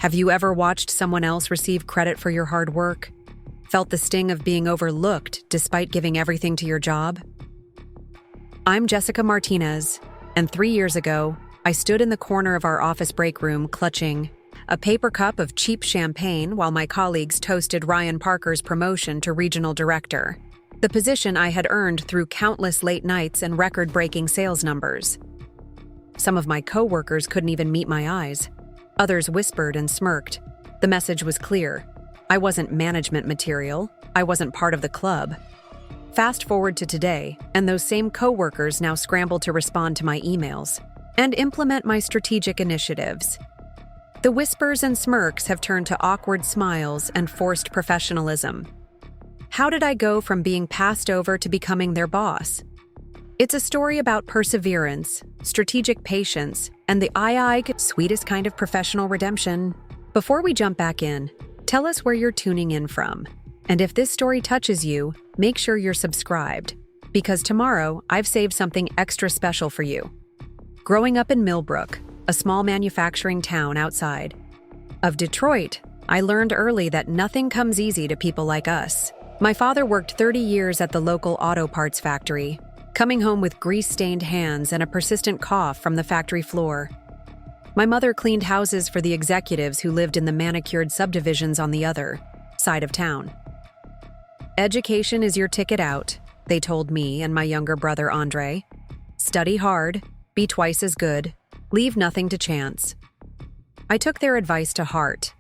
Have you ever watched someone else receive credit for your hard work? Felt the sting of being overlooked despite giving everything to your job? I'm Jessica Martinez, and 3 years ago, I stood in the corner of our office break room clutching a paper cup of cheap champagne while my colleagues toasted Ryan Parker's promotion to regional director, the position I had earned through countless late nights and record-breaking sales numbers. Some of my coworkers couldn't even meet my eyes. Others whispered and smirked. The message was clear. I wasn't management material. I wasn't part of the club. Fast forward to today, and those same coworkers now scramble to respond to my emails and implement my strategic initiatives. The whispers and smirks have turned to awkward smiles and forced professionalism. How did I go from being passed over to becoming their boss? It's a story about perseverance, strategic patience, and the sweetest kind of professional redemption. Before we jump back in, tell us where you're tuning in from. And if this story touches you, make sure you're subscribed, because tomorrow I've saved something extra special for you. Growing up in Millbrook, a small manufacturing town outside of Detroit, I learned early that nothing comes easy to people like us. My father worked 30 years at the local auto parts factory, coming home with grease-stained hands and a persistent cough from the factory floor. My mother cleaned houses for the executives who lived in the manicured subdivisions on the other side of town. Education is your ticket out, they told me and my younger brother Andre. Study hard, be twice as good, leave nothing to chance. I took their advice to heart.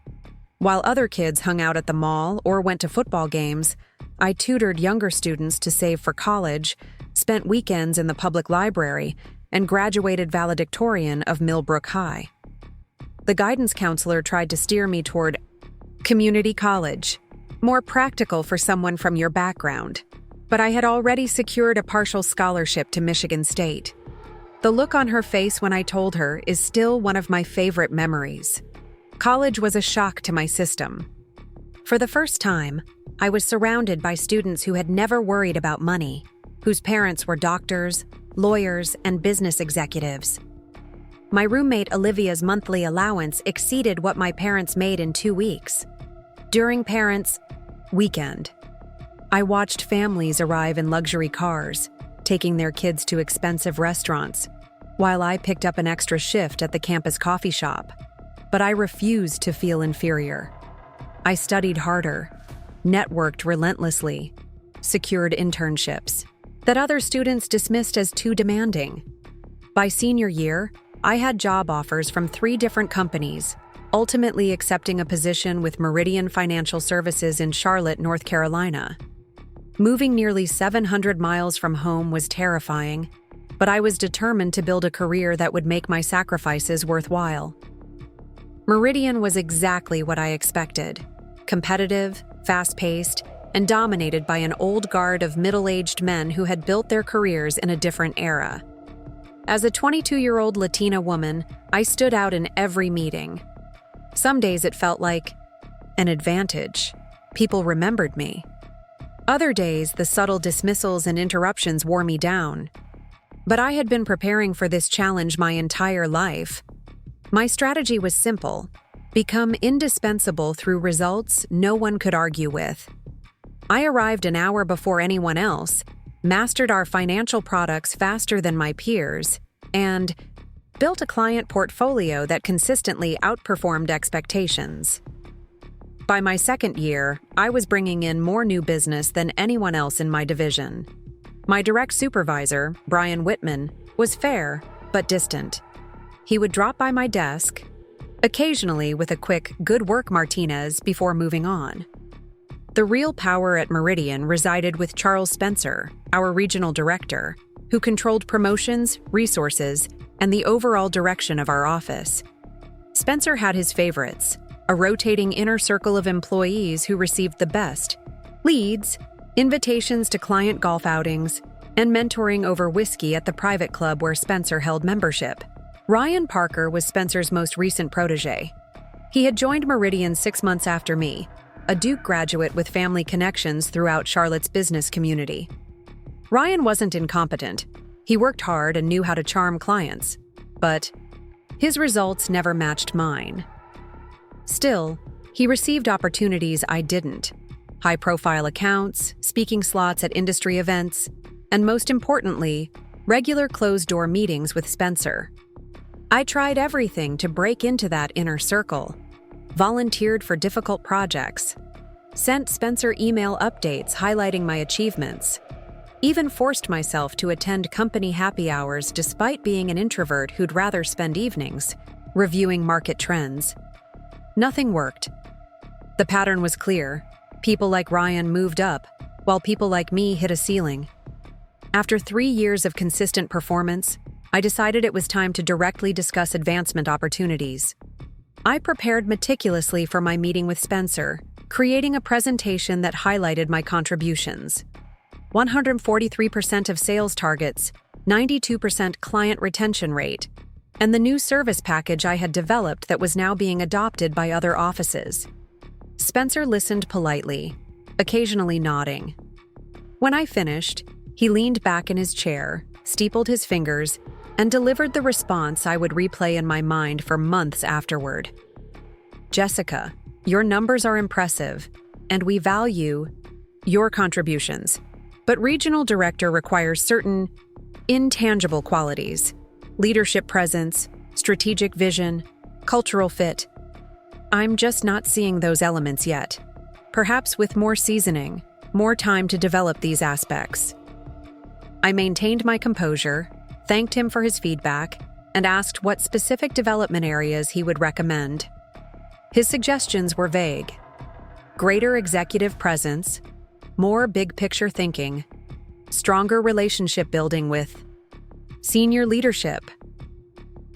While other kids hung out at the mall or went to football games, I tutored younger students to save for college, spent weekends in the public library, and graduated valedictorian of Millbrook High. The guidance counselor tried to steer me toward community college, more practical for someone from your background, but I had already secured a partial scholarship to Michigan State. The look on her face when I told her is still one of my favorite memories. College was a shock to my system. For the first time, I was surrounded by students who had never worried about money, whose parents were doctors, lawyers, and business executives. My roommate Olivia's monthly allowance exceeded what my parents made in 2 weeks. During parents' weekend, I watched families arrive in luxury cars, taking their kids to expensive restaurants, while I picked up an extra shift at the campus coffee shop. But I refused to feel inferior. I studied harder, networked relentlessly, secured internships that other students dismissed as too demanding. By senior year, I had job offers from 3 different companies, ultimately accepting a position with Meridian Financial Services in Charlotte, North Carolina. Moving nearly 700 miles from home was terrifying, but I was determined to build a career that would make my sacrifices worthwhile. Meridian was exactly what I expected: competitive, fast-paced, and dominated by an old guard of middle-aged men who had built their careers in a different era. As a 22-year-old Latina woman, I stood out in every meeting. Some days it felt like an advantage. People remembered me. Other days, the subtle dismissals and interruptions wore me down. But I had been preparing for this challenge my entire life. My strategy was simple: become indispensable through results no one could argue with. I arrived an hour before anyone else, mastered our financial products faster than my peers, and built a client portfolio that consistently outperformed expectations. By my second year, I was bringing in more new business than anyone else in my division. My direct supervisor, Brian Whitman, was fair but distant. He would drop by my desk, occasionally with a quick "good work, Martinez," before moving on. The real power at Meridian resided with Charles Spencer, our regional director, who controlled promotions, resources, and the overall direction of our office. Spencer had his favorites, a rotating inner circle of employees who received the best: leads, invitations to client golf outings, and mentoring over whiskey at the private club where Spencer held membership. Ryan Parker was Spencer's most recent protege. He had joined Meridian 6 months after me, a Duke graduate with family connections throughout Charlotte's business community. Ryan wasn't incompetent. He worked hard and knew how to charm clients, but his results never matched mine. Still, he received opportunities I didn't: high-profile accounts, speaking slots at industry events, and most importantly, regular closed-door meetings with Spencer. I tried everything to break into that inner circle, volunteered for difficult projects, sent Spencer email updates highlighting my achievements, even forced myself to attend company happy hours despite being an introvert who'd rather spend evenings reviewing market trends. Nothing worked. The pattern was clear. People like Ryan moved up, while people like me hit a ceiling. After 3 years of consistent performance, I decided it was time to directly discuss advancement opportunities. I prepared meticulously for my meeting with Spencer, creating a presentation that highlighted my contributions. 143% of sales targets, 92% client retention rate, and the new service package I had developed that was now being adopted by other offices. Spencer listened politely, occasionally nodding. When I finished, he leaned back in his chair, steepled his fingers, and delivered the response I would replay in my mind for months afterward. "Jessica, your numbers are impressive, and we value your contributions. But regional director requires certain intangible qualities: leadership presence, strategic vision, cultural fit. I'm just not seeing those elements yet. Perhaps with more seasoning, more time to develop these aspects." I maintained my composure, thanked him for his feedback, and asked what specific development areas he would recommend. His suggestions were vague: greater executive presence, more big-picture thinking, stronger relationship building with senior leadership.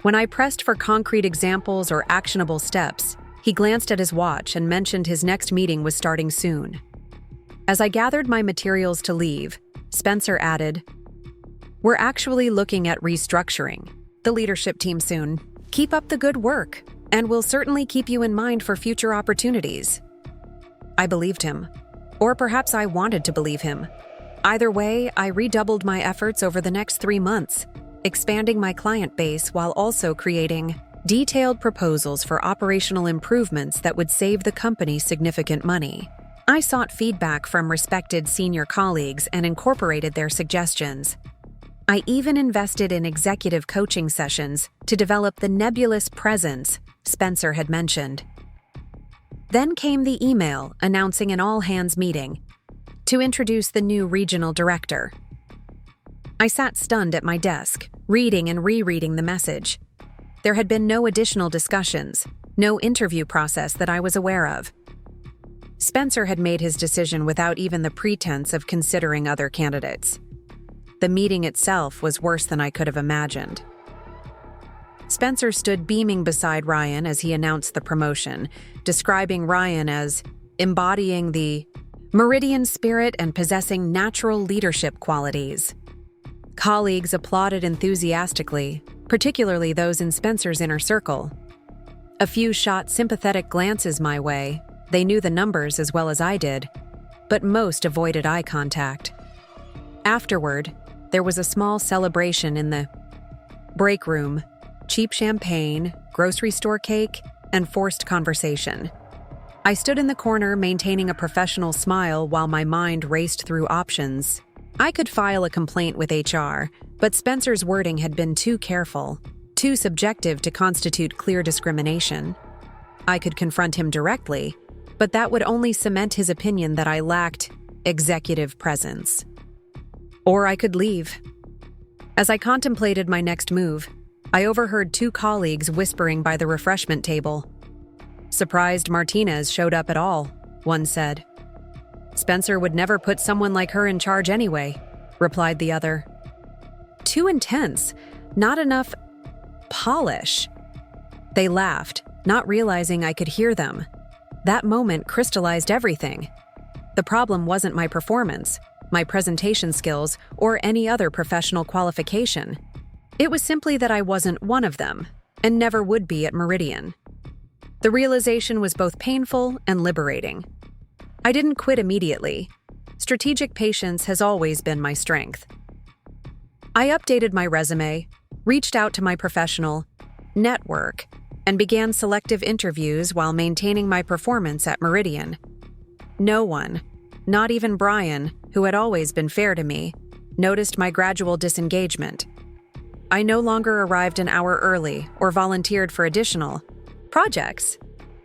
When I pressed for concrete examples or actionable steps, he glanced at his watch and mentioned his next meeting was starting soon. As I gathered my materials to leave, Spencer added, "We're actually looking at restructuring the leadership team soon. Keep up the good work, and we'll certainly keep you in mind for future opportunities." I believed him. Or perhaps I wanted to believe him. Either way, I redoubled my efforts over the next 3 months, expanding my client base while also creating detailed proposals for operational improvements that would save the company significant money. I sought feedback from respected senior colleagues and incorporated their suggestions. I even invested in executive coaching sessions to develop the nebulous presence Spencer had mentioned. Then came the email announcing an all-hands meeting to introduce the new regional director. I sat stunned at my desk, reading and rereading the message. There had been no additional discussions, no interview process that I was aware of. Spencer had made his decision without even the pretense of considering other candidates. The meeting itself was worse than I could have imagined. Spencer stood beaming beside Ryan as he announced the promotion, describing Ryan as embodying the Meridian spirit and possessing natural leadership qualities. Colleagues applauded enthusiastically, particularly those in Spencer's inner circle. A few shot sympathetic glances my way. They knew the numbers as well as I did, but most avoided eye contact. Afterward, there was a small celebration in the break room: cheap champagne, grocery store cake, and forced conversation. I stood in the corner maintaining a professional smile while my mind raced through options. I could file a complaint with HR, but Spencer's wording had been too careful, too subjective to constitute clear discrimination. I could confront him directly, but that would only cement his opinion that I lacked executive presence. Or I could leave. As I contemplated my next move, I overheard 2 colleagues whispering by the refreshment table. "Surprised Martinez showed up at all," one said. "Spencer would never put someone like her in charge anyway," replied the other. "Too intense, not enough polish." They laughed, not realizing I could hear them. That moment crystallized everything. The problem wasn't my performance, my presentation skills, or any other professional qualification. It was simply that I wasn't one of them, and never would be at Meridian. The realization was both painful and liberating. I didn't quit immediately. Strategic patience has always been my strength. I updated my resume, reached out to my professional network, and began selective interviews while maintaining my performance at Meridian. No one, not even Brian, who had always been fair to me, noticed my gradual disengagement. I no longer arrived an hour early or volunteered for additional projects.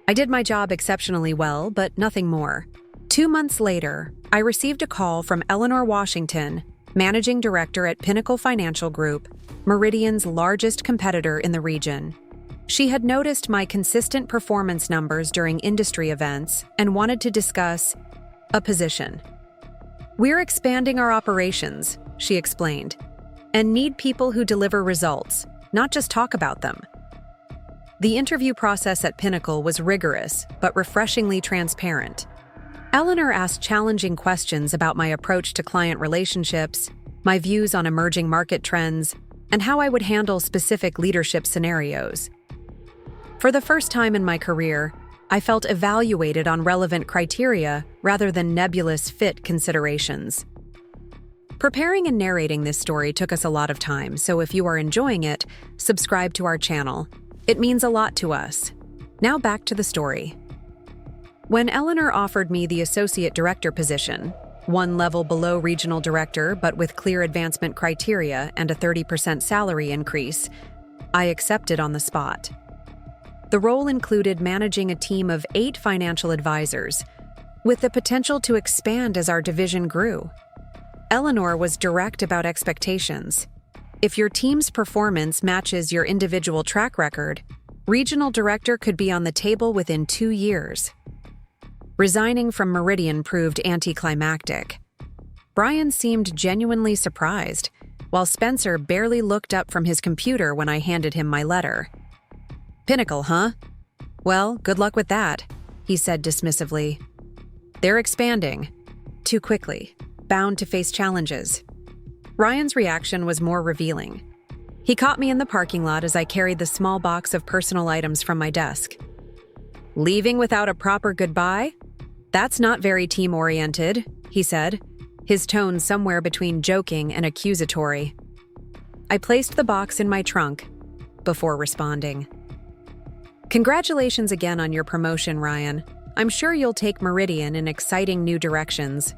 I did my job exceptionally well, but nothing more. 2 months later, I received a call from Eleanor Washington, managing director at Pinnacle Financial Group, Meridian's largest competitor in the region. She had noticed my consistent performance numbers during industry events and wanted to discuss a position. "We're expanding our operations," she explained, "and need people who deliver results, not just talk about them." The interview process at Pinnacle was rigorous but refreshingly transparent. Eleanor asked challenging questions about my approach to client relationships, my views on emerging market trends, and how I would handle specific leadership scenarios. For the first time in my career, I felt evaluated on relevant criteria rather than nebulous fit considerations. Preparing and narrating this story took us a lot of time, so if you are enjoying it, subscribe to our channel. It means a lot to us. Now back to the story. When Eleanor offered me the associate director position, one level below regional director but with clear advancement criteria and a 30% salary increase, I accepted on the spot. The role included managing a team of 8 financial advisors, with the potential to expand as our division grew. Eleanor was direct about expectations. If your team's performance matches your individual track record, regional director could be on the table within 2 years. Resigning from Meridian proved anticlimactic. Brian seemed genuinely surprised, while Spencer barely looked up from his computer when I handed him my letter. "Pinnacle, huh? Well, good luck with that," he said dismissively. "They're expanding. Too quickly. Bound to face challenges." Ryan's reaction was more revealing. He caught me in the parking lot as I carried the small box of personal items from my desk. "Leaving without a proper goodbye? That's not very team-oriented," he said, his tone somewhere between joking and accusatory. I placed the box in my trunk before responding. "Congratulations again on your promotion, Ryan. I'm sure you'll take Meridian in exciting new directions."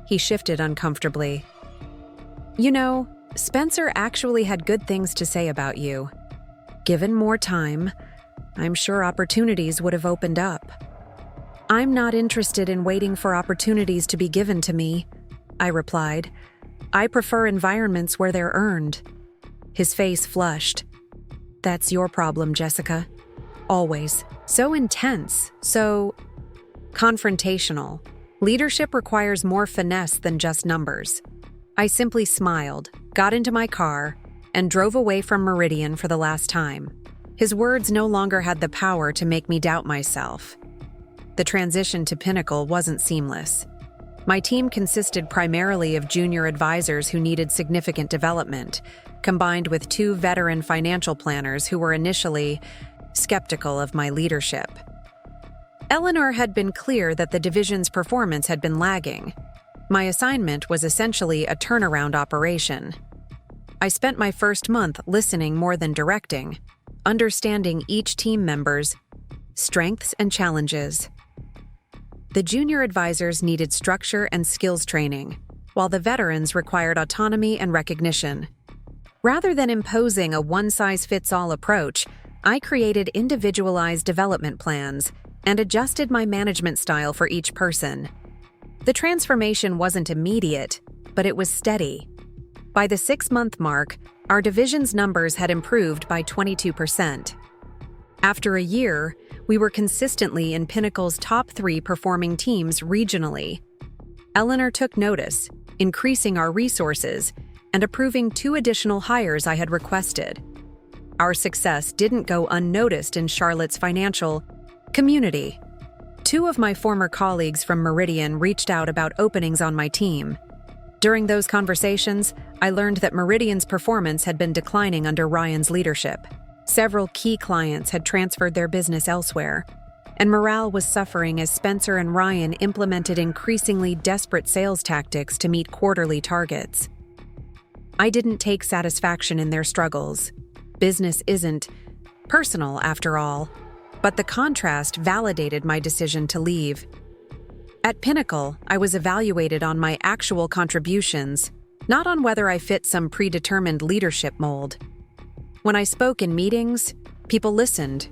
He shifted uncomfortably. "You know, Spencer actually had good things to say about you. Given more time, I'm sure opportunities would have opened up." "I'm not interested in waiting for opportunities to be given to me," I replied. "I prefer environments where they're earned." His face flushed. "That's your problem, Jessica. Always. So intense, so confrontational. Leadership requires more finesse than just numbers." I simply smiled, got into my car, and drove away from Meridian for the last time. His words no longer had the power to make me doubt myself. The transition to Pinnacle wasn't seamless. My team consisted primarily of junior advisors who needed significant development, combined with 2 veteran financial planners who were initially skeptical of my leadership. Eleanor had been clear that the division's performance had been lagging. My assignment was essentially a turnaround operation. I spent my first month listening more than directing, understanding each team member's strengths and challenges. The junior advisors needed structure and skills training, while the veterans required autonomy and recognition. Rather than imposing a one-size-fits-all approach, I created individualized development plans and adjusted my management style for each person. The transformation wasn't immediate, but it was steady. By the 6-month mark, our division's numbers had improved by 22%. After a year, we were consistently in Pinnacle's top 3 performing teams regionally. Eleanor took notice, increasing our resources and approving 2 additional hires I had requested. Our success didn't go unnoticed in Charlotte's financial community. 2 of my former colleagues from Meridian reached out about openings on my team. During those conversations, I learned that Meridian's performance had been declining under Ryan's leadership. Several key clients had transferred their business elsewhere, and morale was suffering as Spencer and Ryan implemented increasingly desperate sales tactics to meet quarterly targets. I didn't take satisfaction in their struggles. Business isn't Personal, after all, but the contrast validated my decision to leave. At Pinnacle, I was evaluated on my actual contributions, not on whether I fit some predetermined leadership mold. When I spoke in meetings, people listened.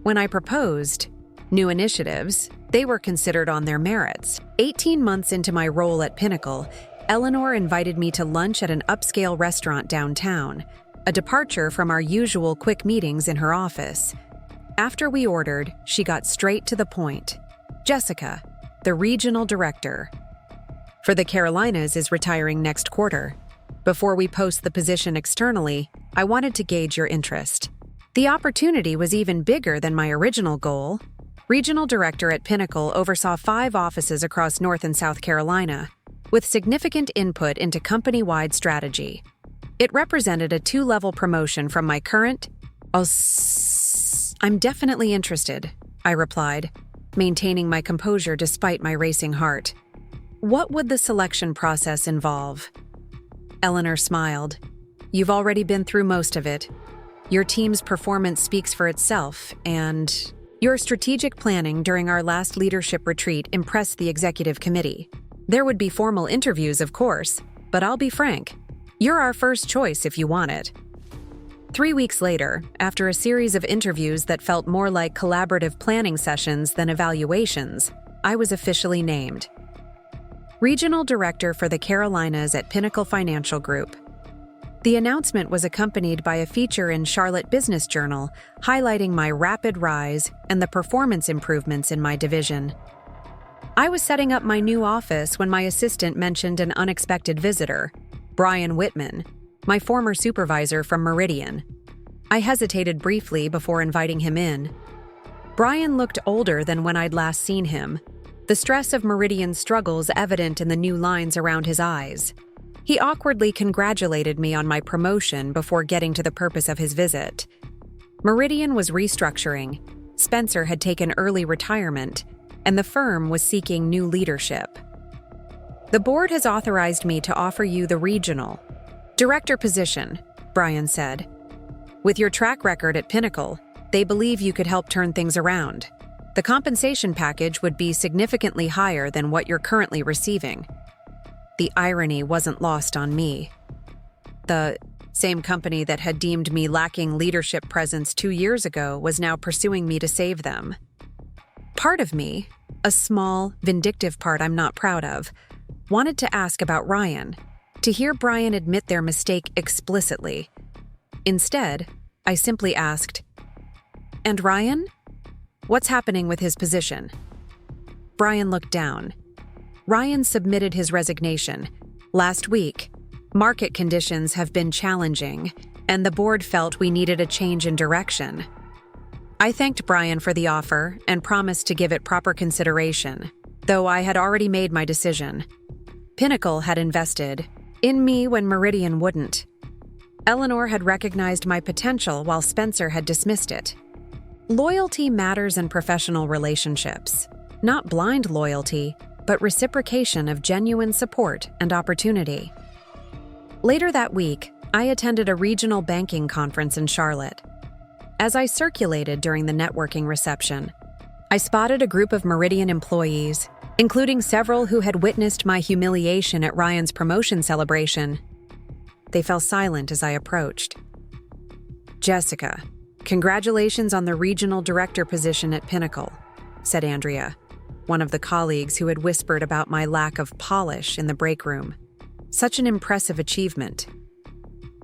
When I proposed new initiatives, they were considered on their merits. 18 months into my role at Pinnacle, Eleanor invited me to lunch at an upscale restaurant downtown, a departure from our usual quick meetings in her office. After we ordered, she got straight to the point. Jessica, the regional director for the Carolinas, is retiring next quarter. Before we post the position externally, I wanted to gauge your interest. The opportunity was even bigger than my original goal. Regional director at Pinnacle oversaw 5 offices across North and South Carolina, with significant input into company-wide strategy. It represented a 2-level promotion from my current. I'm definitely interested, I replied, maintaining my composure despite my racing heart. What would the selection process involve? Eleanor smiled. You've already been through most of it. Your team's performance speaks for itself, and your strategic planning during our last leadership retreat impressed the executive committee. There would be formal interviews, of course, but I'll be frank. You're our first choice if you want it. 3 weeks later, after a series of interviews that felt more like collaborative planning sessions than evaluations, I was officially named Regional Director for the Carolinas at Pinnacle Financial Group. The announcement was accompanied by a feature in Charlotte Business Journal highlighting my rapid rise and the performance improvements in my division. I was setting up my new office when my assistant mentioned an unexpected visitor, Brian Whitman, my former supervisor from Meridian. I hesitated briefly before inviting him in. Brian looked older than when I'd last seen him, the stress of Meridian's struggles evident in the new lines around his eyes. He awkwardly congratulated me on my promotion before getting to the purpose of his visit. Meridian was restructuring, Spencer had taken early retirement, and the firm was seeking new leadership. The board has authorized me to offer you the regional director position, Brian said. With your track record at Pinnacle, they believe you could help turn things around. The compensation package would be significantly higher than what you're currently receiving. The irony wasn't lost on me. The same company that had deemed me lacking leadership presence 2 years ago was now pursuing me to save them. Part of me, a small, vindictive part I'm not proud of, wanted to ask about Ryan, to hear Brian admit their mistake explicitly. Instead, I simply asked, "And Ryan? What's happening with his position?" Brian looked down. Ryan submitted his resignation. Last week, market conditions have been challenging, and the board felt we needed a change in direction. I thanked Brian for the offer and promised to give it proper consideration, though I had already made my decision. Pinnacle had invested in me when Meridian wouldn't. Eleanor had recognized my potential while Spencer had dismissed it. Loyalty matters in professional relationships. Not blind loyalty, but reciprocation of genuine support and opportunity. Later that week, I attended a regional banking conference in Charlotte. As I circulated during the networking reception, I spotted a group of Meridian employees, including several who had witnessed my humiliation at Ryan's promotion celebration. They fell silent as I approached. "Jessica, congratulations on the regional director position at Pinnacle," said Andrea, one of the colleagues who had whispered about my lack of polish in the break room. "Such an impressive achievement."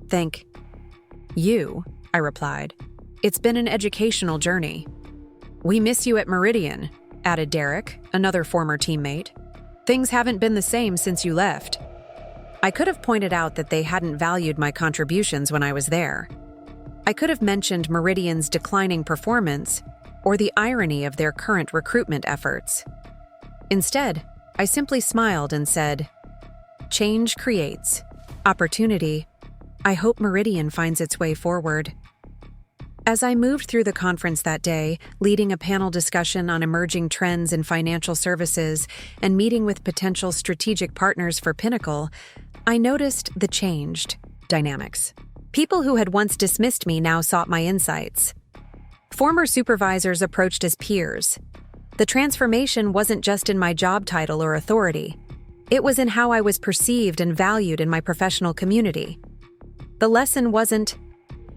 "Thank you," I replied. "It's been an educational journey." "We miss you at Meridian," added Derek, another former teammate. "Things haven't been the same since you left." I could have pointed out that they hadn't valued my contributions when I was there. I could have mentioned Meridian's declining performance or the irony of their current recruitment efforts. Instead, I simply smiled and said, "Change creates opportunity. I hope Meridian finds its way forward." As I moved through the conference that day, leading a panel discussion on emerging trends in financial services and meeting with potential strategic partners for Pinnacle, I noticed the changed dynamics. People who had once dismissed me now sought my insights. Former supervisors approached as peers. The transformation wasn't just in my job title or authority. It was in how I was perceived and valued in my professional community. The lesson wasn't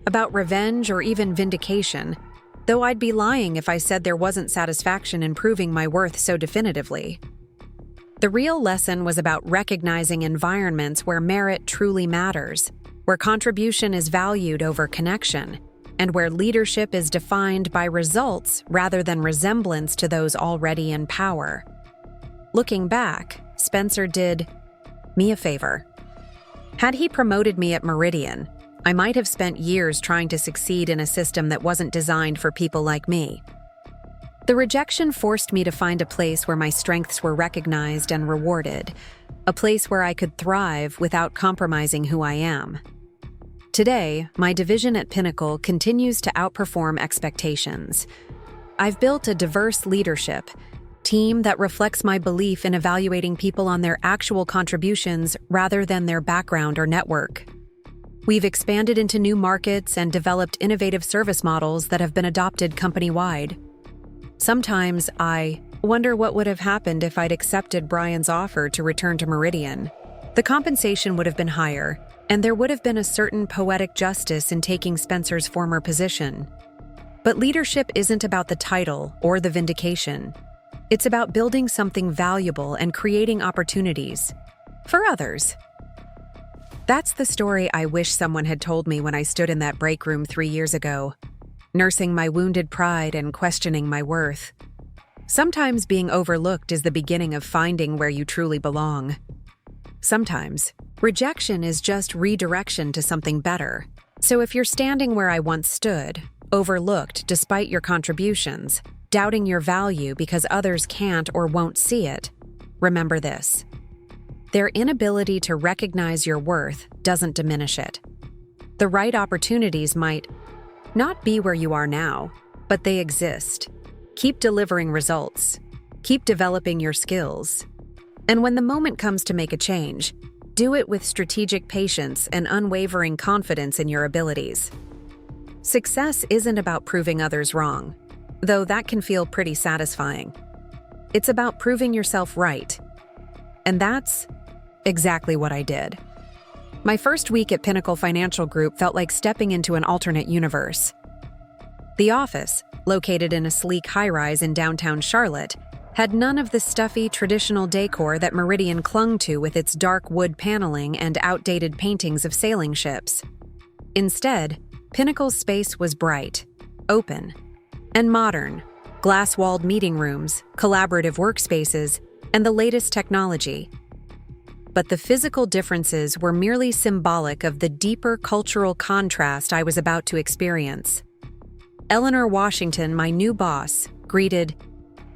about revenge or even vindication, though I'd be lying if I said there wasn't satisfaction in proving my worth so definitively. The real lesson was about recognizing environments where merit truly matters, where contribution is valued over connection, and where leadership is defined by results rather than resemblance to those already in power. Looking back, Spencer did me a favor. Had he promoted me at Meridian, I might have spent years trying to succeed in a system that wasn't designed for people like me. The rejection forced me to find a place where my strengths were recognized and rewarded, a place where I could thrive without compromising who I am. Today, my division at Pinnacle continues to outperform expectations. I've built a diverse leadership team that reflects my belief in evaluating people on their actual contributions rather than their background or network. We've expanded into new markets and developed innovative service models that have been adopted company-wide. Sometimes I wonder what would have happened if I'd accepted Brian's offer to return to Meridian. The compensation would have been higher, and there would have been a certain poetic justice in taking Spencer's former position. But leadership isn't about the title or the vindication. It's about building something valuable and creating opportunities for others. That's the story I wish someone had told me when I stood in that break room 3 years ago, nursing my wounded pride and questioning my worth. Sometimes being overlooked is the beginning of finding where you truly belong. Sometimes rejection is just redirection to something better. So if you're standing where I once stood, overlooked despite your contributions, doubting your value because others can't or won't see it, remember this. Their inability to recognize your worth doesn't diminish it. The right opportunities might not be where you are now, but they exist. Keep delivering results. Keep developing your skills. And when the moment comes to make a change, do it with strategic patience and unwavering confidence in your abilities. Success isn't about proving others wrong, though that can feel pretty satisfying. It's about proving yourself right. And that's exactly what I did. My first week at Pinnacle Financial Group felt like stepping into an alternate universe. The office, located in a sleek high-rise in downtown Charlotte, had none of the stuffy, traditional decor that Meridian clung to with its dark wood paneling and outdated paintings of sailing ships. Instead, Pinnacle's space was bright, open, and modern, glass-walled meeting rooms, collaborative workspaces, and the latest technology. But the physical differences were merely symbolic of the deeper cultural contrast I was about to experience. Eleanor Washington, my new boss, greeted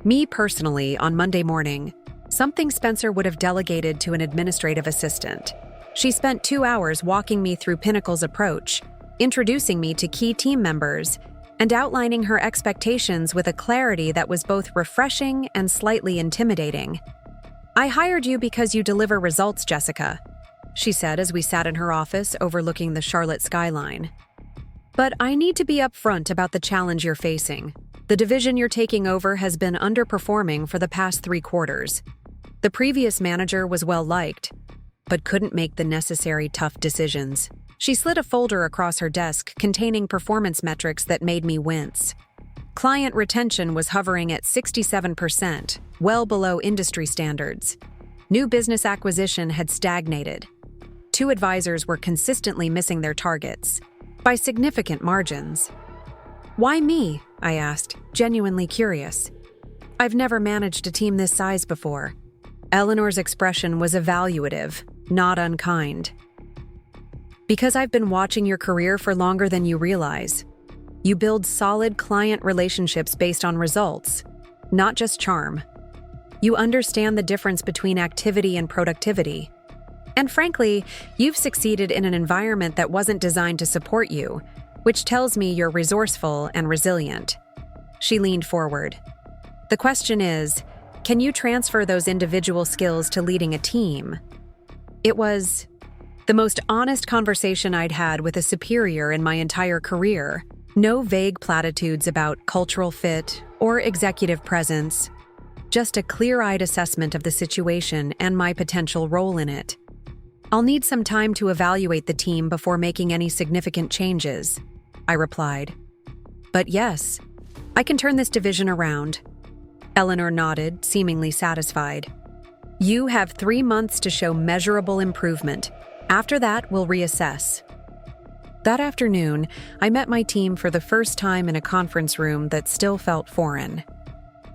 me personally on Monday morning, something Spencer would have delegated to an administrative assistant. She spent 2 hours walking me through Pinnacle's approach, introducing me to key team members, and outlining her expectations with a clarity that was both refreshing and slightly intimidating. "I hired you because you deliver results, Jessica," she said as we sat in her office overlooking the Charlotte skyline. "But I need to be upfront about the challenge you're facing. The division you're taking over has been underperforming for the past 3 quarters. The previous manager was well-liked, but couldn't make the necessary tough decisions." She slid a folder across her desk containing performance metrics that made me wince. Client retention was hovering at 67%, well below industry standards. New business acquisition had stagnated. 2 advisors were consistently missing their targets, by significant margins. "Why me?" I asked, genuinely curious. "I've never managed a team this size before." Eleanor's expression was evaluative, not unkind. "Because I've been watching your career for longer than you realize. You build solid client relationships based on results, not just charm. You understand the difference between activity and productivity. And frankly, you've succeeded in an environment that wasn't designed to support you, which tells me you're resourceful and resilient." She leaned forward. "The question is, can you transfer those individual skills to leading a team?" It was the most honest conversation I'd had with a superior in my entire career, No vague platitudes about cultural fit or executive presence, just a clear-eyed assessment of the situation and my potential role in it. I'll need some time to evaluate the team before making any significant changes, I replied. But yes, I can turn this division around. Eleanor nodded, seemingly satisfied. You have 3 months to show measurable improvement. After that, we'll reassess. That afternoon, I met my team for the first time in a conference room that still felt foreign.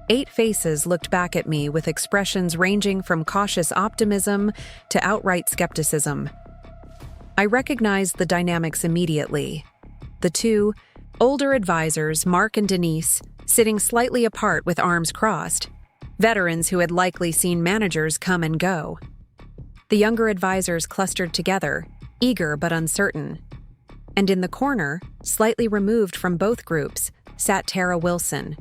8 faces looked back at me with expressions ranging from cautious optimism to outright skepticism. I recognized the dynamics immediately. The 2 older advisors, Mark and Denise, sitting slightly apart with arms crossed, veterans who had likely seen managers come and go. The younger advisors clustered together, eager but uncertain. And in the corner, slightly removed from both groups, sat Tara Wilson,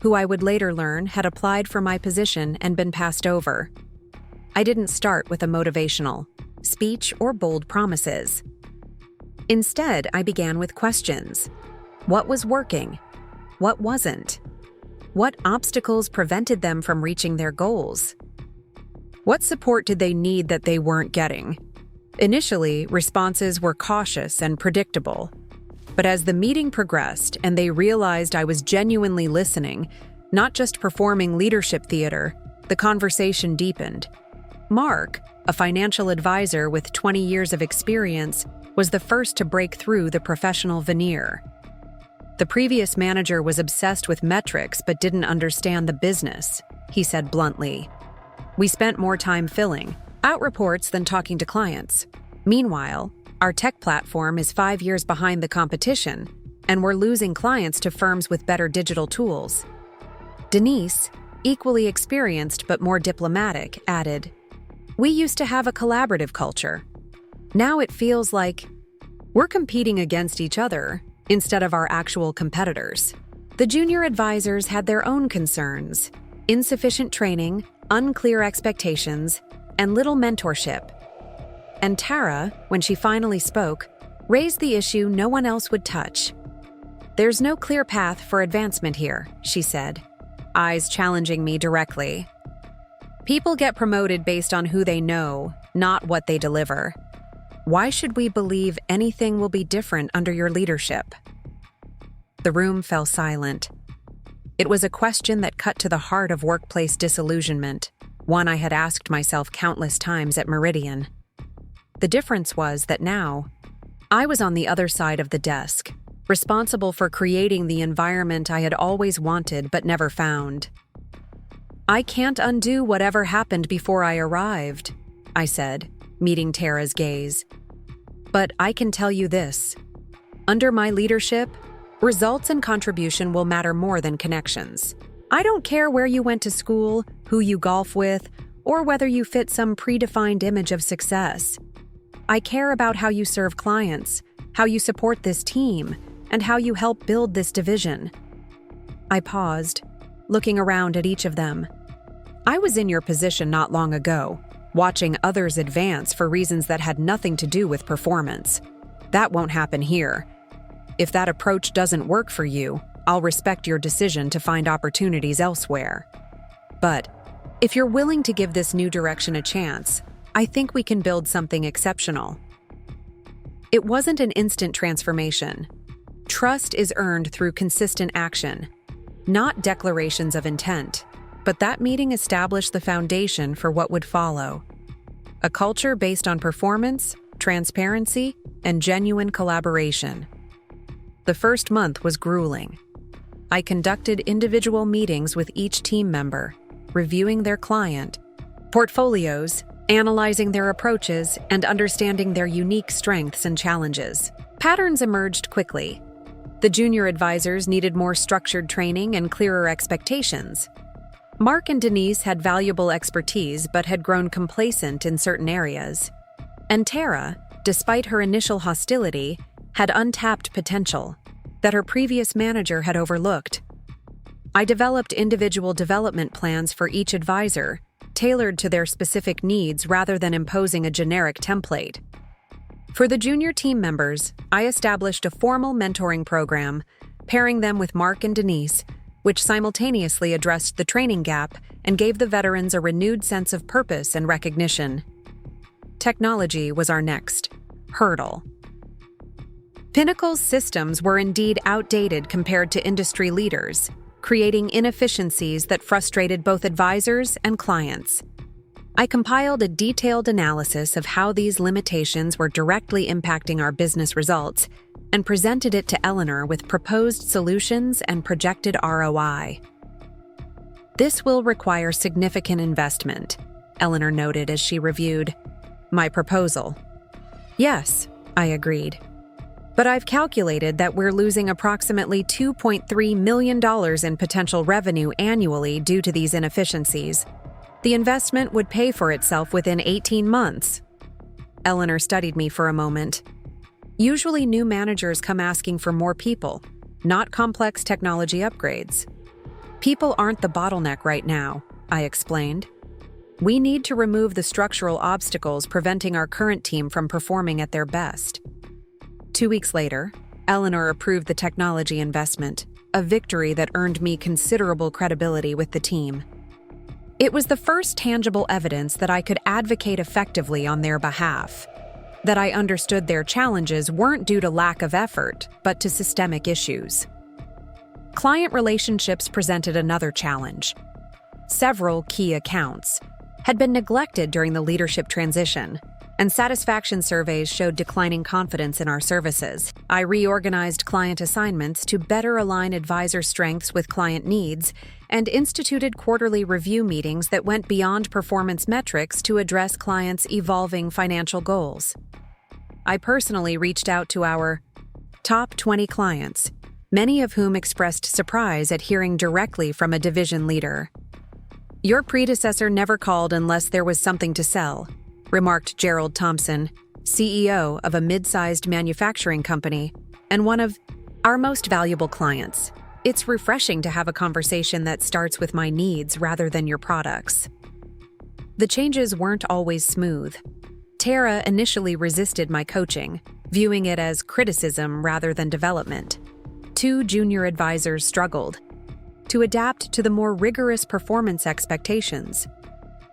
who I would later learn had applied for my position and been passed over. I didn't start with a motivational speech or bold promises. Instead, I began with questions. What was working? What wasn't? What obstacles prevented them from reaching their goals? What support did they need that they weren't getting? Initially, responses were cautious and predictable. But as the meeting progressed and they realized I was genuinely listening, not just performing leadership theater, the conversation deepened. Mark, a financial advisor with 20 years of experience, was the first to break through the professional veneer. The previous manager was obsessed with metrics but didn't understand the business, he said bluntly. We spent more time filling out reports than talking to clients. Meanwhile, our tech platform is 5 years behind the competition, and we're losing clients to firms with better digital tools. Denise, equally experienced but more diplomatic, added, We used to have a collaborative culture. Now it feels like we're competing against each other instead of our actual competitors. The junior advisors had their own concerns: insufficient training, unclear expectations, and little mentorship. And Tara, when she finally spoke, raised the issue no one else would touch. There's no clear path for advancement here, she said, eyes challenging me directly. People get promoted based on who they know, not what they deliver. Why should we believe anything will be different under your leadership? The room fell silent. It was a question that cut to the heart of workplace disillusionment, one I had asked myself countless times at Meridian. The difference was that now, I was on the other side of the desk, responsible for creating the environment I had always wanted but never found. I can't undo whatever happened before I arrived, I said, meeting Tara's gaze. But I can tell you this. Under my leadership, results and contribution will matter more than connections. I don't care where you went to school, who you golf with, or whether you fit some predefined image of success. I care about how you serve clients, how you support this team, and how you help build this division. I paused, looking around at each of them. I was in your position not long ago, watching others advance for reasons that had nothing to do with performance. That won't happen here. If that approach doesn't work for you, I'll respect your decision to find opportunities elsewhere. But if you're willing to give this new direction a chance, I think we can build something exceptional. It wasn't an instant transformation. Trust is earned through consistent action, not declarations of intent. But that meeting established the foundation for what would follow. A culture based on performance, transparency, and genuine collaboration. The first month was grueling. I conducted individual meetings with each team member, reviewing their client portfolios, analyzing their approaches, and understanding their unique strengths and challenges. Patterns emerged quickly. The junior advisors needed more structured training and clearer expectations. Mark and Denise had valuable expertise but had grown complacent in certain areas. And Tara, despite her initial hostility, had untapped potential that her previous manager had overlooked. I developed individual development plans for each advisor, tailored to their specific needs rather than imposing a generic template. For the junior team members, I established a formal mentoring program pairing them with Mark and Denise, which simultaneously addressed the training gap and gave the veterans a renewed sense of purpose and recognition. Technology was our next hurdle. Pinnacle's systems were indeed outdated compared to industry leaders, creating inefficiencies that frustrated both advisors and clients. I compiled a detailed analysis of how these limitations were directly impacting our business results and presented it to Eleanor with proposed solutions and projected ROI. "This will require significant investment," Eleanor noted as she reviewed my proposal. "Yes," I agreed. "But I've calculated that we're losing approximately $2.3 million in potential revenue annually due to these inefficiencies. The investment would pay for itself within 18 months. Eleanor studied me for a moment. "Usually new managers come asking for more people, not complex technology upgrades. People aren't the bottleneck right now," I explained. "We need to remove the structural obstacles preventing our current team from performing at their best." 2 weeks later, Eleanor approved the technology investment, a victory that earned me considerable credibility with the team. It was the first tangible evidence that I could advocate effectively on their behalf, that I understood their challenges weren't due to lack of effort, but to systemic issues. Client relationships presented another challenge. Several key accounts had been neglected during the leadership transition, and satisfaction surveys showed declining confidence in our services. I reorganized client assignments to better align advisor strengths with client needs and instituted quarterly review meetings that went beyond performance metrics to address clients' evolving financial goals. I personally reached out to our top 20 clients, many of whom expressed surprise at hearing directly from a division leader. "Your predecessor never called unless there was something to sell," remarked Gerald Thompson, CEO of a mid-sized manufacturing company and one of our most valuable clients. "It's refreshing to have a conversation that starts with my needs rather than your products." The changes weren't always smooth. Tara initially resisted my coaching, viewing it as criticism rather than development. 2 junior advisors struggled to adapt to the more rigorous performance expectations,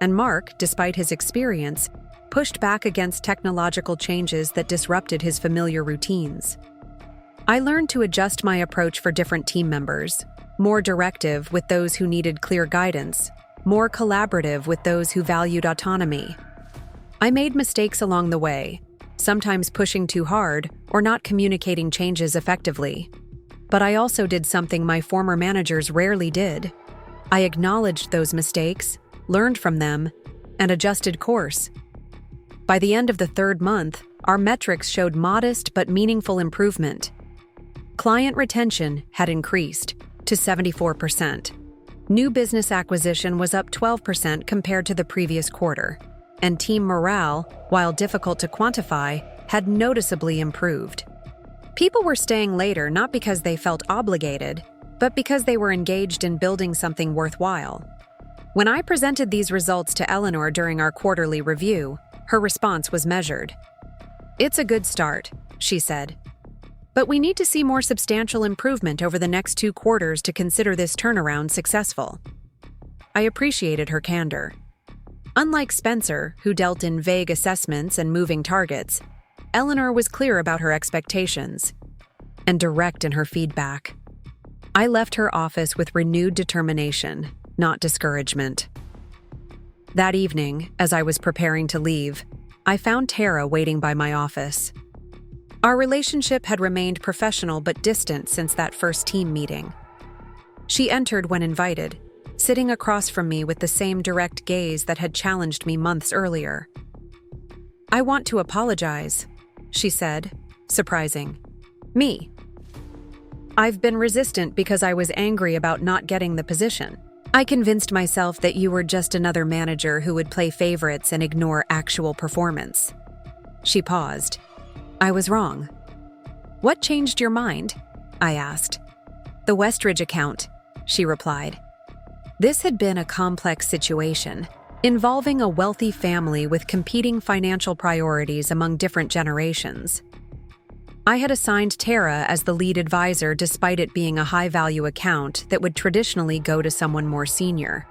and Mark, despite his experience, pushed back against technological changes that disrupted his familiar routines. I learned to adjust my approach for different team members, more directive with those who needed clear guidance, more collaborative with those who valued autonomy. I made mistakes along the way, sometimes pushing too hard or not communicating changes effectively. But I also did something my former managers rarely did. I acknowledged those mistakes, learned from them, and adjusted course. By the end of the 3rd month, our metrics showed modest but meaningful improvement. Client retention had increased to 74%. New business acquisition was up 12% compared to the previous quarter, and team morale, while difficult to quantify, had noticeably improved. People were staying later not because they felt obligated, but because they were engaged in building something worthwhile. When I presented these results to Eleanor during our quarterly review, her response was measured. "It's a good start," she said. "But we need to see more substantial improvement over the next 2 quarters to consider this turnaround successful." I appreciated her candor. Unlike Spencer, who dealt in vague assessments and moving targets, Eleanor was clear about her expectations and direct in her feedback. I left her office with renewed determination, not discouragement. That evening, as I was preparing to leave, I found Tara waiting by my office. Our relationship had remained professional but distant since that first team meeting. She entered when invited, sitting across from me with the same direct gaze that had challenged me months earlier. "I want to apologize," she said, surprising. "Me? I've been resistant because I was angry about not getting the position. I convinced myself that you were just another manager who would play favorites and ignore actual performance." She paused. I was wrong. "What changed your mind?" I asked. "The Westridge account," she replied. This had been a complex situation, involving a wealthy family with competing financial priorities among different generations. I had assigned Tara as the lead advisor despite it being a high-value account that would traditionally go to someone more senior.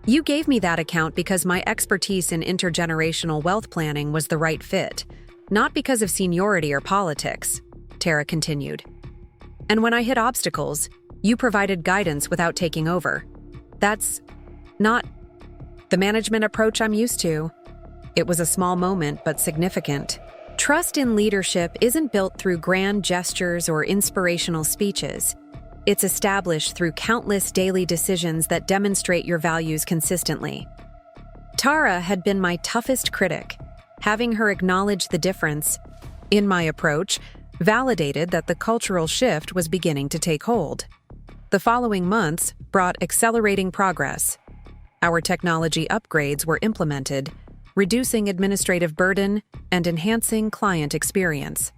You gave me that account because my expertise in intergenerational wealth planning was the right fit, not because of seniority or politics, Tara continued. And when I hit obstacles, you provided guidance without taking over. That's not the management approach I'm used to. It was a small moment, but significant. Trust in leadership isn't built through grand gestures or inspirational speeches. It's established through countless daily decisions that demonstrate your values consistently. Tara had been my toughest critic. Having her acknowledge the difference in my approach validated that the cultural shift was beginning to take hold. The following months brought accelerating progress. Our technology upgrades were implemented, reducing administrative burden and enhancing client experience.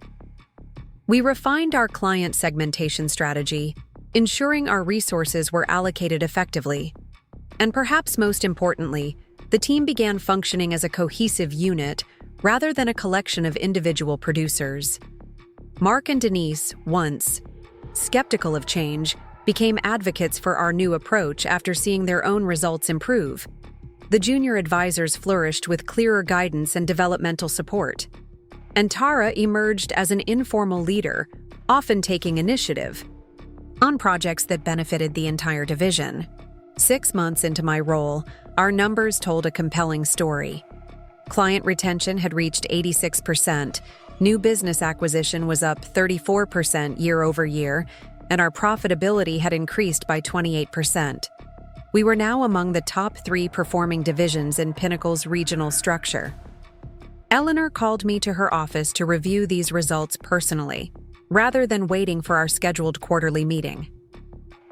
We refined our client segmentation strategy, ensuring our resources were allocated effectively. And perhaps most importantly, the team began functioning as a cohesive unit rather than a collection of individual producers. Mark and Denise, once skeptical of change, became advocates for our new approach after seeing their own results improve. The junior advisors flourished with clearer guidance and developmental support. And Tara emerged as an informal leader, often taking initiative on projects that benefited the entire division. 6 months into my role, our numbers told a compelling story. Client retention had reached 86%, new business acquisition was up 34% year over year, and our profitability had increased by 28%. We were now among the top 3 performing divisions in Pinnacle's regional structure. Eleanor called me to her office to review these results personally, rather than waiting for our scheduled quarterly meeting.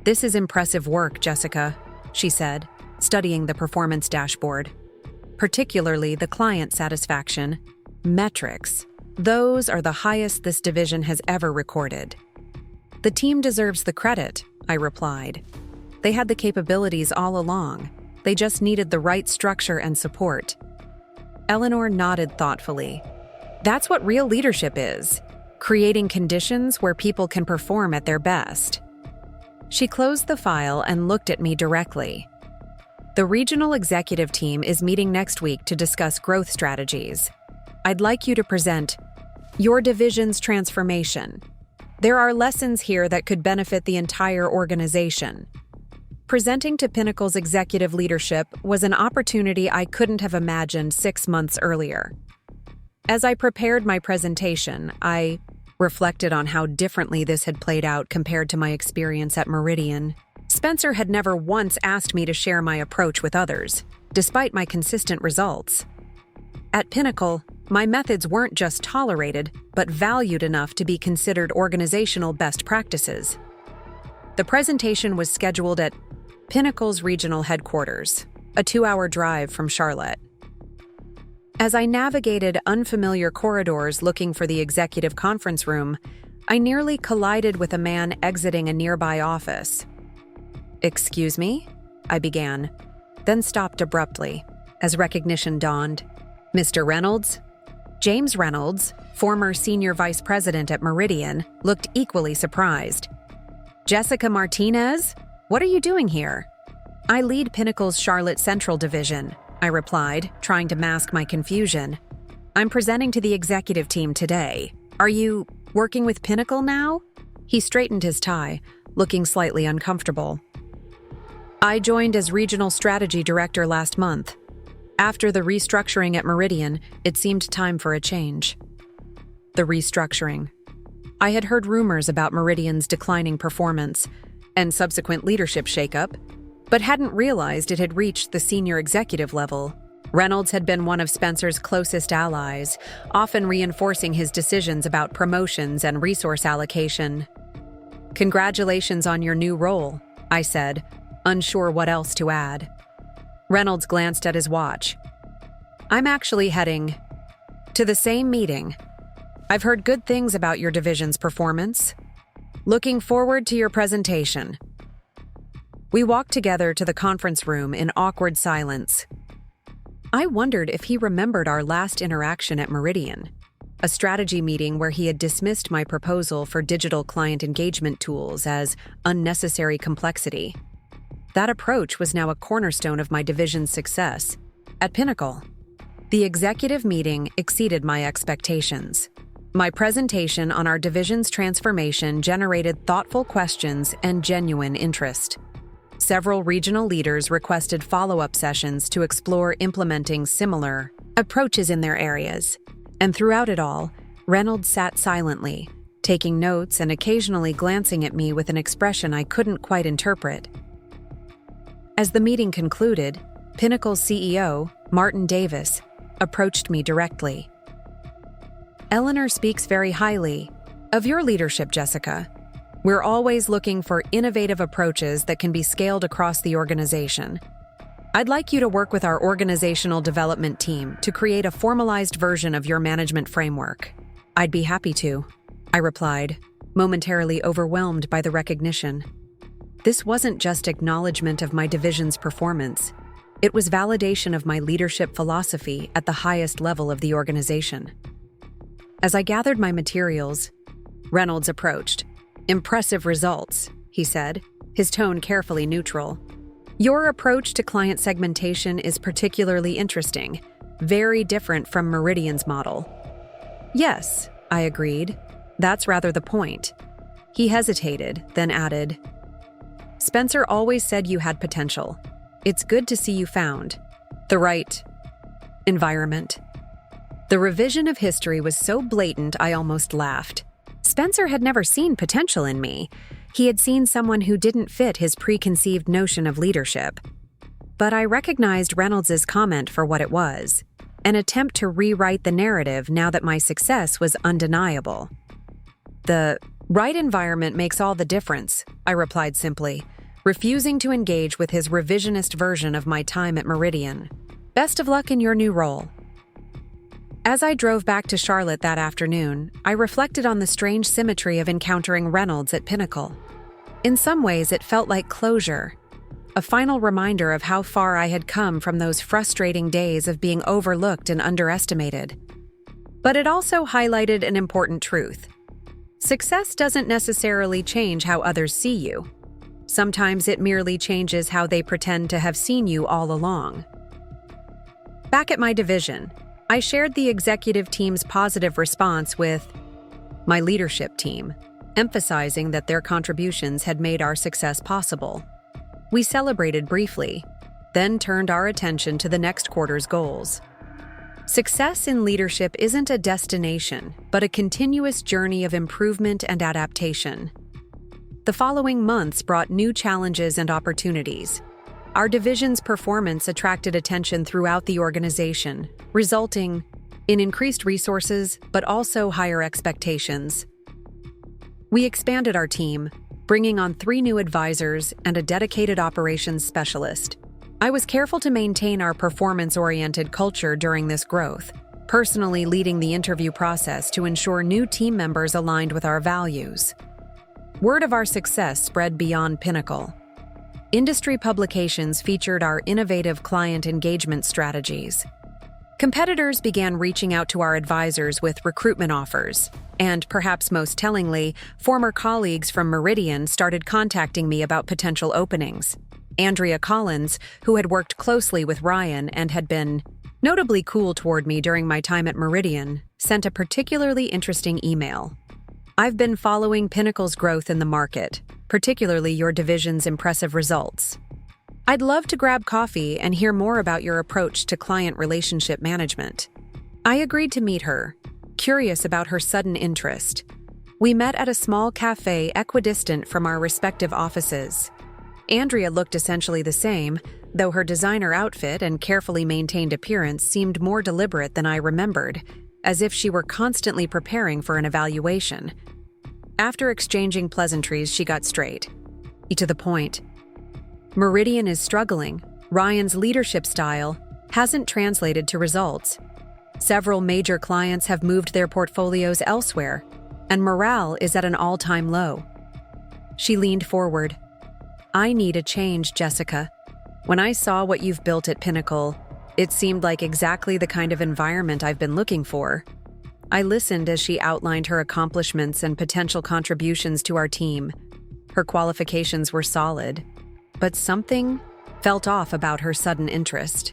"This is impressive work, Jessica," she said, studying the performance dashboard. "Particularly the client satisfaction metrics. Those are the highest this division has ever recorded." "The team deserves the credit," I replied. "They had the capabilities all along. They just needed the right structure and support." Eleanor nodded thoughtfully. "That's what real leadership is, creating conditions where people can perform at their best." She closed the file and looked at me directly. "The regional executive team is meeting next week to discuss growth strategies. I'd like you to present your division's transformation. There are lessons here that could benefit the entire organization." Presenting to Pinnacle's executive leadership was an opportunity I couldn't have imagined 6 months earlier. As I prepared my presentation, I reflected on how differently this had played out compared to my experience at Meridian. Spencer had never once asked me to share my approach with others, despite my consistent results. At Pinnacle, my methods weren't just tolerated, but valued enough to be considered organizational best practices. The presentation was scheduled at Pinnacle's regional headquarters, a 2-hour drive from Charlotte. As I navigated unfamiliar corridors looking for the executive conference room, I nearly collided with a man exiting a nearby office. "Excuse me?" I began, then stopped abruptly, as recognition dawned. "Mr. Reynolds?" James Reynolds, former senior vice president at Meridian, looked equally surprised. "Jessica Martinez? What are you doing here?" "I lead Pinnacle's Charlotte Central Division," I replied, trying to mask my confusion. "I'm presenting to the executive team today. Are you working with Pinnacle now?" He straightened his tie, looking slightly uncomfortable. "I joined as regional strategy director last month. After the restructuring at Meridian, it seemed time for a change." The restructuring. I had heard rumors about Meridian's declining performance and subsequent leadership shakeup, but hadn't realized it had reached the senior executive level. Reynolds had been one of Spencer's closest allies, often reinforcing his decisions about promotions and resource allocation. "Congratulations on your new role," I said, unsure what else to add. Reynolds glanced at his watch. "I'm actually heading to the same meeting. I've heard good things about your division's performance. Looking forward to your presentation." We walked together to the conference room in awkward silence. I wondered if he remembered our last interaction at Meridian. a strategy meeting where he had dismissed my proposal for digital client engagement tools as unnecessary complexity. That approach was now a cornerstone of my division's success. At Pinnacle, the executive meeting exceeded my expectations. My presentation on our division's transformation generated thoughtful questions and genuine interest. Several regional leaders requested follow-up sessions to explore implementing similar approaches in their areas. And throughout it all, Reynolds sat silently, taking notes and occasionally glancing at me with an expression I couldn't quite interpret. As the meeting concluded, Pinnacle's CEO, Martin Davis, approached me directly. "Eleanor speaks very highly of your leadership, Jessica. We're always looking for innovative approaches that can be scaled across the organization. I'd like you to work with our organizational development team to create a formalized version of your management framework." "I'd be happy to," I replied, momentarily overwhelmed by the recognition. This wasn't just acknowledgement of my division's performance. It was validation of my leadership philosophy at the highest level of the organization. As I gathered my materials, Reynolds approached. "Impressive results," he said, his tone carefully neutral. "Your approach to client segmentation is particularly interesting, very different from Meridian's model." "Yes," I agreed. "That's rather the point." He hesitated, then added, "Spencer always said you had potential. It's good to see you found the right environment." The revision of history was so blatant I almost laughed. Spencer had never seen potential in me. He had seen someone who didn't fit his preconceived notion of leadership. But I recognized Reynolds' comment for what it was, an attempt to rewrite the narrative now that my success was undeniable. "The right environment makes all the difference," I replied simply, refusing to engage with his revisionist version of my time at Meridian. "Best of luck in your new role." As I drove back to Charlotte that afternoon, I reflected on the strange symmetry of encountering Reynolds at Pinnacle. In some ways, it felt like closure, a final reminder of how far I had come from those frustrating days of being overlooked and underestimated. But it also highlighted an important truth. Success doesn't necessarily change how others see you. Sometimes it merely changes how they pretend to have seen you all along. Back at my division, I shared the executive team's positive response with my leadership team, emphasizing that their contributions had made our success possible. We celebrated briefly, then turned our attention to the next quarter's goals. Success in leadership isn't a destination, but a continuous journey of improvement and adaptation. The following months brought new challenges and opportunities. Our division's performance attracted attention throughout the organization, resulting in increased resources but also higher expectations. We expanded our team, bringing on 3 new advisors and a dedicated operations specialist. I was careful to maintain our performance-oriented culture during this growth, personally leading the interview process to ensure new team members aligned with our values. Word of our success spread beyond Pinnacle. Industry publications featured our innovative client engagement strategies. Competitors began reaching out to our advisors with recruitment offers, and perhaps most tellingly, former colleagues from Meridian started contacting me about potential openings. Andrea Collins, who had worked closely with Ryan and had been notably cool toward me during my time at Meridian, sent a particularly interesting email. "I've been following Pinnacle's growth in the market, particularly your division's impressive results. I'd love to grab coffee and hear more about your approach to client relationship management." I agreed to meet her, curious about her sudden interest. We met at a small cafe equidistant from our respective offices. Andrea looked essentially the same, though her designer outfit and carefully maintained appearance seemed more deliberate than I remembered, as if she were constantly preparing for an evaluation. After exchanging pleasantries, she got straight to the point. "Meridian is struggling. Ryan's leadership style hasn't translated to results. Several major clients have moved their portfolios elsewhere, and morale is at an all-time low." She leaned forward. "I need a change, Jessica. When I saw what you've built at Pinnacle, it seemed like exactly the kind of environment I've been looking for. I listened as she outlined her accomplishments and potential contributions to our team. Her qualifications were solid, but something felt off about her sudden interest.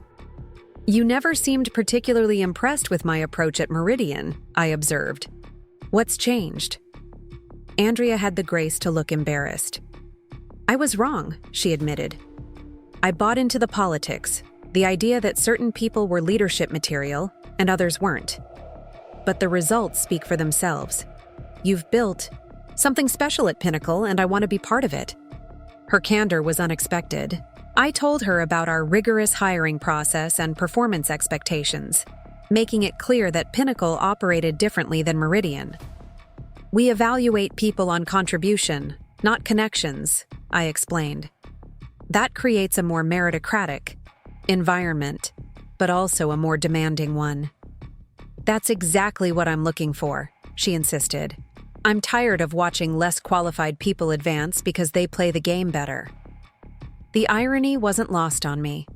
"You never seemed particularly impressed with my approach at Meridian," I observed. "What's changed?" Andrea had the grace to look embarrassed. "I was wrong," she admitted. "I bought into the politics, the idea that certain people were leadership material and others weren't. But the results speak for themselves. You've built something special at Pinnacle, and I want to be part of it." Her candor was unexpected. I told her about our rigorous hiring process and performance expectations, making it clear that Pinnacle operated differently than Meridian. "We evaluate people on contribution, not connections," I explained. "That creates a more meritocratic environment, but also a more demanding one." "That's exactly what I'm looking for," she insisted. "I'm tired of watching less qualified people advance because they play the game better." The irony wasn't lost on me.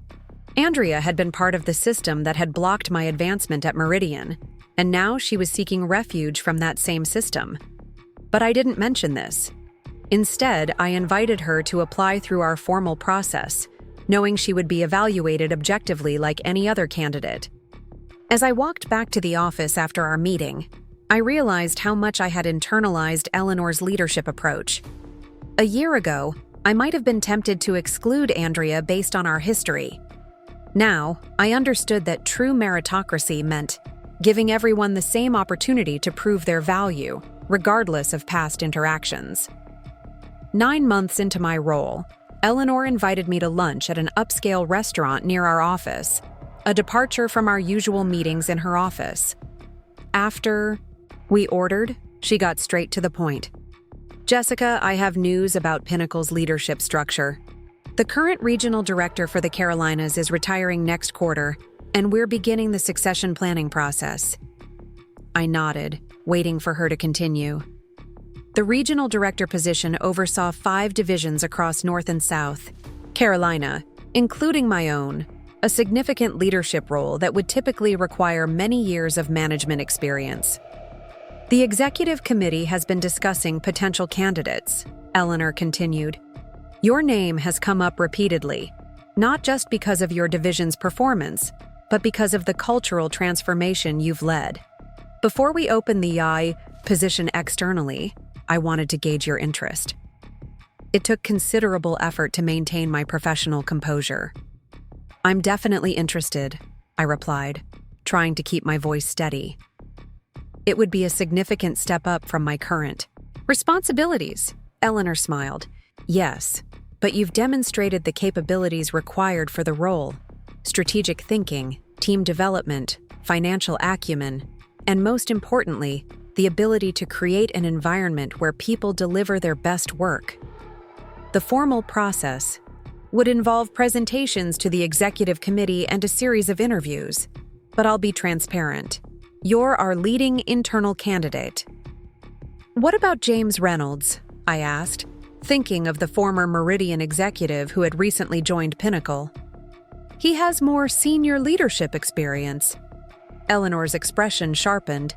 Andrea had been part of the system that had blocked my advancement at Meridian, and now she was seeking refuge from that same system. But I didn't mention this. Instead, I invited her to apply through our formal process, knowing she would be evaluated objectively like any other candidate. As I walked back to the office after our meeting, I realized how much I had internalized Eleanor's leadership approach. A year ago, I might have been tempted to exclude Andrea based on our history. Now, I understood that true meritocracy meant giving everyone the same opportunity to prove their value, regardless of past interactions. 9 months into my role, Eleanor invited me to lunch at an upscale restaurant near our office, a departure from our usual meetings in her office. After we ordered, she got straight to the point. "Jessica, I have news about Pinnacle's leadership structure. The current regional director for the Carolinas is retiring next quarter, and we're beginning the succession planning process." I nodded, waiting for her to continue. The regional director position oversaw 5 divisions across North and South Carolina, including my own, a significant leadership role that would typically require many years of management experience. "The executive committee has been discussing potential candidates," Eleanor continued. "Your name has come up repeatedly, not just because of your division's performance, but because of the cultural transformation you've led. Before we open the position externally, I wanted to gauge your interest." It took considerable effort to maintain my professional composure. "I'm definitely interested," I replied, trying to keep my voice steady. "It would be a significant step up from my current responsibilities," Eleanor smiled. "Yes, but you've demonstrated the capabilities required for the role: strategic thinking, team development, financial acumen, and most importantly, the ability to create an environment where people deliver their best work. The formal process would involve presentations to the executive committee and a series of interviews, but I'll be transparent. You're our leading internal candidate." "What about James Reynolds?" I asked, thinking of the former Meridian executive who had recently joined Pinnacle. "He has more senior leadership experience." Eleanor's expression sharpened.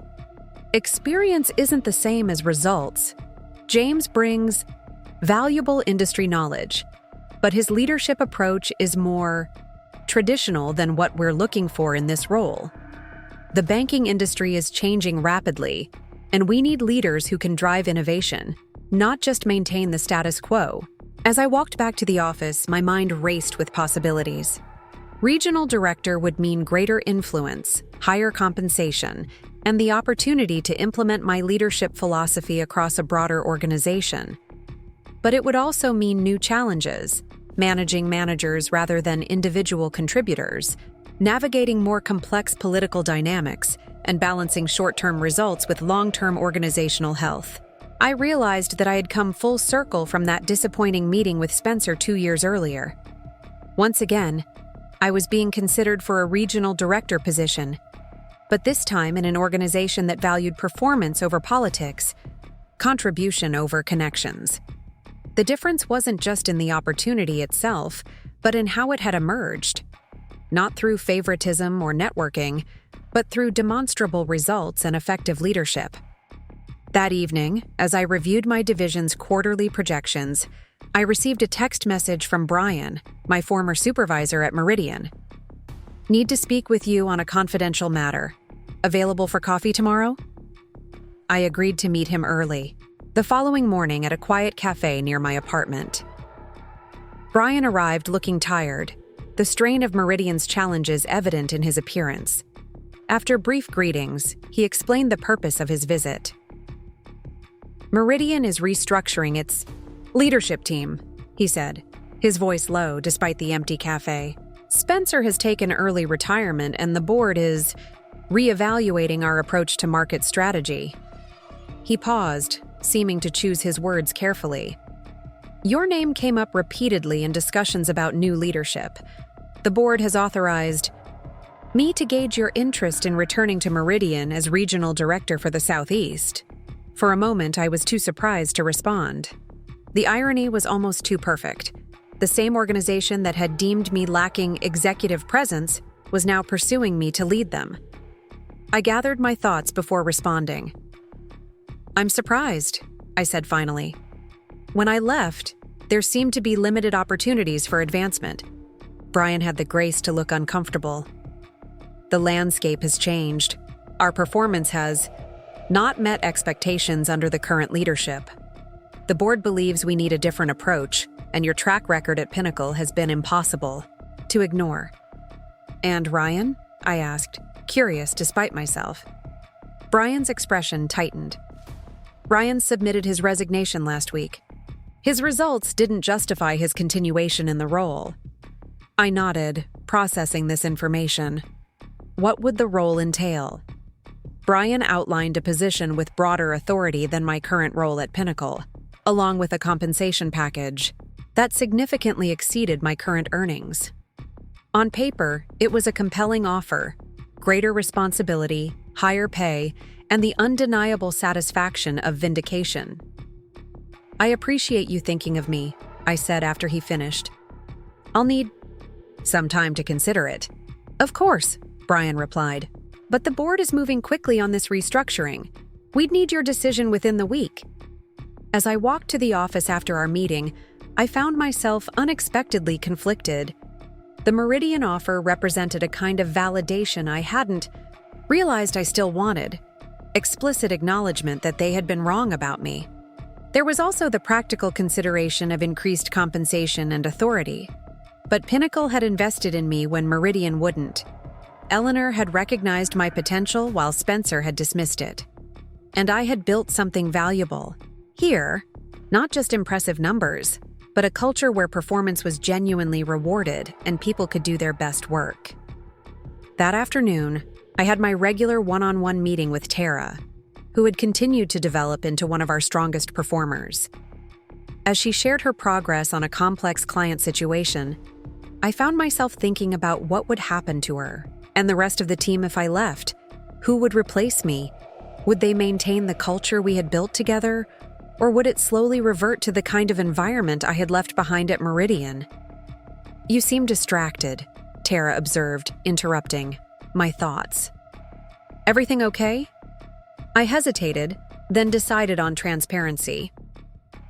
"Experience isn't the same as results. James brings valuable industry knowledge, but his leadership approach is more traditional than what we're looking for in this role. The banking industry is changing rapidly, and we need leaders who can drive innovation, not just maintain the status quo." As I walked back to the office, my mind raced with possibilities. Regional director would mean greater influence, higher compensation, and the opportunity to implement my leadership philosophy across a broader organization. But it would also mean new challenges, managing managers rather than individual contributors, navigating more complex political dynamics, and balancing short-term results with long-term organizational health. I realized that I had come full circle from that disappointing meeting with Spencer 2 years earlier. Once again, I was being considered for a regional director position, but this time in an organization that valued performance over politics, contribution over connections. The difference wasn't just in the opportunity itself, but in how it had emerged. Not through favoritism or networking, but through demonstrable results and effective leadership. That evening, as I reviewed my division's quarterly projections, I received a text message from Brian, my former supervisor at Meridian. "Need to speak with you on a confidential matter. Available for coffee tomorrow?" I agreed to meet him early, the following morning at a quiet cafe near my apartment. Brian arrived looking tired, the strain of Meridian's challenges evident in his appearance. After brief greetings, he explained the purpose of his visit. "Meridian is restructuring its leadership team," he said, his voice low despite the empty cafe. "Spencer has taken early retirement and the board is reevaluating our approach to market strategy." He paused, seeming to choose his words carefully. "Your name came up repeatedly in discussions about new leadership. The board has authorized me to gauge your interest in returning to Meridian as regional director for the Southeast." For a moment, I was too surprised to respond. The irony was almost too perfect. The same organization that had deemed me lacking executive presence was now pursuing me to lead them. I gathered my thoughts before responding. "I'm surprised," I said finally. "When I left, there seemed to be limited opportunities for advancement." Brian had the grace to look uncomfortable. "The landscape has changed. Our performance has not met expectations under the current leadership. The board believes we need a different approach, and your track record at Pinnacle has been impossible to ignore." "And Ryan?" I asked, curious despite myself. Brian's expression tightened. "Ryan submitted his resignation last week. His results didn't justify his continuation in the role." I nodded, processing this information. What would the role entail? Brian outlined a position with broader authority than my current role at Pinnacle, along with a compensation package that significantly exceeded my current earnings. On paper, it was a compelling offer: greater responsibility, higher pay, and the undeniable satisfaction of vindication. "I appreciate you thinking of me," I said after he finished. "I'll need some time to consider it." "Of course," Brian replied. "But the board is moving quickly on this restructuring. We'd need your decision within the week." As I walked to the office after our meeting, I found myself unexpectedly conflicted. The Meridian offer represented a kind of validation I hadn't realized I still wanted: explicit acknowledgement that they had been wrong about me. There was also the practical consideration of increased compensation and authority. But Pinnacle had invested in me when Meridian wouldn't. Eleanor had recognized my potential while Spencer had dismissed it. And I had built something valuable. Here, not just impressive numbers, but a culture where performance was genuinely rewarded and people could do their best work. That afternoon, I had my regular one-on-one meeting with Tara, who had continued to develop into one of our strongest performers. As she shared her progress on a complex client situation, I found myself thinking about what would happen to her and the rest of the team if I left. Who would replace me? Would they maintain the culture we had built together, or would it slowly revert to the kind of environment I had left behind at Meridian? "You seem distracted," Tara observed, interrupting my thoughts. "Everything okay?" I hesitated, then decided on transparency.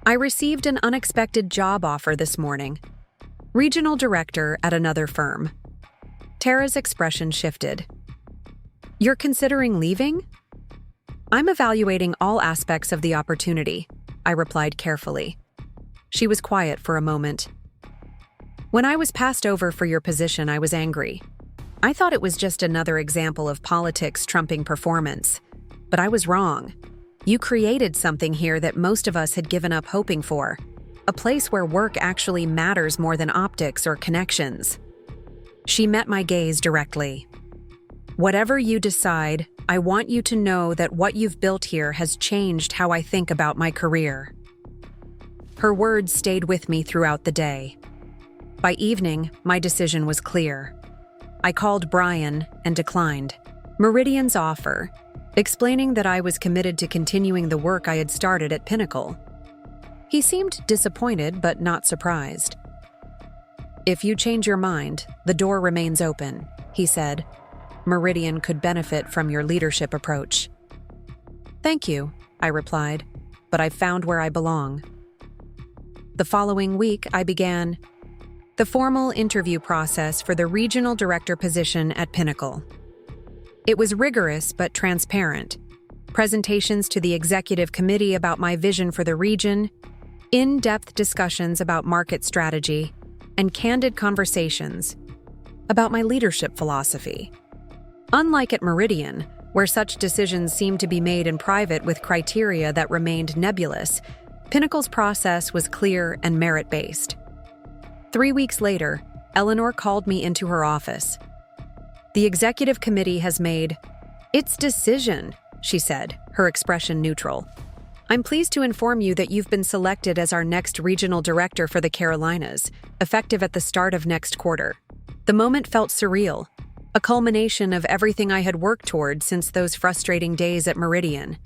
I received an unexpected job offer this morning. Regional director at another firm. Tara's expression shifted. "You're considering leaving?" "I'm evaluating all aspects of the opportunity," I replied carefully. She was quiet for a moment. "When I was passed over for your position, I was angry. I thought it was just another example of politics trumping performance. But I was wrong. You created something here that most of us had given up hoping for. A place where work actually matters more than optics or connections." She met my gaze directly. "Whatever you decide, I want you to know that what you've built here has changed how I think about my career." Her words stayed with me throughout the day. By evening, my decision was clear. I called Brian and declined Meridian's offer, explaining that I was committed to continuing the work I had started at Pinnacle. He seemed disappointed but not surprised. "If you change your mind, the door remains open," he said. Meridian could benefit from your leadership approach." "Thank you," I replied, "but I've found where I belong." The following week, I began the formal interview process for the regional director position at Pinnacle. It was rigorous but transparent. Presentations to the executive committee about my vision for the region, in-depth discussions about market strategy, and candid conversations about my leadership philosophy. Unlike at Meridian, where such decisions seemed to be made in private with criteria that remained nebulous, Pinnacle's process was clear and merit-based. 3 weeks later, Eleanor called me into her office. "The executive committee has made its decision," she said, her expression neutral. "I'm pleased to inform you that you've been selected as our next regional director for the Carolinas, effective at the start of next quarter." The moment felt surreal, a culmination of everything I had worked toward since those frustrating days at Meridian.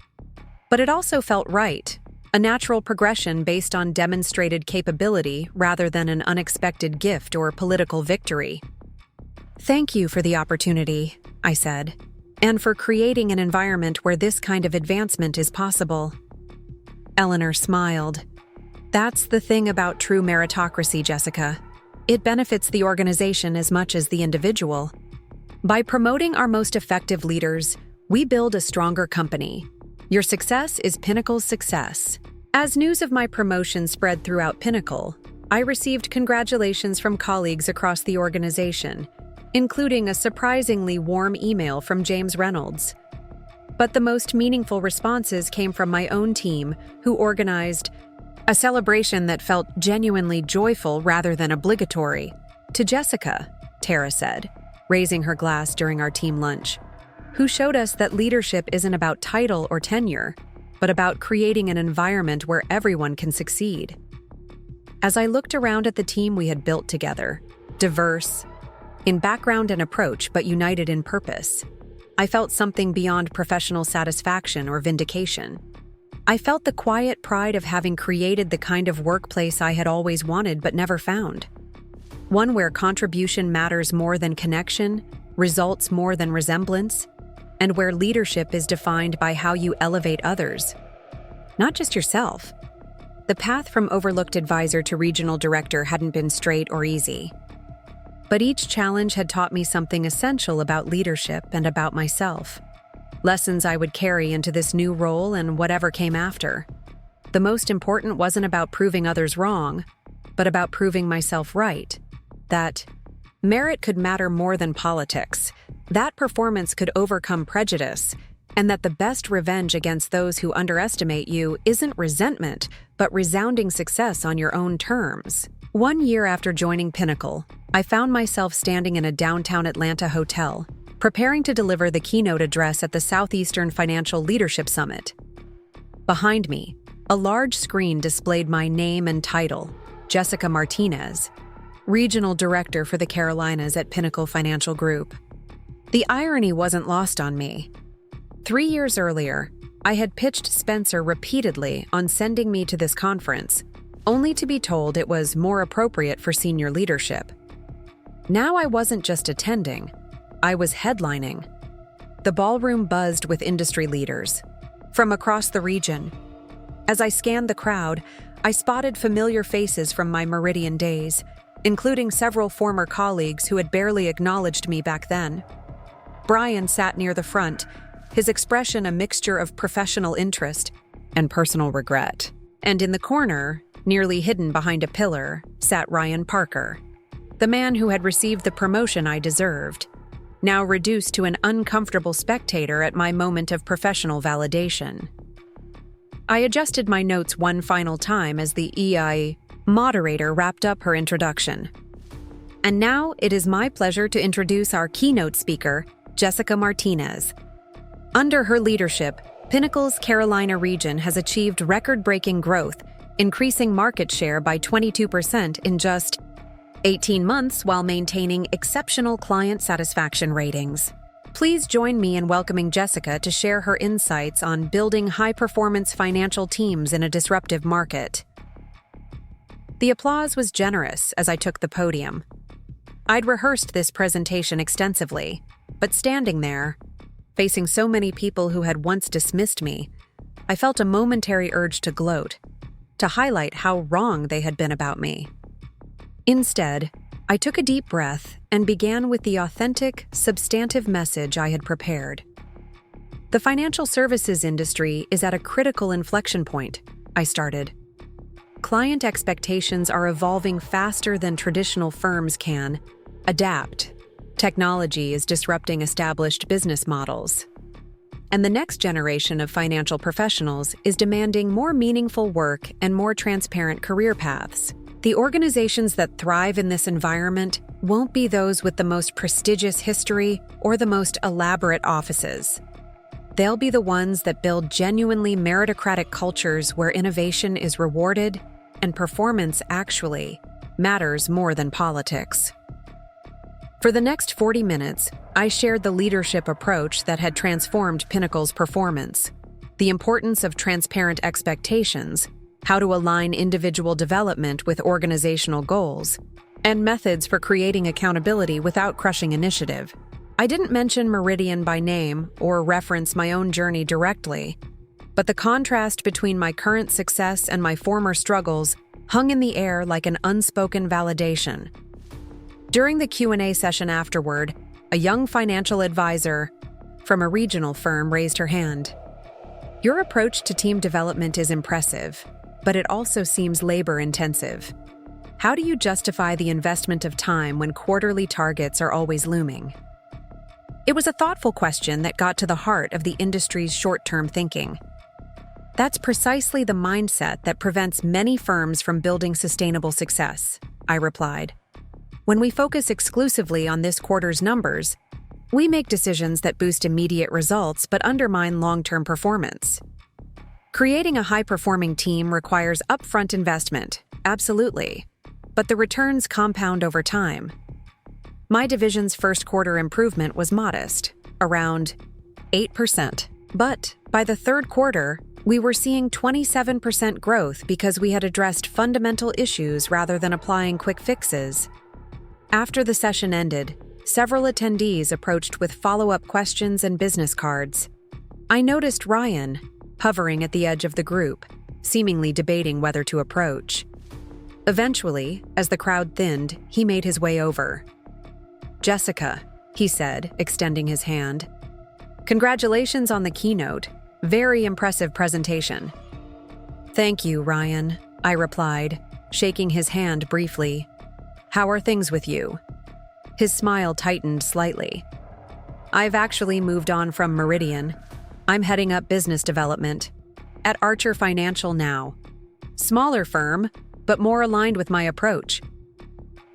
But it also felt right, a natural progression based on demonstrated capability rather than an unexpected gift or political victory. "Thank you for the opportunity," I said, "and for creating an environment where this kind of advancement is possible." Eleanor smiled. "That's the thing about true meritocracy, Jessica. It benefits the organization as much as the individual. By promoting our most effective leaders, we build a stronger company. Your success is Pinnacle's success." As news of my promotion spread throughout Pinnacle, I received congratulations from colleagues across the organization, including a surprisingly warm email from James Reynolds. But the most meaningful responses came from my own team, who organized a celebration that felt genuinely joyful rather than obligatory. "To Jessica," Tara said, raising her glass during our team lunch, "who showed us that leadership isn't about title or tenure, but about creating an environment where everyone can succeed." As I looked around at the team we had built together, diverse in background and approach but united in purpose, I felt something beyond professional satisfaction or vindication. I felt the quiet pride of having created the kind of workplace I had always wanted but never found. One where contribution matters more than connection, results more than resemblance, and where leadership is defined by how you elevate others, not just yourself. The path from overlooked advisor to regional director hadn't been straight or easy. But each challenge had taught me something essential about leadership and about myself. Lessons I would carry into this new role and whatever came after. The most important wasn't about proving others wrong, but about proving myself right. That merit could matter more than politics, that performance could overcome prejudice, and that the best revenge against those who underestimate you isn't resentment, but resounding success on your own terms. 1 year after joining Pinnacle, I found myself standing in a downtown Atlanta hotel, preparing to deliver the keynote address at the Southeastern Financial Leadership Summit. Behind me, a large screen displayed my name and title, Jessica Martinez, Regional Director for the Carolinas at Pinnacle Financial Group. The irony wasn't lost on me. 3 years earlier, I had pitched Spencer repeatedly on sending me to this conference, only to be told it was more appropriate for senior leadership. Now I wasn't just attending, I was headlining. The ballroom buzzed with industry leaders from across the region. As I scanned the crowd, I spotted familiar faces from my Meridian days, including several former colleagues who had barely acknowledged me back then. Brian sat near the front, his expression a mixture of professional interest and personal regret. And in the corner, nearly hidden behind a pillar, sat Ryan Parker, the man who had received the promotion I deserved, now reduced to an uncomfortable spectator at my moment of professional validation. I adjusted my notes one final time as the EI moderator wrapped up her introduction. And now it is my pleasure to introduce our keynote speaker, Jessica Martinez. Under her leadership, Pinnacle's Carolina region has achieved record-breaking growth, increasing market share by 22% in just 18 months while maintaining exceptional client satisfaction ratings. Please join me in welcoming Jessica to share her insights on building high-performance financial teams in a disruptive market. The applause was generous as I took the podium. I'd rehearsed this presentation extensively, But standing there, facing so many people who had once dismissed me, I felt a momentary urge to gloat, to highlight how wrong they had been about me. Instead, I took a deep breath and began with the authentic, substantive message I had prepared. The financial services industry is at a critical inflection point, I started. Client expectations are evolving faster than traditional firms can adapt. Technology is disrupting established business models. And the next generation of financial professionals is demanding more meaningful work and more transparent career paths. The organizations that thrive in this environment won't be those with the most prestigious history or the most elaborate offices. They'll be the ones that build genuinely meritocratic cultures where innovation is rewarded and performance actually matters more than politics. For the next 40 minutes, I shared the leadership approach that had transformed Pinnacle's performance, the importance of transparent expectations, how to align individual development with organizational goals, and methods for creating accountability without crushing initiative. I didn't mention Meridian by name or reference my own journey directly, but the contrast between my current success and my former struggles hung in the air like an unspoken validation. During the Q&A session afterward, a young financial advisor from a regional firm raised her hand. Your approach to team development is impressive, but it also seems labor-intensive. How do you justify the investment of time when quarterly targets are always looming? It was a thoughtful question that got to the heart of the industry's short-term thinking. That's precisely the mindset that prevents many firms from building sustainable success, I replied. When we focus exclusively on this quarter's numbers, we make decisions that boost immediate results but undermine long-term performance. Creating a high-performing team requires upfront investment, absolutely, but the returns compound over time. My division's first quarter improvement was modest, around 8%, but by the third quarter, we were seeing 27% growth because we had addressed fundamental issues rather than applying quick fixes. After the session ended, several attendees approached with follow-up questions and business cards. I noticed Ryan, hovering at the edge of the group, seemingly debating whether to approach. Eventually, as the crowd thinned, he made his way over. "Jessica," he said, extending his hand. "Congratulations on the keynote. Very impressive presentation." "Thank you, Ryan," I replied, shaking his hand briefly. "How are things with you?" His smile tightened slightly. "I've actually moved on from Meridian. I'm heading up business development at Archer Financial now. Smaller firm, but more aligned with my approach."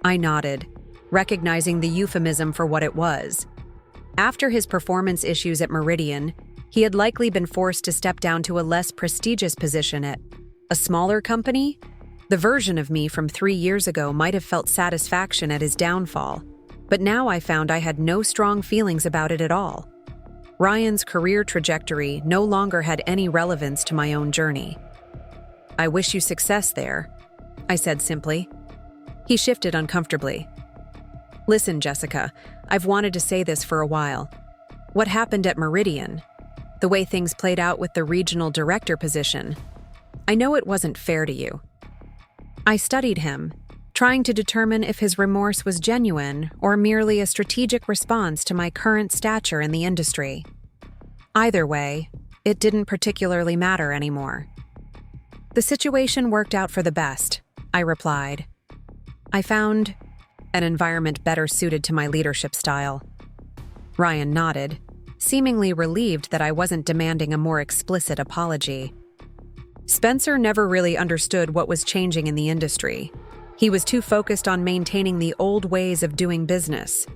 I nodded, recognizing the euphemism for what it was. After his performance issues at Meridian, he had likely been forced to step down to a less prestigious position at a smaller company. The version of me from 3 years ago might have felt satisfaction at his downfall, but now I found I had no strong feelings about it at all. Ryan's career trajectory no longer had any relevance to my own journey. "I wish you success there," I said simply. He shifted uncomfortably. "Listen, Jessica, I've wanted to say this for a while. What happened at Meridian, the way things played out with the regional director position, I know it wasn't fair to you." I studied him, trying to determine if his remorse was genuine or merely a strategic response to my current stature in the industry. Either way, it didn't particularly matter anymore. "The situation worked out for the best," I replied. "I found an environment better suited to my leadership style." Ryan nodded, seemingly relieved that I wasn't demanding a more explicit apology. Spencer never really understood what was changing in the industry. He was too focused on maintaining the old ways of doing business.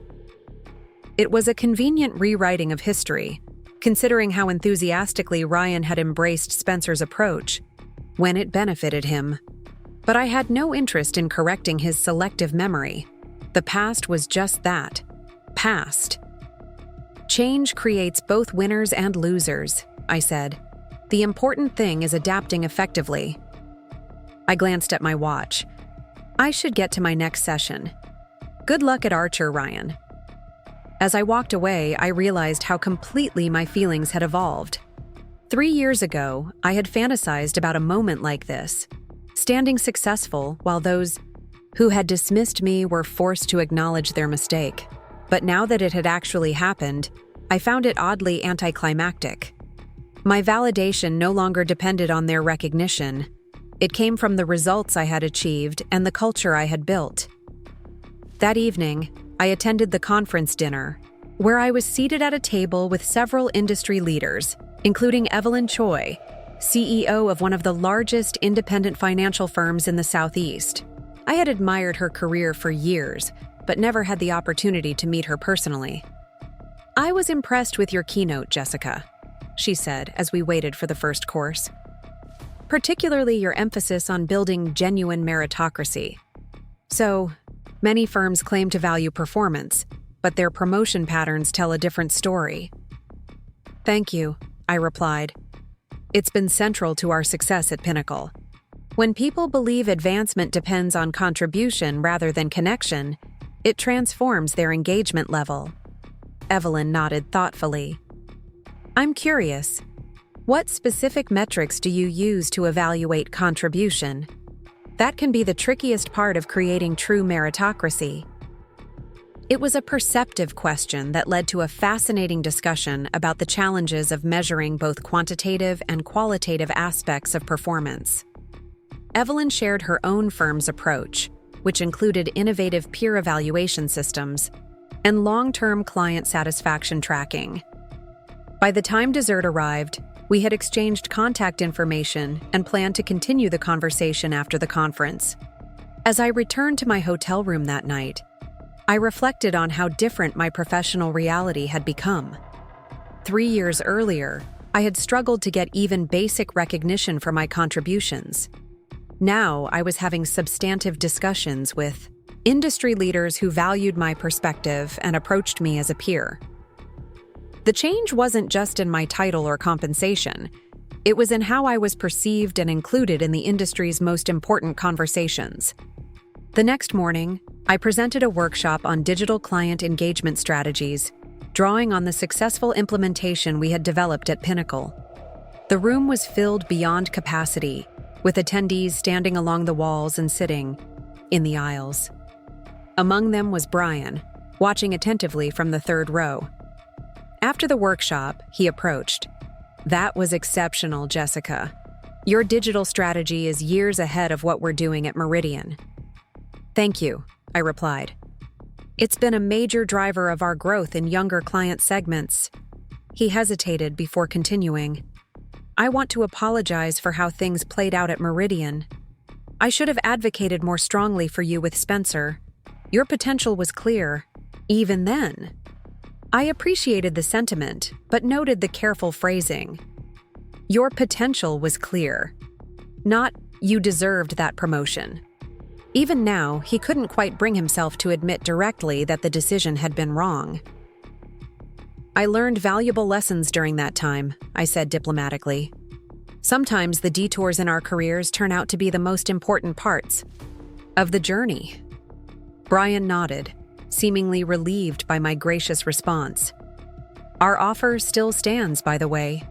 It was a convenient rewriting of history, considering how enthusiastically Ryan had embraced Spencer's approach when it benefited him. But I had no interest in correcting his selective memory. The past was just that, past. "Change creates both winners and losers," I said. "The important thing is adapting effectively." I glanced at my watch. I should get to my next session. "Good luck at Archer, Ryan." As I walked away, I realized how completely my feelings had evolved. 3 years ago, I had fantasized about a moment like this, standing successful while those who had dismissed me were forced to acknowledge their mistake. But now that it had actually happened, I found it oddly anticlimactic. My validation no longer depended on their recognition. It came from the results I had achieved and the culture I had built. That evening, I attended the conference dinner, where I was seated at a table with several industry leaders, including Evelyn Choi, CEO of one of the largest independent financial firms in the Southeast. I had admired her career for years, but never had the opportunity to meet her personally. "I was impressed with your keynote, Jessica," she said as we waited for the first course. "Particularly your emphasis on building genuine meritocracy. So, many firms claim to value performance, but their promotion patterns tell a different story." "Thank you," I replied. "It's been central to our success at Pinnacle. When people believe advancement depends on contribution rather than connection, it transforms their engagement level." Evelyn nodded thoughtfully. "I'm curious, what specific metrics do you use to evaluate contribution? That can be the trickiest part of creating true meritocracy." It was a perceptive question that led to a fascinating discussion about the challenges of measuring both quantitative and qualitative aspects of performance. Evelyn shared her own firm's approach, which included innovative peer evaluation systems and long-term client satisfaction tracking. By the time dessert arrived, we had exchanged contact information and planned to continue the conversation after the conference. As I returned to my hotel room that night, I reflected on how different my professional reality had become. 3 years earlier, I had struggled to get even basic recognition for my contributions. Now, I was having substantive discussions with industry leaders who valued my perspective and approached me as a peer. The change wasn't just in my title or compensation. It was in how I was perceived and included in the industry's most important conversations. The next morning, I presented a workshop on digital client engagement strategies, drawing on the successful implementation we had developed at Pinnacle. The room was filled beyond capacity, with attendees standing along the walls and sitting in the aisles. Among them was Brian, watching attentively from the third row. After the workshop, he approached. "That was exceptional, Jessica. Your digital strategy is years ahead of what we're doing at Meridian." "Thank you," I replied. "It's been a major driver of our growth in younger client segments." He hesitated before continuing. "I want to apologize for how things played out at Meridian. I should have advocated more strongly for you with Spencer. Your potential was clear, even then." I appreciated the sentiment, but noted the careful phrasing. Your potential was clear. Not, you deserved that promotion. Even now, he couldn't quite bring himself to admit directly that the decision had been wrong. "I learned valuable lessons during that time," I said diplomatically. "Sometimes the detours in our careers turn out to be the most important parts of the journey." Brian nodded, seemingly relieved by my gracious response. "Our offer still stands, by the way.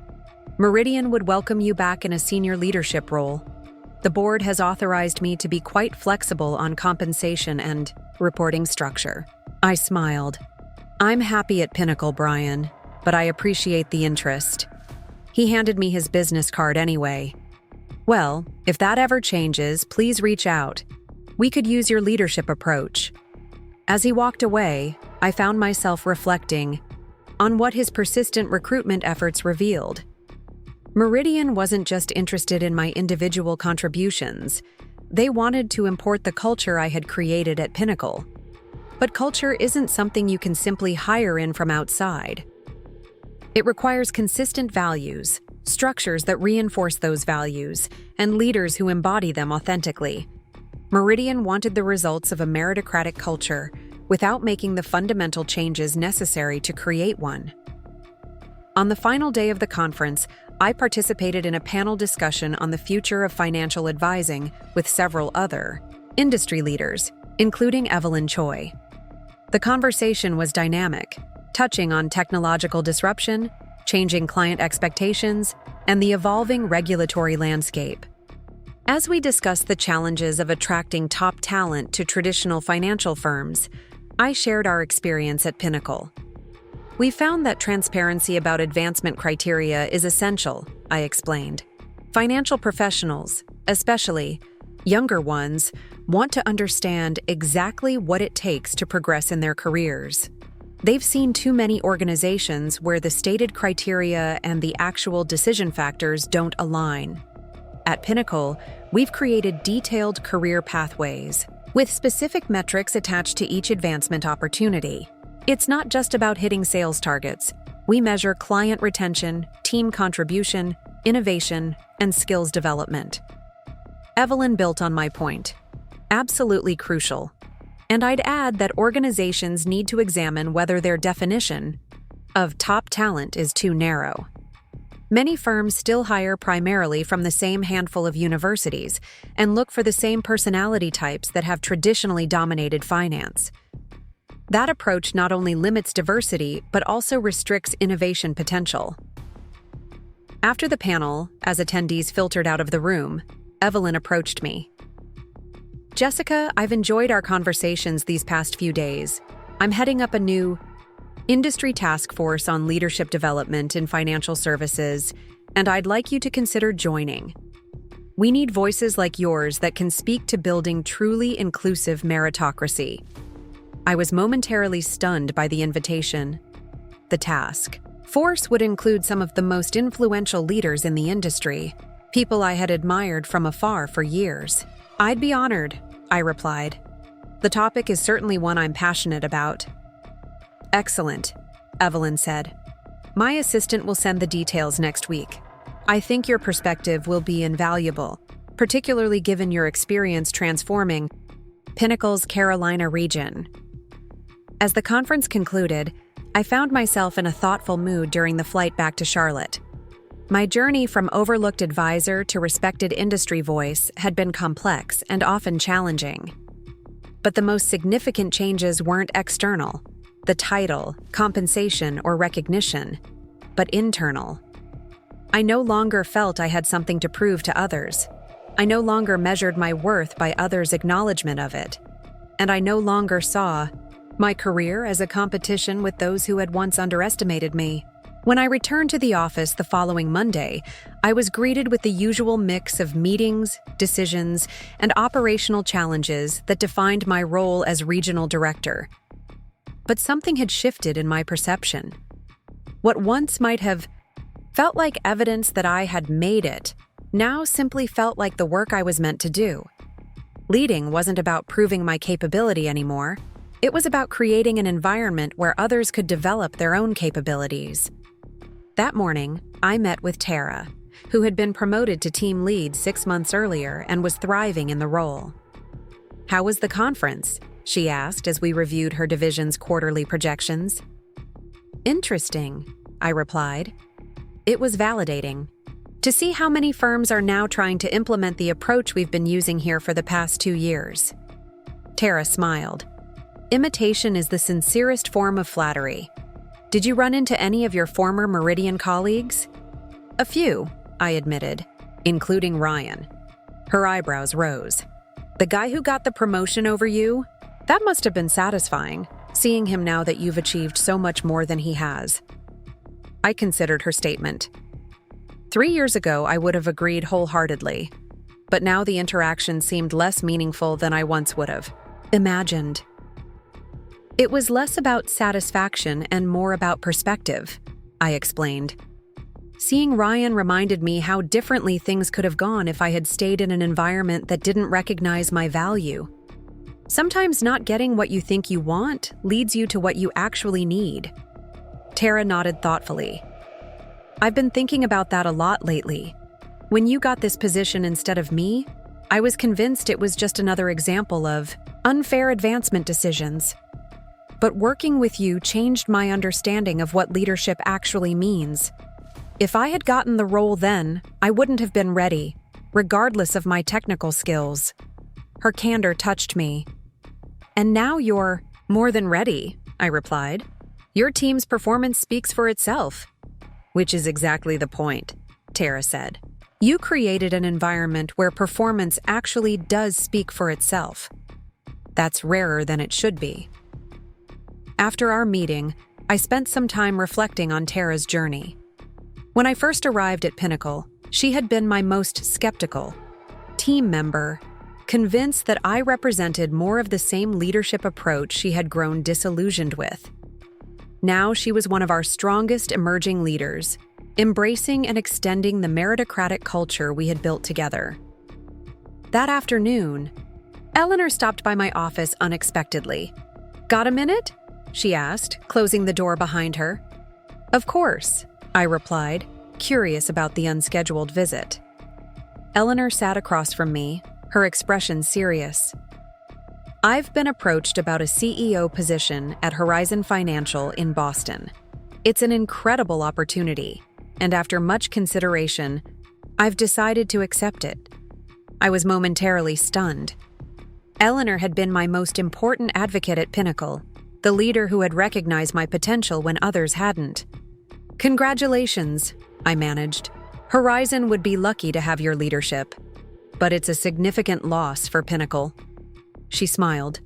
Meridian would welcome you back in a senior leadership role. The board has authorized me to be quite flexible on compensation and reporting structure." I smiled. "I'm happy at Pinnacle, Brian, but I appreciate the interest." He handed me his business card anyway. "Well, if that ever changes, please reach out. We could use your leadership approach." As he walked away, I found myself reflecting on what his persistent recruitment efforts revealed. Meridian wasn't just interested in my individual contributions. They wanted to import the culture I had created at Pinnacle. But culture isn't something you can simply hire in from outside. It requires consistent values, structures that reinforce those values, and leaders who embody them authentically. Meridian wanted the results of a meritocratic culture without making the fundamental changes necessary to create one. On the final day of the conference, I participated in a panel discussion on the future of financial advising with several other industry leaders, including Evelyn Choi. The conversation was dynamic, touching on technological disruption, changing client expectations, and the evolving regulatory landscape. As we discussed the challenges of attracting top talent to traditional financial firms, I shared our experience at Pinnacle. We found that transparency about advancement criteria is essential, I explained. Financial professionals, especially younger ones, want to understand exactly what it takes to progress in their careers. They've seen too many organizations where the stated criteria and the actual decision factors don't align. At Pinnacle, we've created detailed career pathways with specific metrics attached to each advancement opportunity. It's not just about hitting sales targets. We measure client retention, team contribution, innovation, and skills development. Evelyn built on my point. Absolutely crucial. And I'd add that organizations need to examine whether their definition of top talent is too narrow. Many firms still hire primarily from the same handful of universities and look for the same personality types that have traditionally dominated finance. That approach not only limits diversity, but also restricts innovation potential. After the panel, as attendees filtered out of the room, Evelyn approached me. Jessica, I've enjoyed our conversations these past few days. I'm heading up a new industry task force on leadership development in financial services, and I'd like you to consider joining. We need voices like yours that can speak to building truly inclusive meritocracy. I was momentarily stunned by the invitation. The task force would include some of the most influential leaders in the industry, people I had admired from afar for years. I'd be honored, I replied. The topic is certainly one I'm passionate about. Excellent, Evelyn said. My assistant will send the details next week. I think your perspective will be invaluable, particularly given your experience transforming Pinnacle's Carolina region. As the conference concluded, I found myself in a thoughtful mood during the flight back to Charlotte. My journey from overlooked advisor to respected industry voice had been complex and often challenging. But the most significant changes weren't external, the title, compensation, or recognition, but internal. I no longer felt I had something to prove to others. I no longer measured my worth by others' acknowledgement of it. And I no longer saw my career as a competition with those who had once underestimated me. When I returned to the office the following Monday, I was greeted with the usual mix of meetings, decisions, and operational challenges that defined my role as regional director. But something had shifted in my perception. What once might have felt like evidence that I had made it, now simply felt like the work I was meant to do. Leading wasn't about proving my capability anymore. It was about creating an environment where others could develop their own capabilities. That morning, I met with Tara, who had been promoted to team lead 6 months earlier and was thriving in the role. "How was the conference?" she asked as we reviewed her division's quarterly projections. "Interesting," I replied. It was validating. To see how many firms are now trying to implement the approach we've been using here for the past 2 years. Tara smiled. Imitation is the sincerest form of flattery. Did you run into any of your former Meridian colleagues? A few, I admitted, including Ryan. Her eyebrows rose. The guy who got the promotion over you? That must have been satisfying, seeing him now that you've achieved so much more than he has. I considered her statement. 3 years ago, I would have agreed wholeheartedly, but now the interaction seemed less meaningful than I once would have imagined. It was less about satisfaction and more about perspective, I explained. Seeing Ryan reminded me how differently things could have gone if I had stayed in an environment that didn't recognize my value. Sometimes not getting what you think you want leads you to what you actually need. Tara nodded thoughtfully. I've been thinking about that a lot lately. When you got this position instead of me, I was convinced it was just another example of unfair advancement decisions. But working with you changed my understanding of what leadership actually means. If I had gotten the role then, I wouldn't have been ready, regardless of my technical skills. Her candor touched me. And now you're more than ready, I replied. Your team's performance speaks for itself. Which is exactly the point, Tara said. You created an environment where performance actually does speak for itself. That's rarer than it should be. After our meeting, I spent some time reflecting on Tara's journey. When I first arrived at Pinnacle, she had been my most skeptical team member, convinced that I represented more of the same leadership approach she had grown disillusioned with. Now she was one of our strongest emerging leaders, embracing and extending the meritocratic culture we had built together. That afternoon, Eleanor stopped by my office unexpectedly. "Got a minute?" she asked, closing the door behind her. "Of course," I replied, curious about the unscheduled visit. Eleanor sat across from me, her expression serious. "I've been approached about a CEO position at Horizon Financial in Boston. It's an incredible opportunity, and after much consideration, I've decided to accept it." I was momentarily stunned. Eleanor had been my most important advocate at Pinnacle, the leader who had recognized my potential when others hadn't. "Congratulations," I managed. "Horizon would be lucky to have your leadership, but it's a significant loss for Pinnacle." She smiled.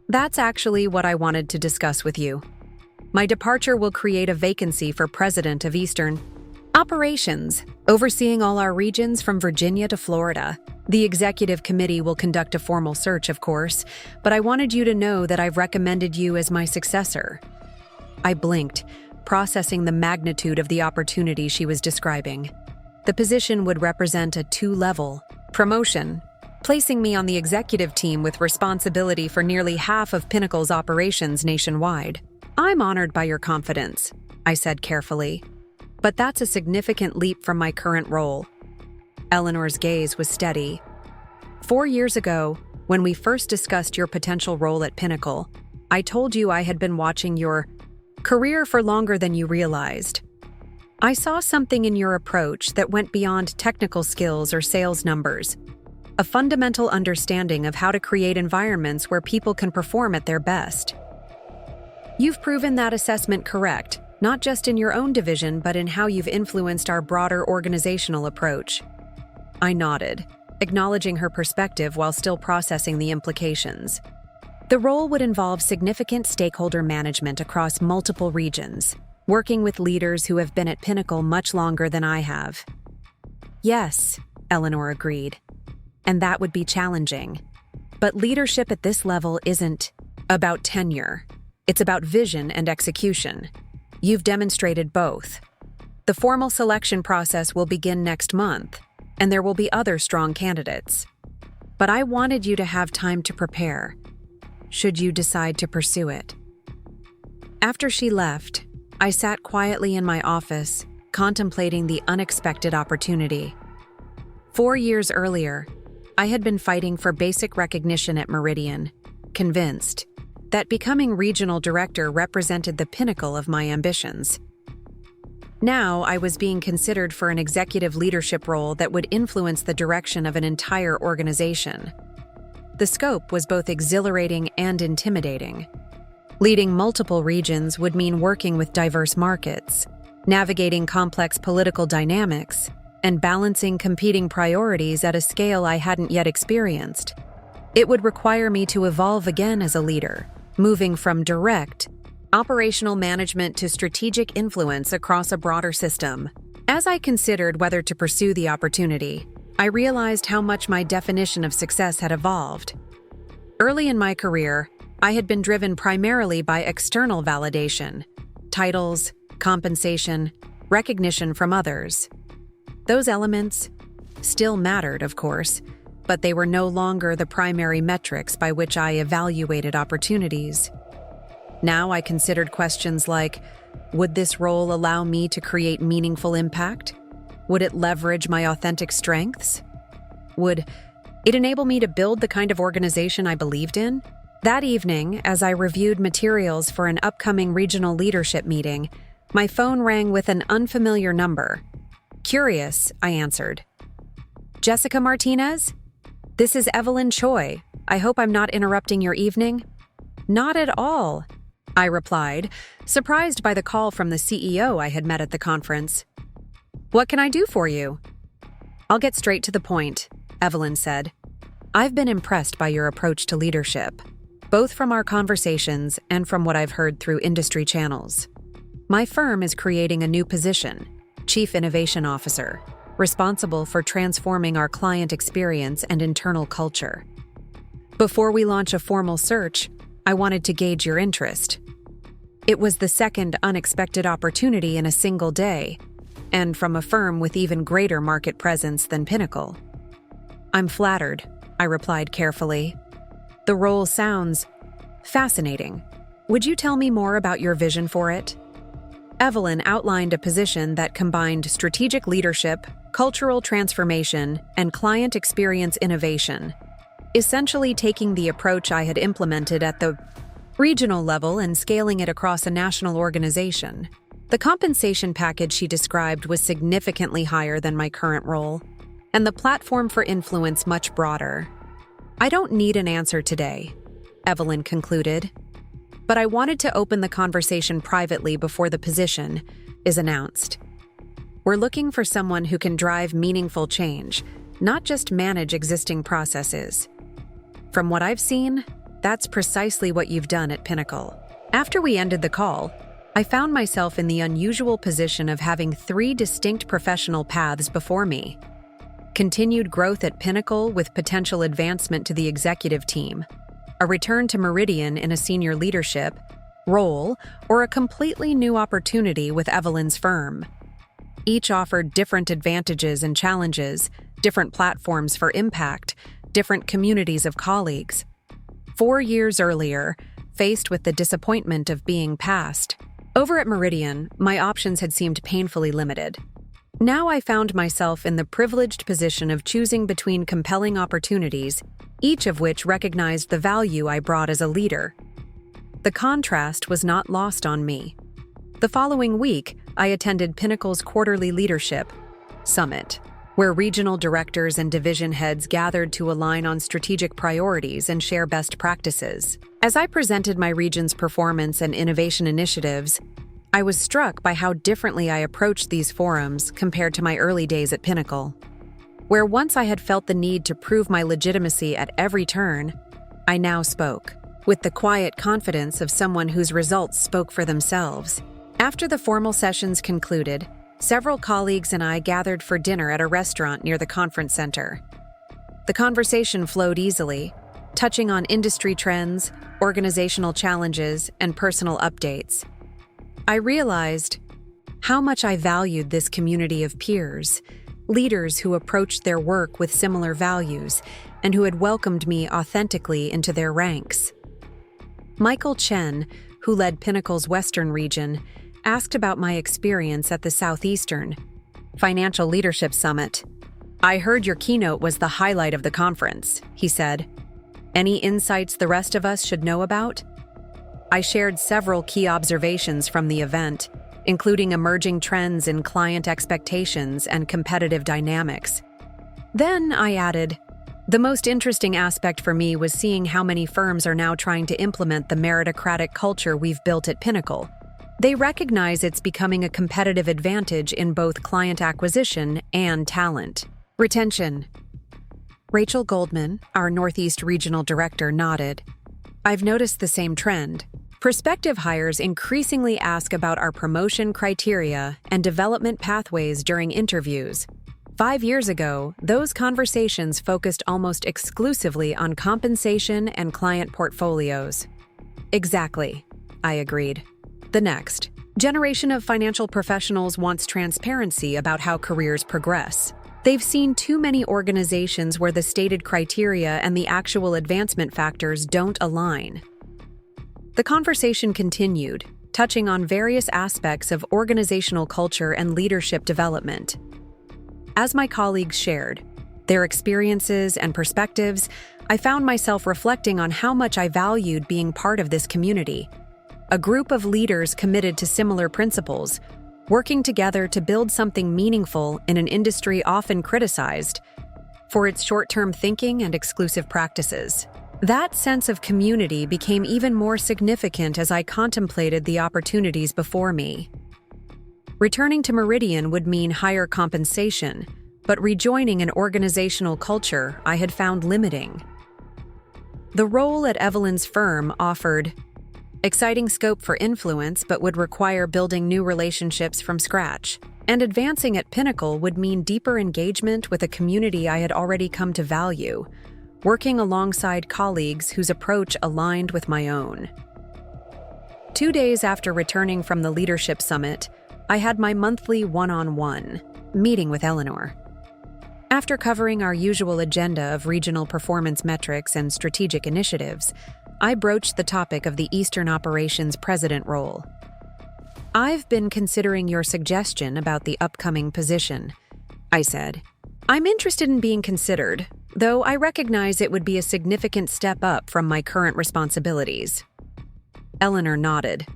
"That's actually what I wanted to discuss with you. My departure will create a vacancy for President of Eastern Operations, overseeing all our regions from Virginia to Florida. The executive committee will conduct a formal search, of course, but I wanted you to know that I've recommended you as my successor." I blinked, processing the magnitude of the opportunity she was describing. The position would represent a 2-level promotion, placing me on the executive team with responsibility for nearly half of Pinnacle's operations nationwide. "I'm honored by your confidence," I said carefully, "but that's a significant leap from my current role." Eleanor's gaze was steady. "4 years ago, when we first discussed your potential role at Pinnacle, I told you I had been watching your career for longer than you realized. I saw something in your approach that went beyond technical skills or sales numbers, a fundamental understanding of how to create environments where people can perform at their best. You've proven that assessment correct, not just in your own division, but in how you've influenced our broader organizational approach." I nodded, acknowledging her perspective while still processing the implications. The role would involve significant stakeholder management across multiple regions, working with leaders who have been at Pinnacle much longer than I have. "Yes," Eleanor agreed, "and that would be challenging. But leadership at this level isn't about tenure. It's about vision and execution. You've demonstrated both. The formal selection process will begin next month, and there will be other strong candidates. But I wanted you to have time to prepare, should you decide to pursue it." After she left, I sat quietly in my office, contemplating the unexpected opportunity. 4 years earlier, I had been fighting for basic recognition at Meridian, convinced that becoming regional director represented the pinnacle of my ambitions. Now I was being considered for an executive leadership role that would influence the direction of an entire organization. The scope was both exhilarating and intimidating. Leading multiple regions would mean working with diverse markets, navigating complex political dynamics, and balancing competing priorities at a scale I hadn't yet experienced. It would require me to evolve again as a leader, moving from direct, operational management to strategic influence across a broader system. As I considered whether to pursue the opportunity, I realized how much my definition of success had evolved. Early in my career, I had been driven primarily by external validation, titles, compensation, recognition from others. Those elements still mattered, of course, but they were no longer the primary metrics by which I evaluated opportunities. Now I considered questions like, would this role allow me to create meaningful impact? Would it leverage my authentic strengths? Would it enable me to build the kind of organization I believed in? That evening, as I reviewed materials for an upcoming regional leadership meeting, my phone rang with an unfamiliar number. Curious, I answered. "Jessica Martinez? This is Evelyn Choi. I hope I'm not interrupting your evening." "Not at all." I replied, surprised by the call from the CEO I had met at the conference. "What can I do for you?" "I'll get straight to the point," Evelyn said. "I've been impressed by your approach to leadership, both from our conversations and from what I've heard through industry channels. My firm is creating a new position, Chief Innovation Officer, responsible for transforming our client experience and internal culture. Before we launch a formal search, I wanted to gauge your interest. It was the second unexpected opportunity in a single day, and from a firm with even greater market presence than Pinnacle." "I'm flattered," I replied carefully. "The role sounds fascinating. Would you tell me more about your vision for it?" Evelyn outlined a position that combined strategic leadership, cultural transformation, and client experience innovation, essentially taking the approach I had implemented at the regional level and scaling it across a national organization. The compensation package she described was significantly higher than my current role, and the platform for influence much broader. "I don't need an answer today," Evelyn concluded, "but I wanted to open the conversation privately before the position is announced. We're looking for someone who can drive meaningful change, not just manage existing processes. From what I've seen, that's precisely what you've done at Pinnacle." After we ended the call, I found myself in the unusual position of having 3 distinct professional paths before me. Continued growth at Pinnacle with potential advancement to the executive team, a return to Meridian in a senior leadership role, or a completely new opportunity with Evelyn's firm. Each offered different advantages and challenges, different platforms for impact, different communities of colleagues. 4 years earlier, faced with the disappointment of being passed, over at Meridian, my options had seemed painfully limited. Now I found myself in the privileged position of choosing between compelling opportunities, each of which recognized the value I brought as a leader. The contrast was not lost on me. The following week, I attended Pinnacle's quarterly leadership summit, where regional directors and division heads gathered to align on strategic priorities and share best practices. As I presented my region's performance and innovation initiatives, I was struck by how differently I approached these forums compared to my early days at Pinnacle. Where once I had felt the need to prove my legitimacy at every turn, I now spoke, with the quiet confidence of someone whose results spoke for themselves. After the formal sessions concluded, several colleagues and I gathered for dinner at a restaurant near the conference center. The conversation flowed easily, touching on industry trends, organizational challenges, and personal updates. I realized how much I valued this community of peers, leaders who approached their work with similar values and who had welcomed me authentically into their ranks. Michael Chen, who led Pinnacle's Western region, asked about my experience at the Southeastern Financial Leadership Summit. "I heard your keynote was the highlight of the conference," he said. "Any insights the rest of us should know about?" I shared several key observations from the event, including emerging trends in client expectations and competitive dynamics. Then I added, "The most interesting aspect for me was seeing how many firms are now trying to implement the meritocratic culture we've built at Pinnacle. They recognize it's becoming a competitive advantage in both client acquisition and talent retention." Rachel Goldman, our Northeast Regional Director, nodded. "I've noticed the same trend. Prospective hires increasingly ask about our promotion criteria and development pathways during interviews. 5 years ago, those conversations focused almost exclusively on compensation and client portfolios." "Exactly," I agreed. "The next generation of financial professionals wants transparency about how careers progress. They've seen too many organizations where the stated criteria and the actual advancement factors don't align." The conversation continued, touching on various aspects of organizational culture and leadership development. As my colleagues shared their experiences and perspectives, I found myself reflecting on how much I valued being part of this community. A group of leaders committed to similar principles, working together to build something meaningful in an industry often criticized for its short-term thinking and exclusive practices. That sense of community became even more significant as I contemplated the opportunities before me. Returning to Meridian would mean higher compensation, but rejoining an organizational culture I had found limiting. The role at Evelyn's firm offered exciting scope for influence but would require building new relationships from scratch, and advancing at Pinnacle would mean deeper engagement with a community I had already come to value, working alongside colleagues whose approach aligned with my own. 2 days after returning from the Leadership Summit, I had my monthly one-on-one meeting with Eleanor. After covering our usual agenda of regional performance metrics and strategic initiatives, I broached the topic of the Eastern Operations President role. "I've been considering your suggestion about the upcoming position," I said. "I'm interested in being considered, though I recognize it would be a significant step up from my current responsibilities." Eleanor nodded.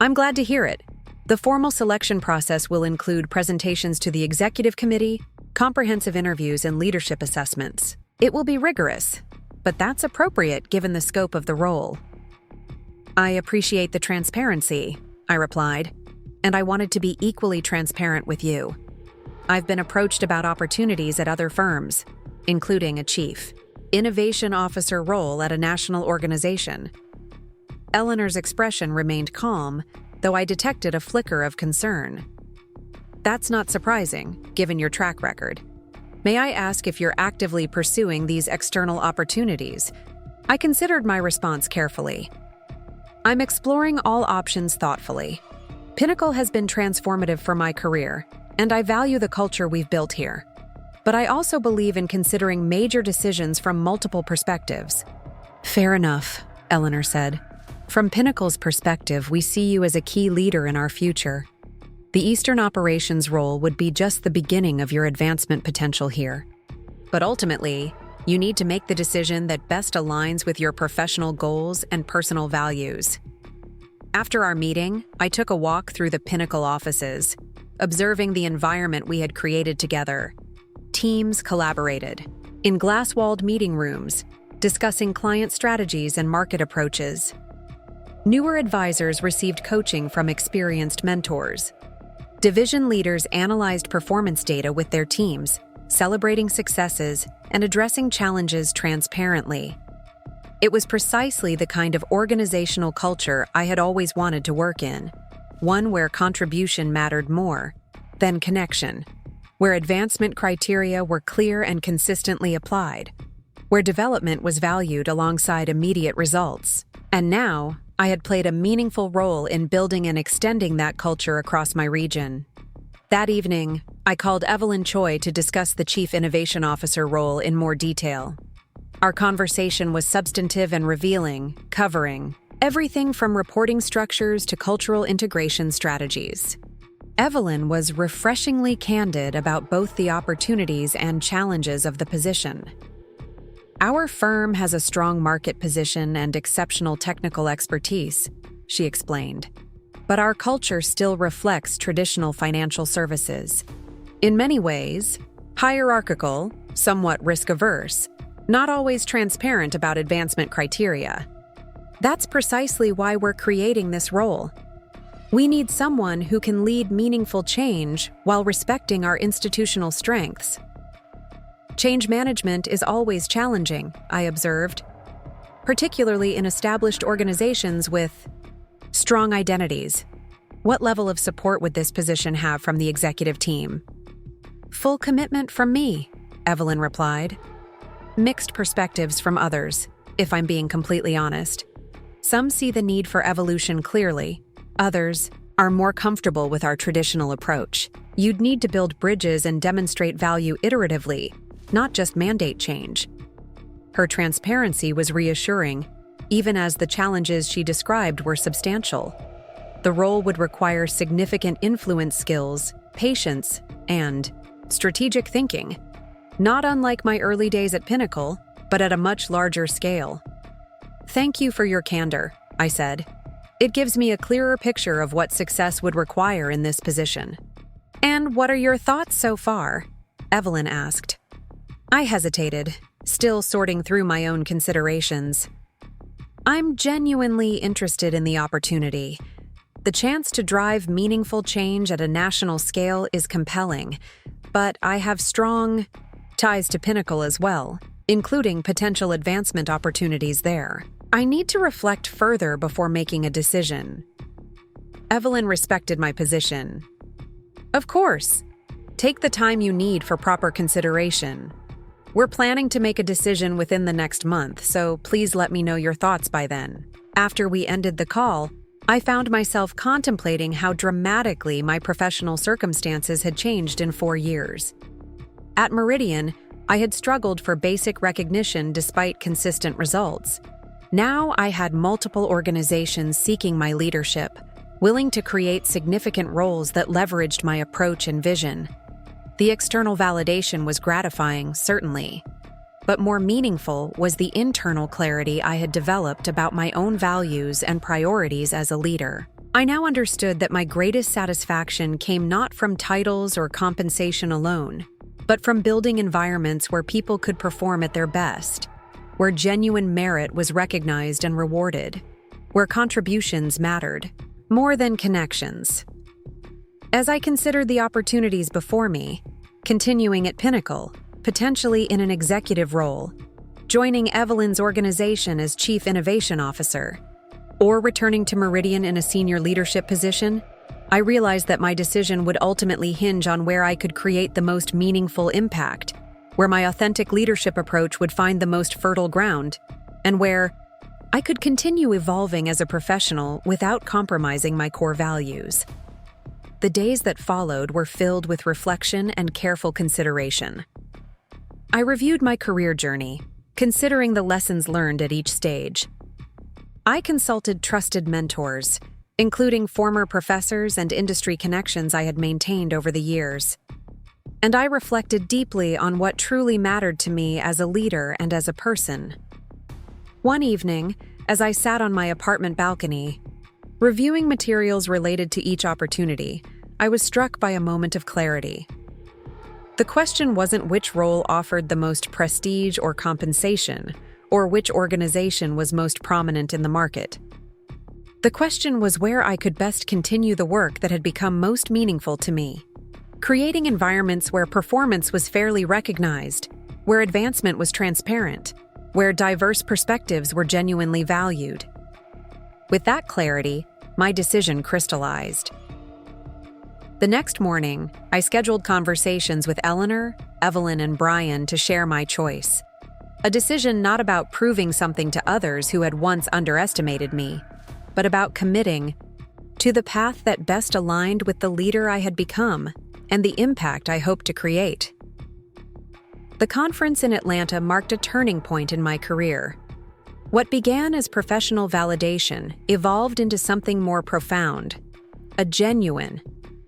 "I'm glad to hear it. The formal selection process will include presentations to the Executive Committee, comprehensive interviews, and leadership assessments. It will be rigorous, but that's appropriate given the scope of the role." "I appreciate the transparency," I replied, "and I wanted to be equally transparent with you. I've been approached about opportunities at other firms, including a Chief Innovation Officer role at a national organization." Eleanor's expression remained calm, though I detected a flicker of concern. "That's not surprising, given your track record. May I ask if you're actively pursuing these external opportunities?" I considered my response carefully. "I'm exploring all options thoughtfully. Pinnacle has been transformative for my career, and I value the culture we've built here. But I also believe in considering major decisions from multiple perspectives." "Fair enough," Eleanor said. "From Pinnacle's perspective, we see you as a key leader in our future. The Eastern Operations role would be just the beginning of your advancement potential here. But ultimately, you need to make the decision that best aligns with your professional goals and personal values." After our meeting, I took a walk through the Pinnacle offices, observing the environment we had created together. Teams collaborated in glass-walled meeting rooms, discussing client strategies and market approaches. Newer advisors received coaching from experienced mentors. Division leaders analyzed performance data with their teams, celebrating successes and addressing challenges transparently. It was precisely the kind of organizational culture I had always wanted to work in, one where contribution mattered more than connection, where advancement criteria were clear and consistently applied, where development was valued alongside immediate results. And now, I had played a meaningful role in building and extending that culture across my region. That evening, I called Evelyn Choi to discuss the Chief Innovation Officer role in more detail. Our conversation was substantive and revealing, covering everything from reporting structures to cultural integration strategies. Evelyn was refreshingly candid about both the opportunities and challenges of the position. "Our firm has a strong market position and exceptional technical expertise," she explained. "But our culture still reflects traditional financial services. In many ways, hierarchical, somewhat risk-averse, not always transparent about advancement criteria. That's precisely why we're creating this role. We need someone who can lead meaningful change while respecting our institutional strengths." "Change management is always challenging," I observed, "particularly in established organizations with strong identities. What level of support would this position have from the executive team?" "Full commitment from me," Evelyn replied. "Mixed perspectives from others, if I'm being completely honest. Some see the need for evolution clearly. Others are more comfortable with our traditional approach. You'd need to build bridges and demonstrate value iteratively, not just mandate change." Her transparency was reassuring, even as the challenges she described were substantial. The role would require significant influence skills, patience, and strategic thinking, not unlike my early days at Pinnacle, but at a much larger scale. "Thank you for your candor," I said. "It gives me a clearer picture of what success would require in this position." "And what are your thoughts so far?" Evelyn asked. I hesitated, still sorting through my own considerations. I'm genuinely interested in the opportunity. The chance to drive meaningful change at a national scale is compelling, but I have strong ties to Pinnacle as well, including potential advancement opportunities there. I need to reflect further before making a decision. Evelyn respected my position. Of course. Take the time you need for proper consideration. We're planning to make a decision within the next month, so please let me know your thoughts by then. After we ended the call, I found myself contemplating how dramatically my professional circumstances had changed in 4 years. At Meridian, I had struggled for basic recognition despite consistent results. Now I had multiple organizations seeking my leadership, willing to create significant roles that leveraged my approach and vision. The external validation was gratifying, certainly, but more meaningful was the internal clarity I had developed about my own values and priorities as a leader. I now understood that my greatest satisfaction came not from titles or compensation alone, but from building environments where people could perform at their best, where genuine merit was recognized and rewarded, where contributions mattered more than connections. As I considered the opportunities before me, continuing at Pinnacle, potentially in an executive role, joining Evelyn's organization as Chief Innovation Officer, or returning to Meridian in a senior leadership position, I realized that my decision would ultimately hinge on where I could create the most meaningful impact, where my authentic leadership approach would find the most fertile ground, and where I could continue evolving as a professional without compromising my core values. The days that followed were filled with reflection and careful consideration. I reviewed my career journey, considering the lessons learned at each stage. I consulted trusted mentors, including former professors and industry connections I had maintained over the years. And I reflected deeply on what truly mattered to me as a leader and as a person. One evening, as I sat on my apartment balcony, reviewing materials related to each opportunity, I was struck by a moment of clarity. The question wasn't which role offered the most prestige or compensation, or which organization was most prominent in the market. The question was where I could best continue the work that had become most meaningful to me, creating environments where performance was fairly recognized, where advancement was transparent, where diverse perspectives were genuinely valued. With that clarity, my decision crystallized. The next morning, I scheduled conversations with Eleanor, Evelyn, and Brian to share my choice. A decision not about proving something to others who had once underestimated me, but about committing to the path that best aligned with the leader I had become and the impact I hoped to create. The conference in Atlanta marked a turning point in my career. What began as professional validation evolved into something more profound, a genuine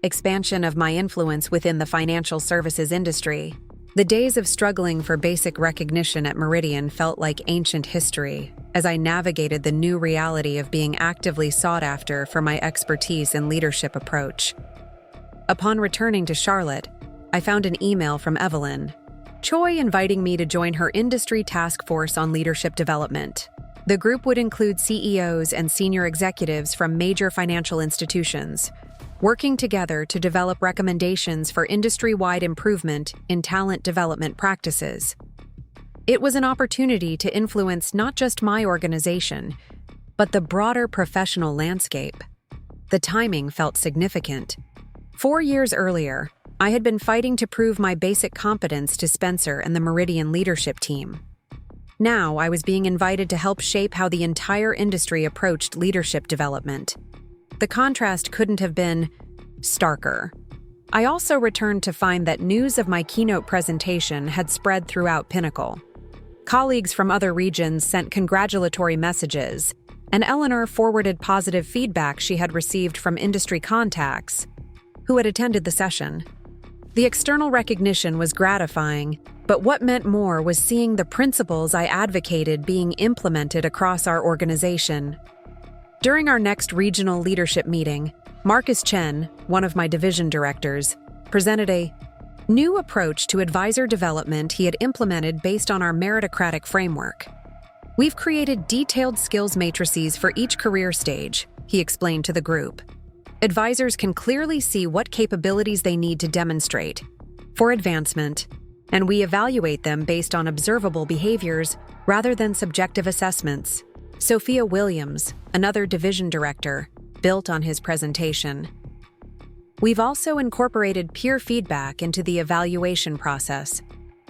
expansion of my influence within the financial services industry. The days of struggling for basic recognition at Meridian felt like ancient history as I navigated the new reality of being actively sought after for my expertise and leadership approach. Upon returning to Charlotte, I found an email from Evelyn Choi inviting me to join her industry task force on leadership development. The group would include CEOs and senior executives from major financial institutions, working together to develop recommendations for industry-wide improvement in talent development practices. It was an opportunity to influence not just my organization, but the broader professional landscape. The timing felt significant. 4 years earlier, I had been fighting to prove my basic competence to Spencer and the Meridian leadership team. Now I was being invited to help shape how the entire industry approached leadership development. The contrast couldn't have been starker. I also returned to find that news of my keynote presentation had spread throughout Pinnacle. Colleagues from other regions sent congratulatory messages, and Eleanor forwarded positive feedback she had received from industry contacts who had attended the session. The external recognition was gratifying, but what meant more was seeing the principles I advocated being implemented across our organization. During our next regional leadership meeting, Marcus Chen, one of my division directors, presented a new approach to advisor development he had implemented based on our meritocratic framework. We've created detailed skills matrices for each career stage, he explained to the group. Advisors can clearly see what capabilities they need to demonstrate for advancement, and we evaluate them based on observable behaviors rather than subjective assessments. Sophia Williams, another division director, built on his presentation. We've also incorporated peer feedback into the evaluation process.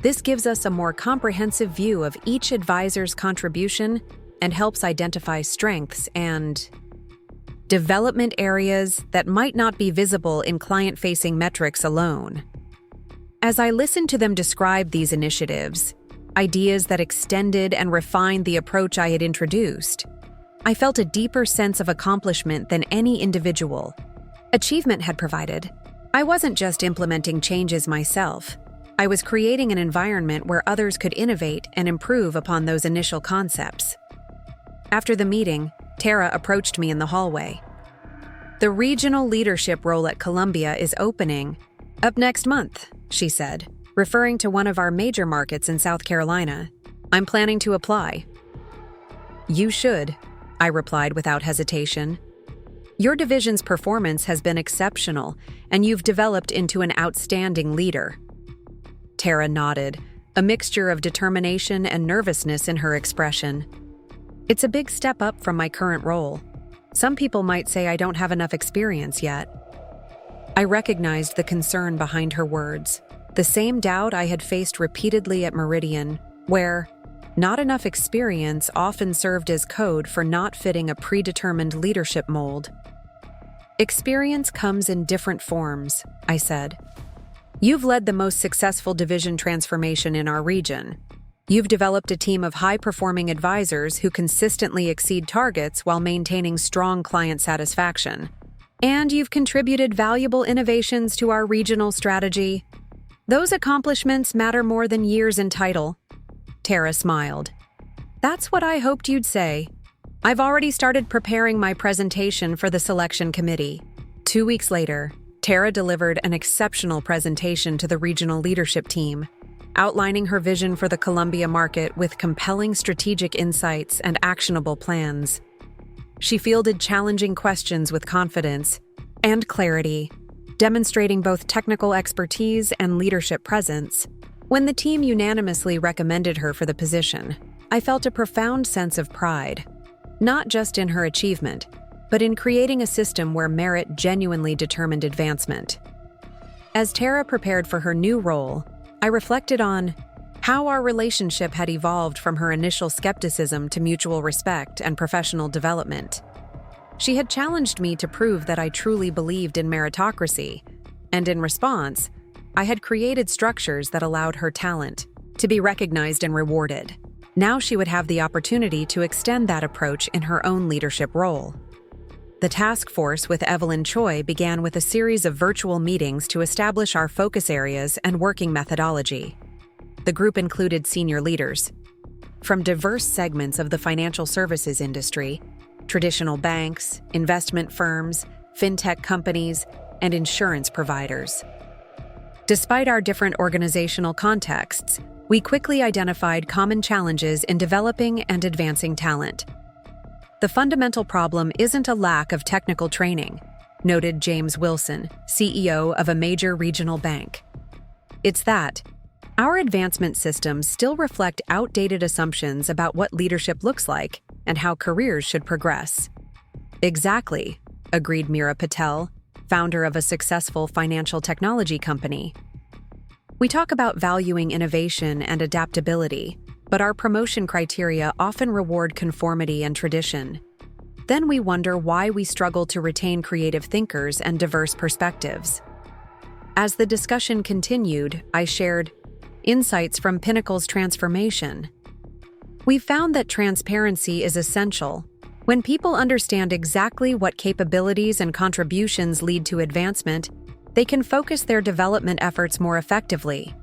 This gives us a more comprehensive view of each advisor's contribution and helps identify strengths and development areas that might not be visible in client-facing metrics alone. As I listened to them describe these initiatives, ideas that extended and refined the approach I had introduced, I felt a deeper sense of accomplishment than any individual achievement had provided. I wasn't just implementing changes myself. I was creating an environment where others could innovate and improve upon those initial concepts. After the meeting, Tara approached me in the hallway. "The regional leadership role at Columbia is opening up next month," she said, referring to one of our major markets in South Carolina. "I'm planning to apply." "You should," I replied without hesitation. "Your division's performance has been exceptional, and you've developed into an outstanding leader." Tara nodded, a mixture of determination and nervousness in her expression. "It's a big step up from my current role. Some people might say I don't have enough experience yet." I recognized the concern behind her words, the same doubt I had faced repeatedly at Meridian, where not enough experience often served as code for not fitting a predetermined leadership mold. "Experience comes in different forms," I said. "You've led the most successful division transformation in our region. You've developed a team of high-performing advisors who consistently exceed targets while maintaining strong client satisfaction. And you've contributed valuable innovations to our regional strategy. Those accomplishments matter more than years in title." Tara smiled. "That's what I hoped you'd say. I've already started preparing my presentation for the selection committee." 2 weeks later, Tara delivered an exceptional presentation to the regional leadership team, outlining her vision for the Columbia market with compelling strategic insights and actionable plans. She fielded challenging questions with confidence and clarity, demonstrating both technical expertise and leadership presence. When the team unanimously recommended her for the position, I felt a profound sense of pride, not just in her achievement, but in creating a system where merit genuinely determined advancement. As Tara prepared for her new role, I reflected on how our relationship had evolved from her initial skepticism to mutual respect and professional development. She had challenged me to prove that I truly believed in meritocracy, and in response, I had created structures that allowed her talent to be recognized and rewarded. Now she would have the opportunity to extend that approach in her own leadership role. The task force with Evelyn Choi began with a series of virtual meetings to establish our focus areas and working methodology. The group included senior leaders from diverse segments of the financial services industry, traditional banks, investment firms, fintech companies, and insurance providers. Despite our different organizational contexts, we quickly identified common challenges in developing and advancing talent. "The fundamental problem isn't a lack of technical training," noted James Wilson, CEO of a major regional bank. "It's that our advancement systems still reflect outdated assumptions about what leadership looks like and how careers should progress." "Exactly," agreed Meera Patel, founder of a successful financial technology company. "We talk about valuing innovation and adaptability, but our promotion criteria often reward conformity and tradition. Then we wonder why we struggle to retain creative thinkers and diverse perspectives." As the discussion continued, I shared insights from Pinnacle's transformation. "We found that transparency is essential. When people understand exactly what capabilities and contributions lead to advancement, they can focus their development efforts more effectively.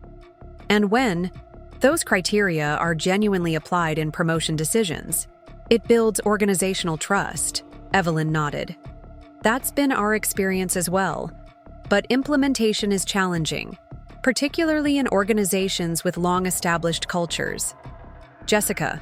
And when those criteria are genuinely applied in promotion decisions, it builds organizational trust," Evelyn nodded. "That's been our experience as well, but implementation is challenging, particularly in organizations with long-established cultures. Jessica,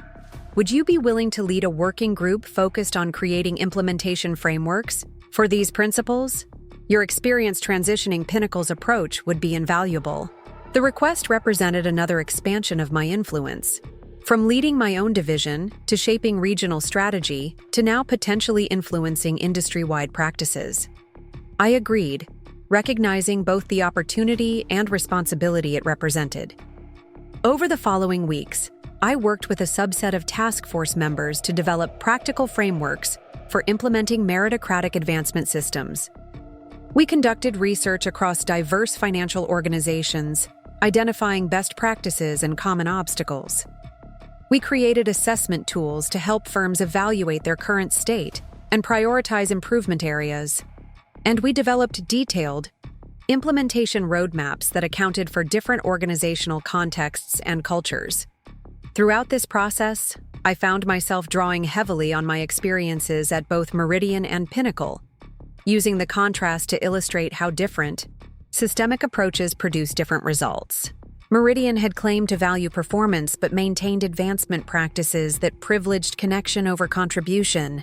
would you be willing to lead a working group focused on creating implementation frameworks for these principles? Your experience transitioning Pinnacle's approach would be invaluable. The request represented another expansion of my influence. From leading my own division, to shaping regional strategy, to now potentially influencing industry-wide practices. I agreed, recognizing both the opportunity and responsibility it represented. Over the following weeks, I worked with a subset of task force members to develop practical frameworks for implementing meritocratic advancement systems. We conducted research across diverse financial organizations, identifying best practices and common obstacles. We created assessment tools to help firms evaluate their current state and prioritize improvement areas. And we developed detailed implementation roadmaps that accounted for different organizational contexts and cultures. Throughout this process, I found myself drawing heavily on my experiences at both Meridian and Pinnacle, using the contrast to illustrate how different systemic approaches produce different results. Meridian had claimed to value performance but maintained advancement practices that privileged connection over contribution.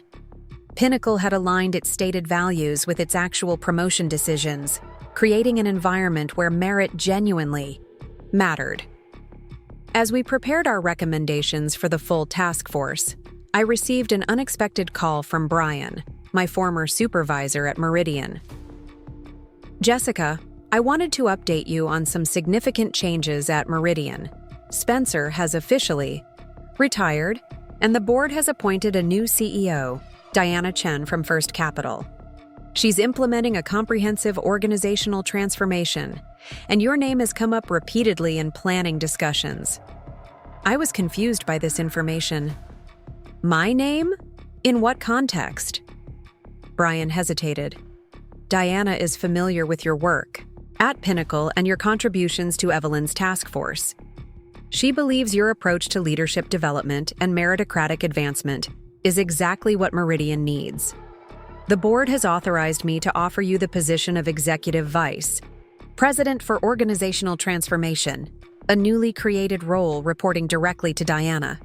Pinnacle had aligned its stated values with its actual promotion decisions, creating an environment where merit genuinely mattered. As we prepared our recommendations for the full task force, I received an unexpected call from Brian, my former supervisor at Meridian. Jessica, I wanted to update you on some significant changes at Meridian. Spencer has officially retired, and the board has appointed a new CEO, Diana Chen from First Capital. She's implementing a comprehensive organizational transformation, and your name has come up repeatedly in planning discussions. I was confused by this information. My name? In what context? Brian hesitated. Diana is familiar with your work at Pinnacle and your contributions to Evelyn's task force. She believes your approach to leadership development and meritocratic advancement is exactly what Meridian needs. The board has authorized me to offer you the position of Executive Vice President for Organizational Transformation, a newly created role reporting directly to Diana.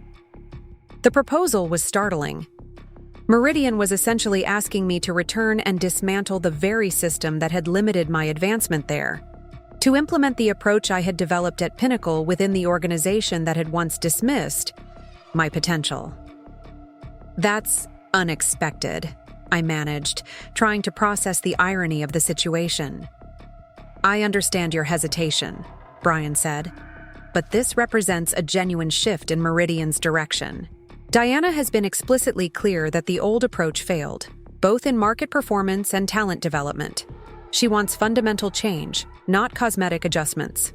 The proposal was startling. Meridian was essentially asking me to return and dismantle the very system that had limited my advancement there, to implement the approach I had developed at Pinnacle within the organization that had once dismissed my potential. That's unexpected, I managed, trying to process the irony of the situation. I understand your hesitation, Brian said, but this represents a genuine shift in Meridian's direction. Diana has been explicitly clear that the old approach failed, both in market performance and talent development. She wants fundamental change, not cosmetic adjustments.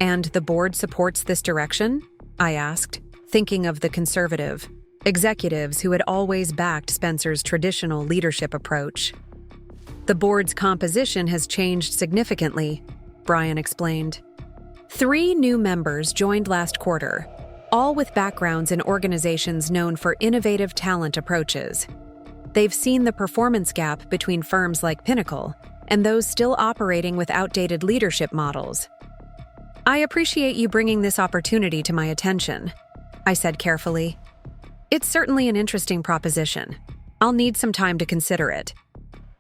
And the board supports this direction? I asked, thinking of the conservative executives who had always backed Spencer's traditional leadership approach. The board's composition has changed significantly, Brian explained. 3 new members joined last quarter, all with backgrounds in organizations known for innovative talent approaches. They've seen the performance gap between firms like Pinnacle and those still operating with outdated leadership models. I appreciate you bringing this opportunity to my attention, I said carefully. It's certainly an interesting proposition. I'll need some time to consider it.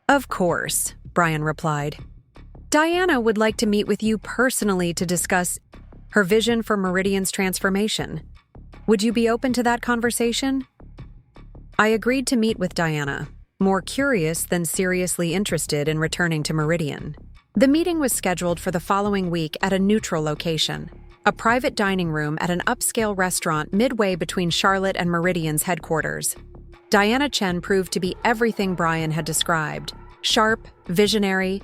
Of course, Brian replied. Diana would like to meet with you personally to discuss her vision for Meridian's transformation. Would you be open to that conversation? I agreed to meet with Diana, more curious than seriously interested in returning to Meridian. The meeting was scheduled for the following week at a neutral location, a private dining room at an upscale restaurant midway between Charlotte and Meridian's headquarters. Diana Chen proved to be everything Brian had described: sharp, visionary,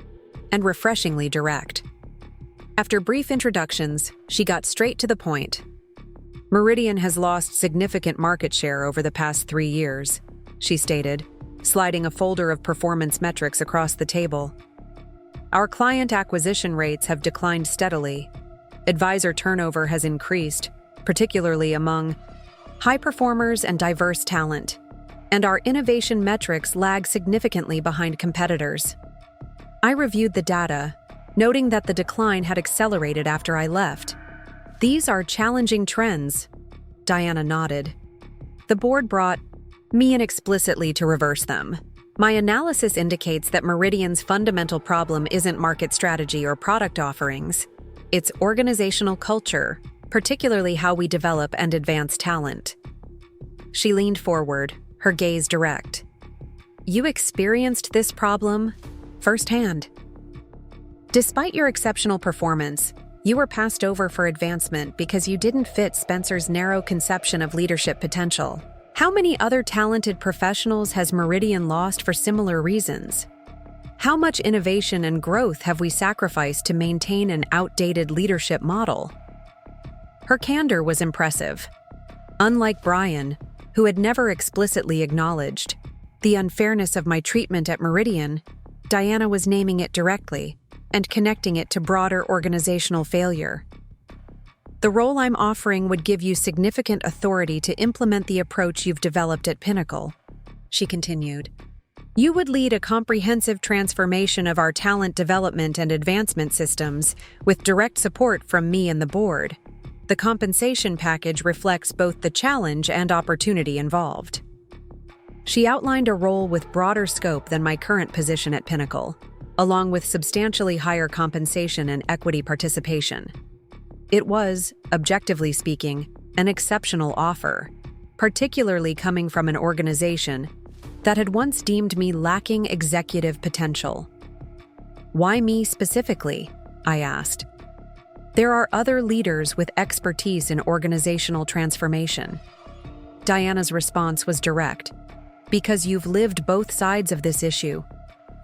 and refreshingly direct. After brief introductions, she got straight to the point. Meridian has lost significant market share over the past 3 years, she stated, sliding a folder of performance metrics across the table. Our client acquisition rates have declined steadily. Advisor turnover has increased, particularly among high performers and diverse talent, and our innovation metrics lag significantly behind competitors. I reviewed the data, noting that the decline had accelerated after I left. "These are challenging trends," Diana nodded. "The board brought me in explicitly to reverse them. My analysis indicates that Meridian's fundamental problem isn't market strategy or product offerings. It's organizational culture, particularly how we develop and advance talent." She leaned forward, her gaze direct. "You experienced this problem firsthand. Despite your exceptional performance, you were passed over for advancement because you didn't fit Spencer's narrow conception of leadership potential. How many other talented professionals has Meridian lost for similar reasons? How much innovation and growth have we sacrificed to maintain an outdated leadership model?" Her candor was impressive. Unlike Brian, who had never explicitly acknowledged the unfairness of my treatment at Meridian, Diana was naming it directly and connecting it to broader organizational failure. "The role I'm offering would give you significant authority to implement the approach you've developed at Pinnacle," she continued. "You would lead a comprehensive transformation of our talent development and advancement systems with direct support from me and the board. The compensation package reflects both the challenge and opportunity involved." She outlined a role with broader scope than my current position at Pinnacle, along with substantially higher compensation and equity participation. It was, objectively speaking, an exceptional offer, particularly coming from an organization that had once deemed me lacking executive potential. "Why me specifically?" I asked. "There are other leaders with expertise in organizational transformation." Diana's response was direct. "Because you've lived both sides of this issue.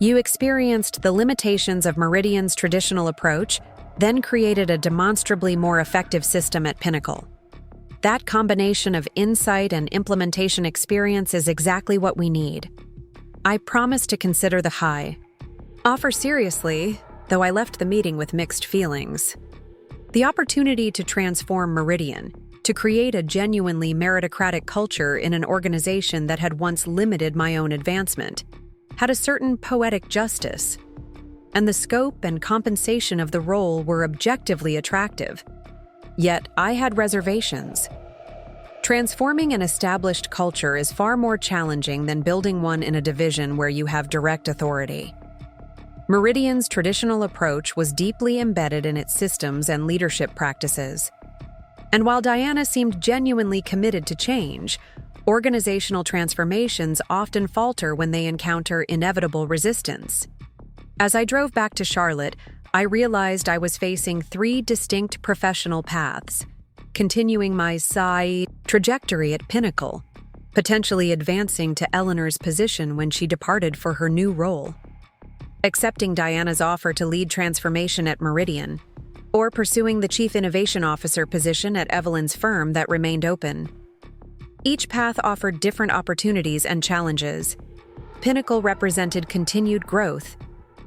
You experienced the limitations of Meridian's traditional approach, then created a demonstrably more effective system at Pinnacle. That combination of insight and implementation experience is exactly what we need. I promise to consider the high offer seriously, though I left the meeting with mixed feelings. The opportunity to transform Meridian, to create a genuinely meritocratic culture in an organization that had once limited my own advancement, had a certain poetic justice, and the scope and compensation of the role were objectively attractive. Yet I had reservations. Transforming an established culture is far more challenging than building one in a division where you have direct authority. Meridian's traditional approach was deeply embedded in its systems and leadership practices. And while Diana seemed genuinely committed to change, organizational transformations often falter when they encounter inevitable resistance. As I drove back to Charlotte, I realized I was facing 3 distinct professional paths, continuing my side trajectory at Pinnacle, potentially advancing to Eleanor's position when she departed for her new role, accepting Diana's offer to lead transformation at Meridian, or pursuing the Chief Innovation Officer position at Evelyn's firm that remained open. Each path offered different opportunities and challenges. Pinnacle represented continued growth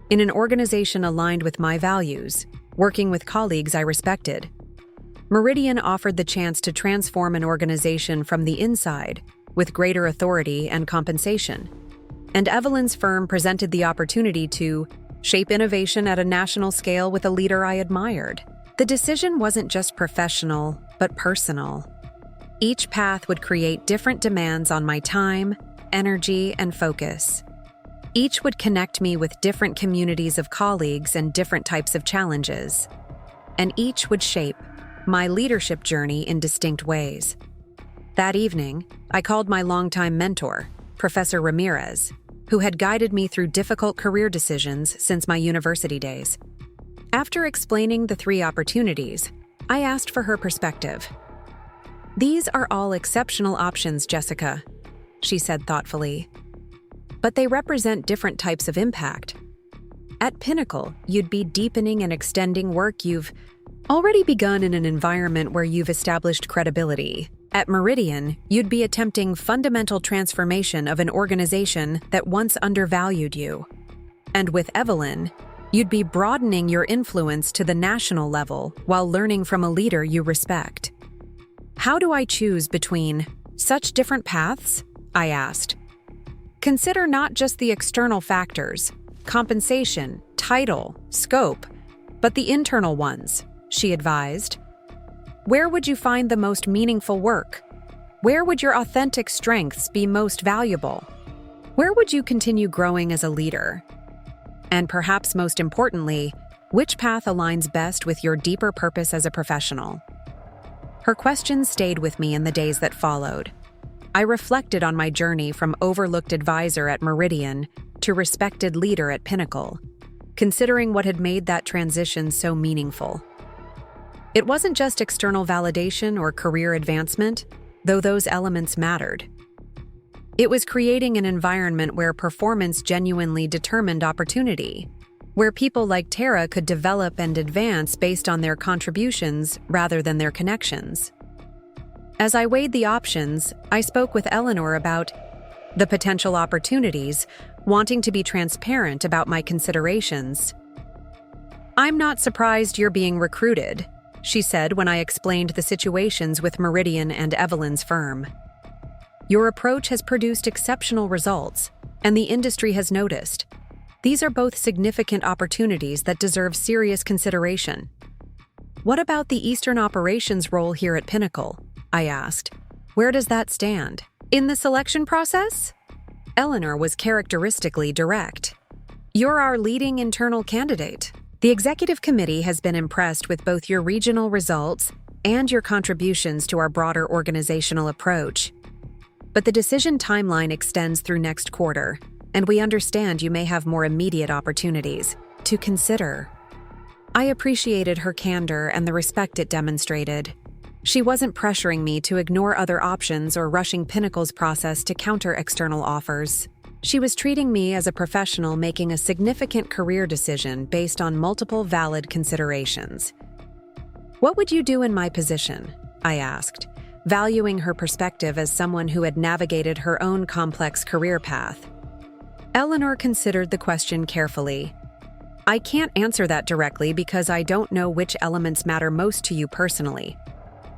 in an organization aligned with my values, working with colleagues I respected. Meridian offered the chance to transform an organization from the inside, with greater authority and compensation. And Evelyn's firm presented the opportunity to shape innovation at a national scale with a leader I admired. The decision wasn't just professional, but personal. Each path would create different demands on my time, energy, and focus. Each would connect me with different communities of colleagues and different types of challenges. And each would shape my leadership journey in distinct ways. That evening, I called my longtime mentor, Professor Ramirez, who had guided me through difficult career decisions since my university days. After explaining the 3 opportunities, I asked for her perspective. "These are all exceptional options, Jessica," she said thoughtfully. "But they represent different types of impact. At Pinnacle, you'd be deepening and extending work you've already begun in an environment where you've established credibility. At Meridian, you'd be attempting fundamental transformation of an organization that once undervalued you. And with Evelyn, you'd be broadening your influence to the national level while learning from a leader you respect. How do I choose between such different paths?" I asked. "Consider not just the external factors, compensation, title, scope, but the internal ones, she advised. Where would you find the most meaningful work? Where would your authentic strengths be most valuable? Where would you continue growing as a leader? And perhaps most importantly, which path aligns best with your deeper purpose as a professional? Her questions stayed with me in the days that followed. I reflected on my journey from overlooked advisor at Meridian to respected leader at Pinnacle, considering what had made that transition so meaningful. It wasn't just external validation or career advancement, though those elements mattered. It was creating an environment where performance genuinely determined opportunity, where people like Tara could develop and advance based on their contributions rather than their connections. As I weighed the options, I spoke with Eleanor about the potential opportunities, wanting to be transparent about my considerations. "I'm not surprised you're being recruited," she said when I explained the situations with Meridian and Evelyn's firm. "Your approach has produced exceptional results, and the industry has noticed. These are both significant opportunities that deserve serious consideration." "What about the Eastern operations role here at Pinnacle?" I asked. "Where does that stand? In the selection process?" Eleanor was characteristically direct. "You're our leading internal candidate. The executive committee has been impressed with both your regional results and your contributions to our broader organizational approach. But the decision timeline extends through next quarter, and we understand you may have more immediate opportunities to consider." I appreciated her candor and the respect it demonstrated. She wasn't pressuring me to ignore other options or rushing Pinnacle's process to counter external offers. She was treating me as a professional making a significant career decision based on multiple valid considerations. "What would you do in my position?" I asked, valuing her perspective as someone who had navigated her own complex career path. Eleanor considered the question carefully. "I can't answer that directly because I don't know which elements matter most to you personally.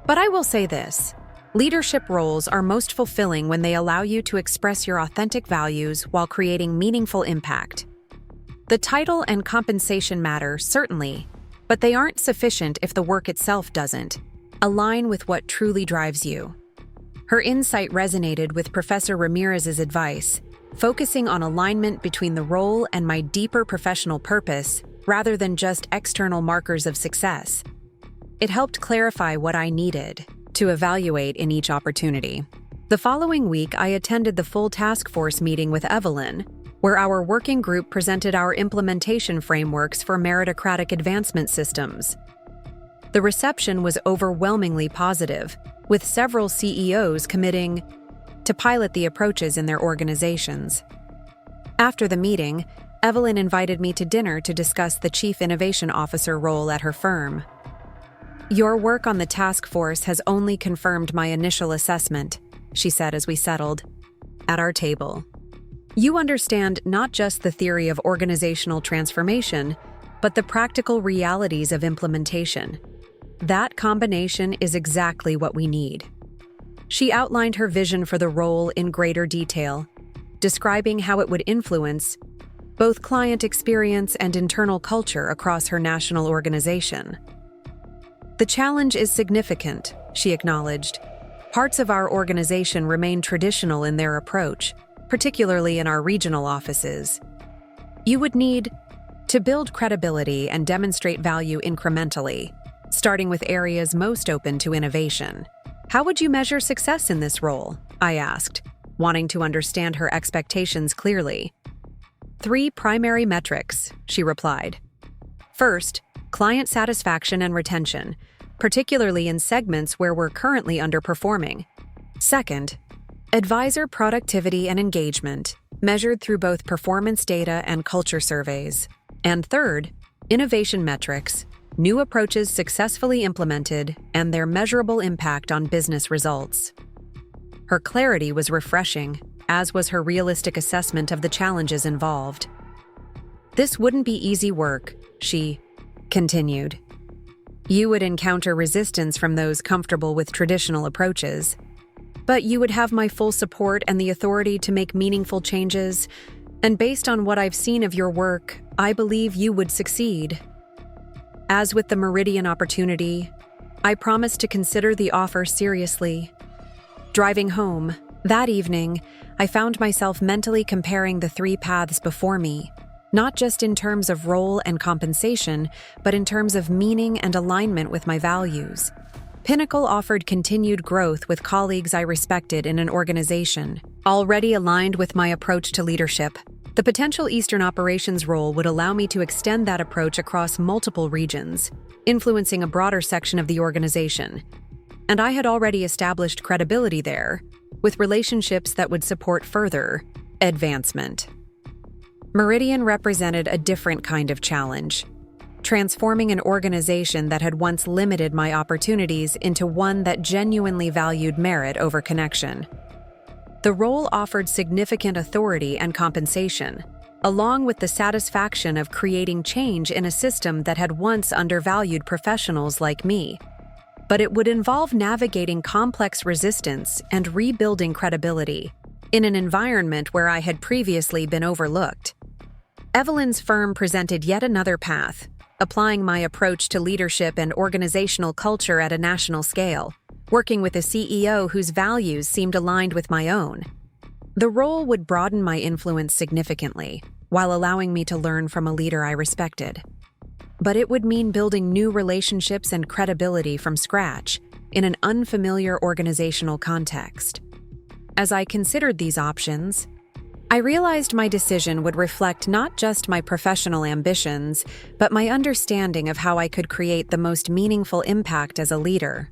But I will say this. Leadership roles are most fulfilling when they allow you to express your authentic values while creating meaningful impact. The title and compensation matter, certainly, but they aren't sufficient if the work itself doesn't align with what truly drives you." Her insight resonated with Professor Ramirez's advice, focusing on alignment between the role and my deeper professional purpose rather than just external markers of success. It helped clarify what I needed to evaluate in each opportunity. The following week, I attended the full task force meeting with Evelyn, where our working group presented our implementation frameworks for meritocratic advancement systems. The reception was overwhelmingly positive, with several CEOs committing to pilot the approaches in their organizations. After the meeting, Evelyn invited me to dinner to discuss the Chief Innovation Officer role at her firm. "Your work on the task force has only confirmed my initial assessment," she said as we settled at our table. "You understand not just the theory of organizational transformation, but the practical realities of implementation. That combination is exactly what we need." She outlined her vision for the role in greater detail, describing how it would influence both client experience and internal culture across her national organization. "The challenge is significant," she acknowledged. "Parts of our organization remain traditional in their approach, particularly in our regional offices. You would need to build credibility and demonstrate value incrementally, starting with areas most open to innovation. How would you measure success in this role?" I asked, wanting to understand her expectations clearly. "3 primary metrics," she replied. "First, client satisfaction and retention, particularly in segments where we're currently underperforming. Second, advisor productivity and engagement, measured through both performance data and culture surveys. And third, innovation metrics, new approaches successfully implemented, and their measurable impact on business results." Her clarity was refreshing, as was her realistic assessment of the challenges involved. "This wouldn't be easy work," she continued. "You would encounter resistance from those comfortable with traditional approaches. But you would have my full support and the authority to make meaningful changes, and based on what I've seen of your work, I believe you would succeed." As with the Meridian opportunity, I promised to consider the offer seriously. Driving home, that evening, I found myself mentally comparing the three paths before me, not just in terms of role and compensation, but in terms of meaning and alignment with my values. Pinnacle offered continued growth with colleagues I respected in an organization, already aligned with my approach to leadership. The potential Eastern operations role would allow me to extend that approach across multiple regions, influencing a broader section of the organization. And I had already established credibility there, with relationships that would support further advancement. Meridian represented a different kind of challenge, transforming an organization that had once limited my opportunities into one that genuinely valued merit over connection. The role offered significant authority and compensation, along with the satisfaction of creating change in a system that had once undervalued professionals like me. But it would involve navigating complex resistance and rebuilding credibility in an environment where I had previously been overlooked. Evelyn's firm presented yet another path, applying my approach to leadership and organizational culture at a national scale, working with a CEO whose values seemed aligned with my own. The role would broaden my influence significantly, while allowing me to learn from a leader I respected. But it would mean building new relationships and credibility from scratch in an unfamiliar organizational context. As I considered these options, I realized my decision would reflect not just my professional ambitions, but my understanding of how I could create the most meaningful impact as a leader.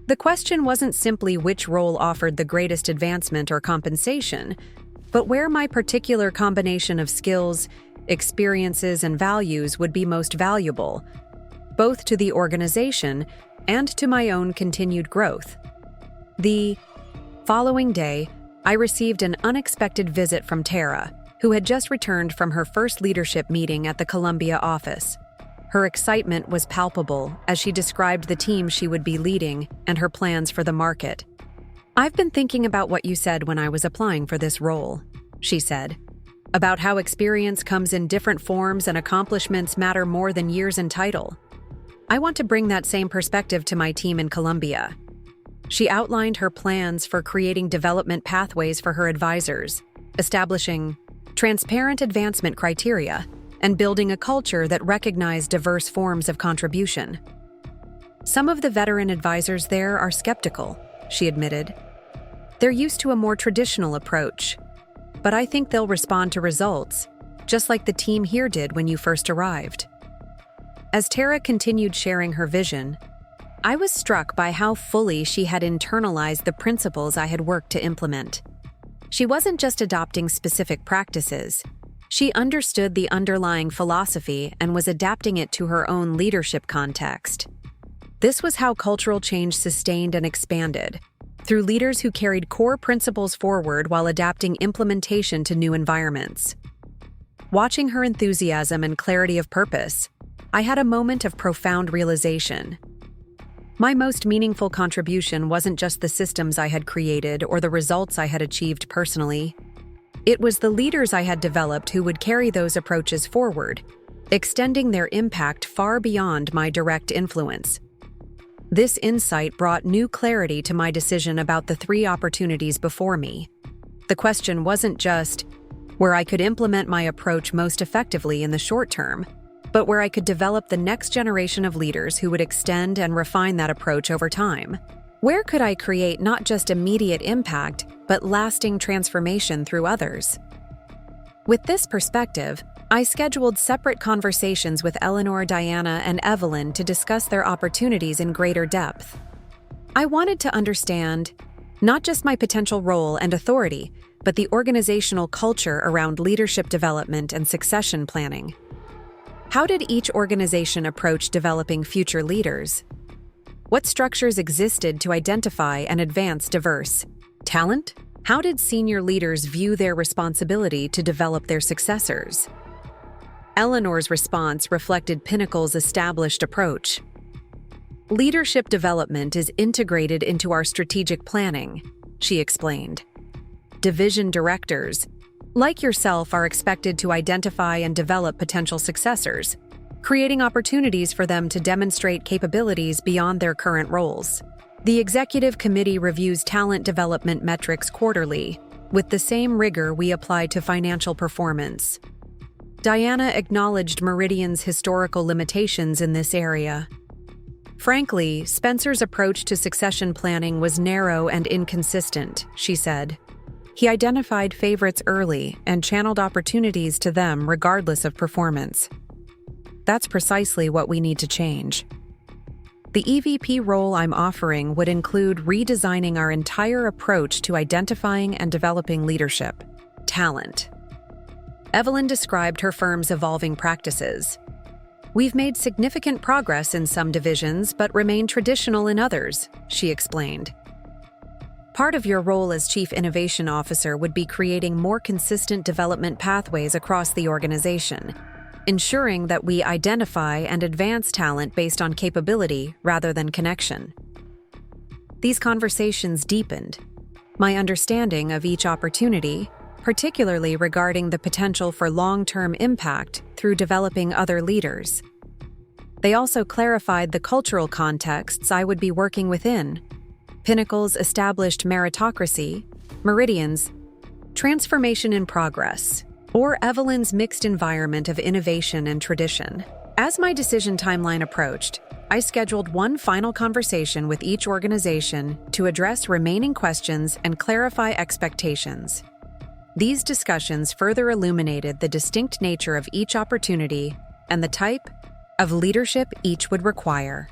The question wasn't simply which role offered the greatest advancement or compensation, but where my particular combination of skills, experiences, and values would be most valuable, both to the organization and to my own continued growth. The following day, I received an unexpected visit from Tara, who had just returned from her first leadership meeting at the Columbia office. Her excitement was palpable as she described the team she would be leading and her plans for the market. "I've been thinking about what you said when I was applying for this role," she said, "about how experience comes in different forms and accomplishments matter more than years and title. I want to bring that same perspective to my team in Columbia." She outlined her plans for creating development pathways for her advisors, establishing transparent advancement criteria, and building a culture that recognized diverse forms of contribution. "Some of the veteran advisors there are skeptical," she admitted. "They're used to a more traditional approach, but I think they'll respond to results, just like the team here did when you first arrived." As Tara continued sharing her vision, I was struck by how fully she had internalized the principles I had worked to implement. She wasn't just adopting specific practices. She understood the underlying philosophy and was adapting it to her own leadership context. This was how cultural change sustained and expanded, through leaders who carried core principles forward while adapting implementation to new environments. Watching her enthusiasm and clarity of purpose, I had a moment of profound realization. My most meaningful contribution wasn't just the systems I had created or the results I had achieved personally. It was the leaders I had developed who would carry those approaches forward, extending their impact far beyond my direct influence. This insight brought new clarity to my decision about the three opportunities before me. The question wasn't just where I could implement my approach most effectively in the short term, but where I could develop the next generation of leaders who would extend and refine that approach over time. Where could I create not just immediate impact, but lasting transformation through others? With this perspective, I scheduled separate conversations with Eleanor, Diana, and Evelyn to discuss their opportunities in greater depth. I wanted to understand not just my potential role and authority, but the organizational culture around leadership development and succession planning. How did each organization approach developing future leaders? What structures existed to identify and advance diverse talent? How did senior leaders view their responsibility to develop their successors? Eleanor's response reflected Pinnacle's established approach. "Leadership development is integrated into our strategic planning," she explained. "Division directors, like yourself, are expected to identify and develop potential successors, creating opportunities for them to demonstrate capabilities beyond their current roles. The executive committee reviews talent development metrics quarterly, with the same rigor we apply to financial performance. Diana acknowledged Meridian's historical limitations in this area. Frankly, Spencer's approach to succession planning was narrow and inconsistent, she said. He identified favorites early and channeled opportunities to them regardless of performance. That's precisely what we need to change. The EVP role I'm offering would include redesigning our entire approach to identifying and developing leadership talent. Evelyn described her firm's evolving practices. We've made significant progress in some divisions but remain traditional in others, she explained. Part of your role as Chief Innovation Officer would be creating more consistent development pathways across the organization, ensuring that we identify and advance talent based on capability rather than connection. These conversations deepened my understanding of each opportunity, particularly regarding the potential for long-term impact through developing other leaders. They also clarified the cultural contexts I would be working within: Pinnacle's established meritocracy, Meridian's transformation in progress, or Evelyn's mixed environment of innovation and tradition. As my decision timeline approached, I scheduled one final conversation with each organization to address remaining questions and clarify expectations. These discussions further illuminated the distinct nature of each opportunity and the type of leadership each would require.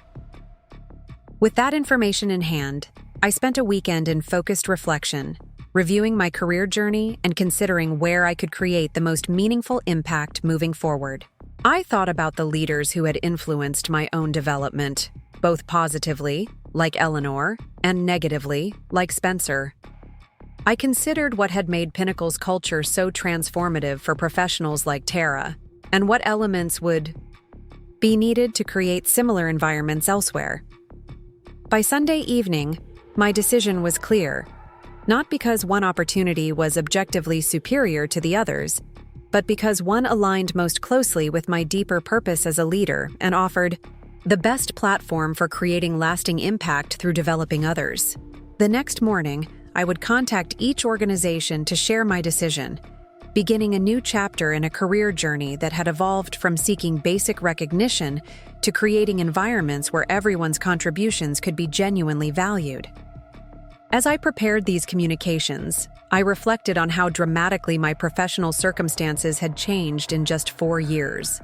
With that information in hand, I spent a weekend in focused reflection, reviewing my career journey and considering where I could create the most meaningful impact moving forward. I thought about the leaders who had influenced my own development, both positively, like Eleanor, and negatively, like Spencer. I considered what had made Pinnacle's culture so transformative for professionals like Tara, and what elements would be needed to create similar environments elsewhere. By Sunday evening, my decision was clear, not because one opportunity was objectively superior to the others, but because one aligned most closely with my deeper purpose as a leader and offered the best platform for creating lasting impact through developing others. The next morning, I would contact each organization to share my decision, beginning a new chapter in a career journey that had evolved from seeking basic recognition to creating environments where everyone's contributions could be genuinely valued. As I prepared these communications, I reflected on how dramatically my professional circumstances had changed in just 4 years.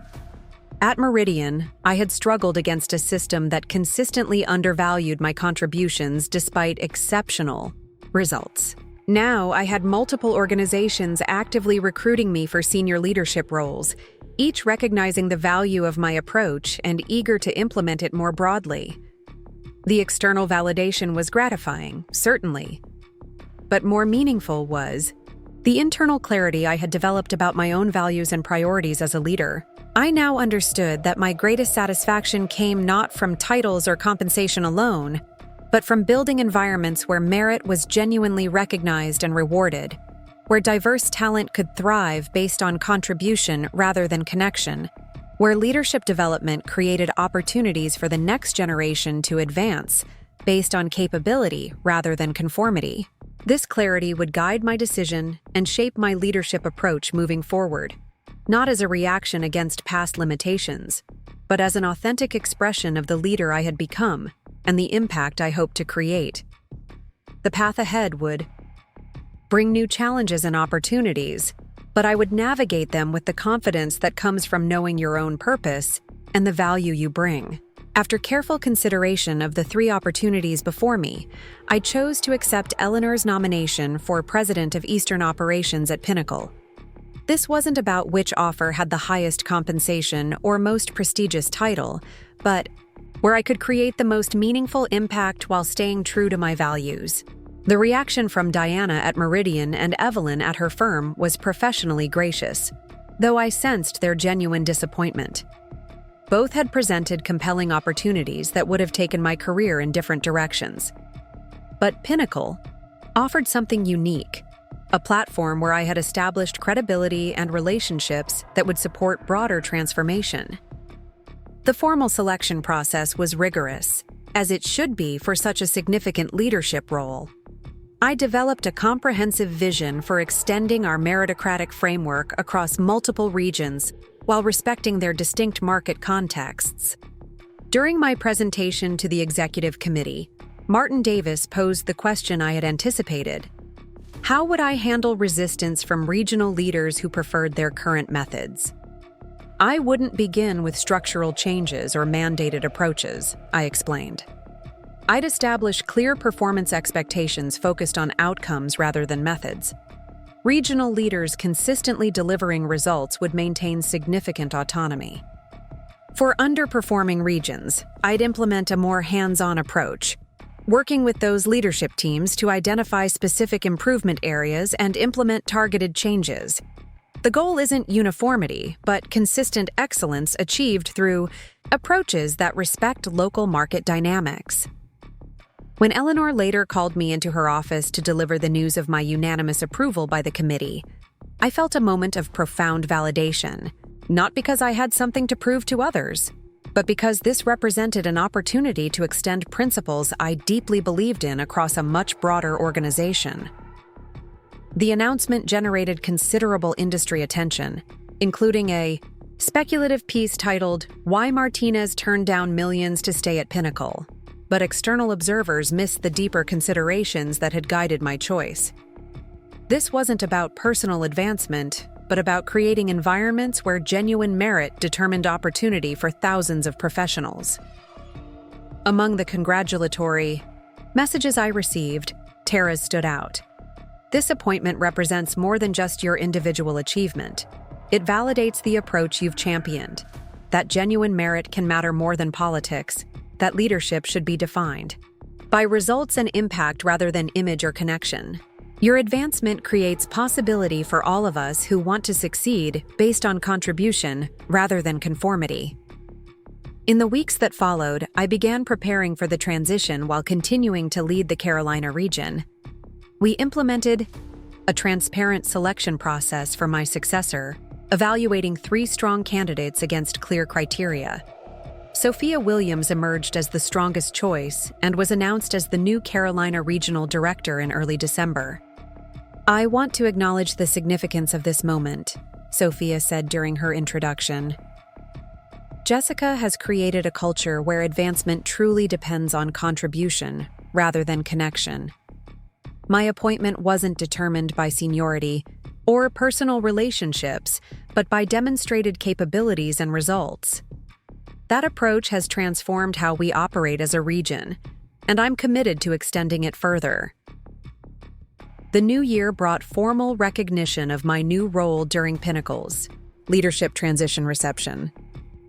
At Meridian, I had struggled against a system that consistently undervalued my contributions despite exceptional results. Now, I had multiple organizations actively recruiting me for senior leadership roles, each recognizing the value of my approach and eager to implement it more broadly. The external validation was gratifying, certainly. But more meaningful was the internal clarity I had developed about my own values and priorities as a leader. I now understood that my greatest satisfaction came not from titles or compensation alone, but from building environments where merit was genuinely recognized and rewarded, where diverse talent could thrive based on contribution rather than connection, where leadership development created opportunities for the next generation to advance based on capability rather than conformity. This clarity would guide my decision and shape my leadership approach moving forward, not as a reaction against past limitations, but as an authentic expression of the leader I had become and the impact I hoped to create. The path ahead would bring new challenges and opportunities, but I would navigate them with the confidence that comes from knowing your own purpose and the value you bring. After careful consideration of the 3 opportunities before me, I chose to accept Eleanor's nomination for President of Eastern Operations at Pinnacle. This wasn't about which offer had the highest compensation or most prestigious title, but where I could create the most meaningful impact while staying true to my values. The reaction from Diana at Meridian and Evelyn at her firm was professionally gracious, though I sensed their genuine disappointment. Both had presented compelling opportunities that would have taken my career in different directions. But Pinnacle offered something unique, a platform where I had established credibility and relationships that would support broader transformation. The formal selection process was rigorous, as it should be for such a significant leadership role. I developed a comprehensive vision for extending our meritocratic framework across multiple regions while respecting their distinct market contexts. During my presentation to the executive committee, Martin Davis posed the question I had anticipated. How would I handle resistance from regional leaders who preferred their current methods? I wouldn't begin with structural changes or mandated approaches, I explained. I'd establish clear performance expectations focused on outcomes rather than methods. Regional leaders consistently delivering results would maintain significant autonomy. For underperforming regions, I'd implement a more hands-on approach, working with those leadership teams to identify specific improvement areas and implement targeted changes. The goal isn't uniformity, but consistent excellence achieved through approaches that respect local market dynamics. When Eleanor later called me into her office to deliver the news of my unanimous approval by the committee, I felt a moment of profound validation, not because I had something to prove to others, but because this represented an opportunity to extend principles I deeply believed in across a much broader organization. The announcement generated considerable industry attention, including a speculative piece titled, "Why Martinez Turned Down Millions to Stay at Pinnacle," but external observers missed the deeper considerations that had guided my choice. This wasn't about personal advancement, but about creating environments where genuine merit determined opportunity for thousands of professionals. Among the congratulatory messages I received, Tara's stood out. This appointment represents more than just your individual achievement. It validates the approach you've championed, that genuine merit can matter more than politics, that leadership should be defined by results and impact rather than image or connection. Your advancement creates possibility for all of us who want to succeed based on contribution rather than conformity. In the weeks that followed, I began preparing for the transition while continuing to lead the Carolina region. We implemented a transparent selection process for my successor, evaluating 3 strong candidates against clear criteria. Sophia Williams emerged as the strongest choice and was announced as the new Carolina Regional Director in early December. "I want to acknowledge the significance of this moment," Sophia said during her introduction. "Jessica has created a culture where advancement truly depends on contribution rather than connection. My appointment wasn't determined by seniority or personal relationships, but by demonstrated capabilities and results. That approach has transformed how we operate as a region, and I'm committed to extending it further." The new year brought formal recognition of my new role during Pinnacle's leadership transition reception.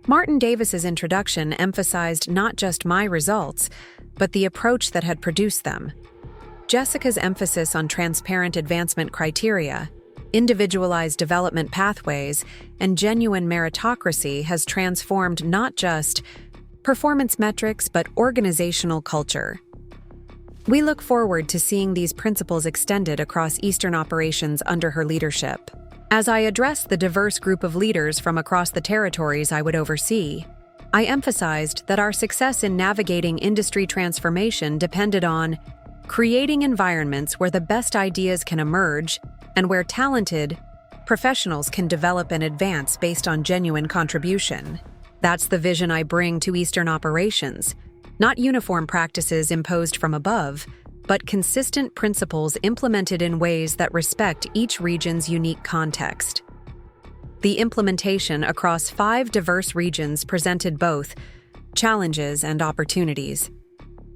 Martin Davis's introduction emphasized not just my results, but the approach that had produced them. Jessica's emphasis on transparent advancement criteria, individualized development pathways, and genuine meritocracy has transformed not just performance metrics but organizational culture. We look forward to seeing these principles extended across Eastern operations under her leadership. As I addressed the diverse group of leaders from across the territories I would oversee, I emphasized that our success in navigating industry transformation depended on creating environments where the best ideas can emerge and where talented professionals can develop and advance based on genuine contribution. That's the vision I bring to Eastern operations, not uniform practices imposed from above, but consistent principles implemented in ways that respect each region's unique context. The implementation across 5 diverse regions presented both challenges and opportunities.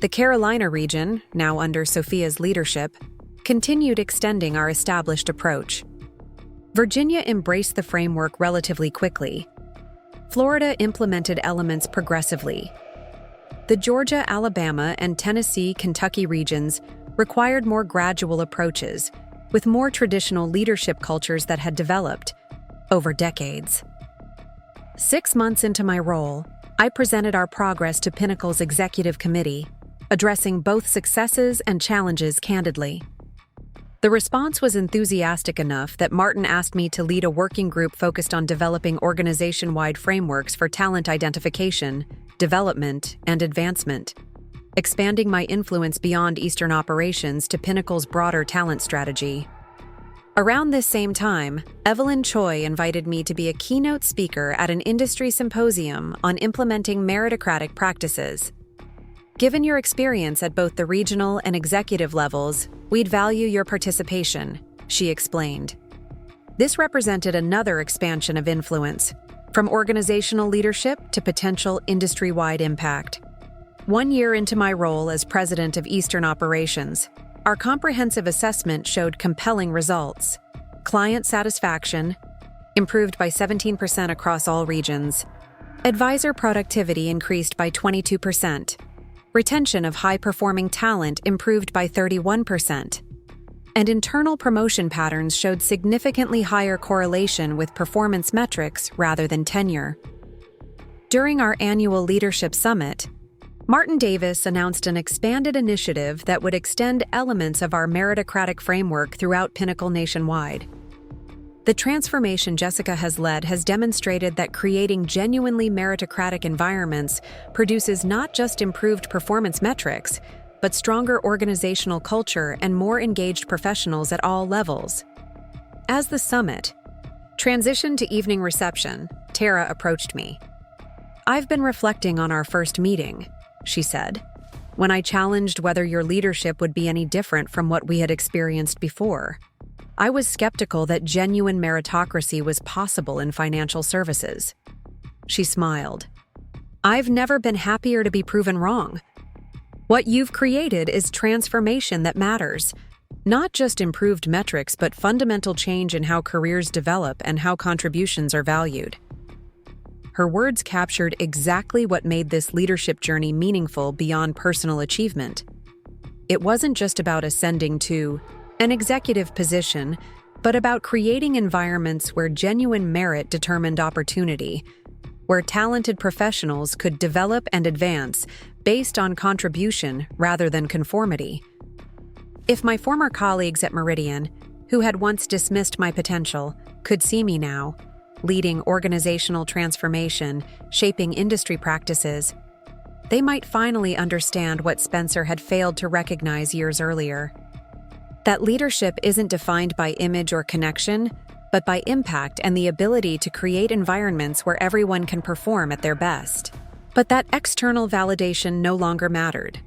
The Carolina region, now under Sophia's leadership, continued extending our established approach. Virginia embraced the framework relatively quickly. Florida implemented elements progressively. The Georgia, Alabama, and Tennessee, Kentucky regions required more gradual approaches, with more traditional leadership cultures that had developed over decades. 6 months into my role, I presented our progress to Pinnacle's executive committee, addressing both successes and challenges candidly. The response was enthusiastic enough that Martin asked me to lead a working group focused on developing organization-wide frameworks for talent identification, development, and advancement, expanding my influence beyond Eastern operations to Pinnacle's broader talent strategy. Around this same time, Evelyn Choi invited me to be a keynote speaker at an industry symposium on implementing meritocratic practices. Given your experience at both the regional and executive levels, we'd value your participation, she explained. This represented another expansion of influence, from organizational leadership to potential industry-wide impact. 1 year into my role as president of Eastern Operations, our comprehensive assessment showed compelling results. Client satisfaction improved by 17% across all regions. Advisor productivity increased by 22%. Retention of high-performing talent improved by 31%. And internal promotion patterns showed significantly higher correlation with performance metrics rather than tenure. During our annual leadership summit, Martin Davis announced an expanded initiative that would extend elements of our meritocratic framework throughout Pinnacle nationwide. The transformation Jessica has led has demonstrated that creating genuinely meritocratic environments produces not just improved performance metrics, but stronger organizational culture and more engaged professionals at all levels. As the summit transitioned to evening reception, Tara approached me. "I've been reflecting on our first meeting," she said, "when I challenged whether your leadership would be any different from what we had experienced before. I was skeptical that genuine meritocracy was possible in financial services." She smiled. "I've never been happier to be proven wrong. What you've created is transformation that matters, not just improved metrics, but fundamental change in how careers develop and how contributions are valued." Her words captured exactly what made this leadership journey meaningful beyond personal achievement. It wasn't just about ascending to an executive position, but about creating environments where genuine merit determined opportunity, where talented professionals could develop and advance based on contribution rather than conformity. If my former colleagues at Meridian, who had once dismissed my potential, could see me now, leading organizational transformation, shaping industry practices, they might finally understand what Spencer had failed to recognize years earlier. That leadership isn't defined by image or connection, but by impact and the ability to create environments where everyone can perform at their best. But that external validation no longer mattered.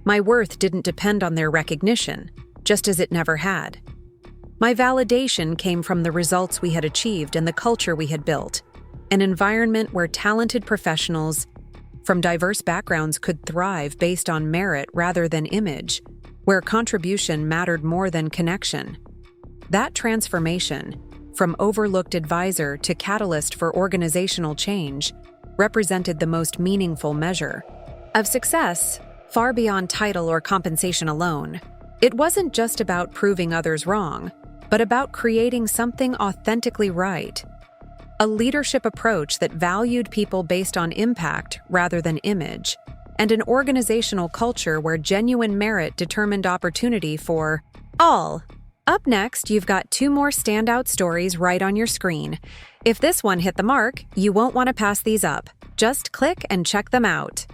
My worth didn't depend on their recognition, just as it never had. My validation came from the results we had achieved and the culture we had built, an environment where talented professionals from diverse backgrounds could thrive based on merit rather than image, where contribution mattered more than connection. That transformation, from overlooked advisor to catalyst for organizational change, represented the most meaningful measure of success, far beyond title or compensation alone. It wasn't just about proving others wrong, but about creating something authentically right. A leadership approach that valued people based on impact rather than image, and an organizational culture where genuine merit determined opportunity for all. Up next, you've got 2 more standout stories right on your screen. If this one hit the mark, you won't want to pass these up. Just click and check them out.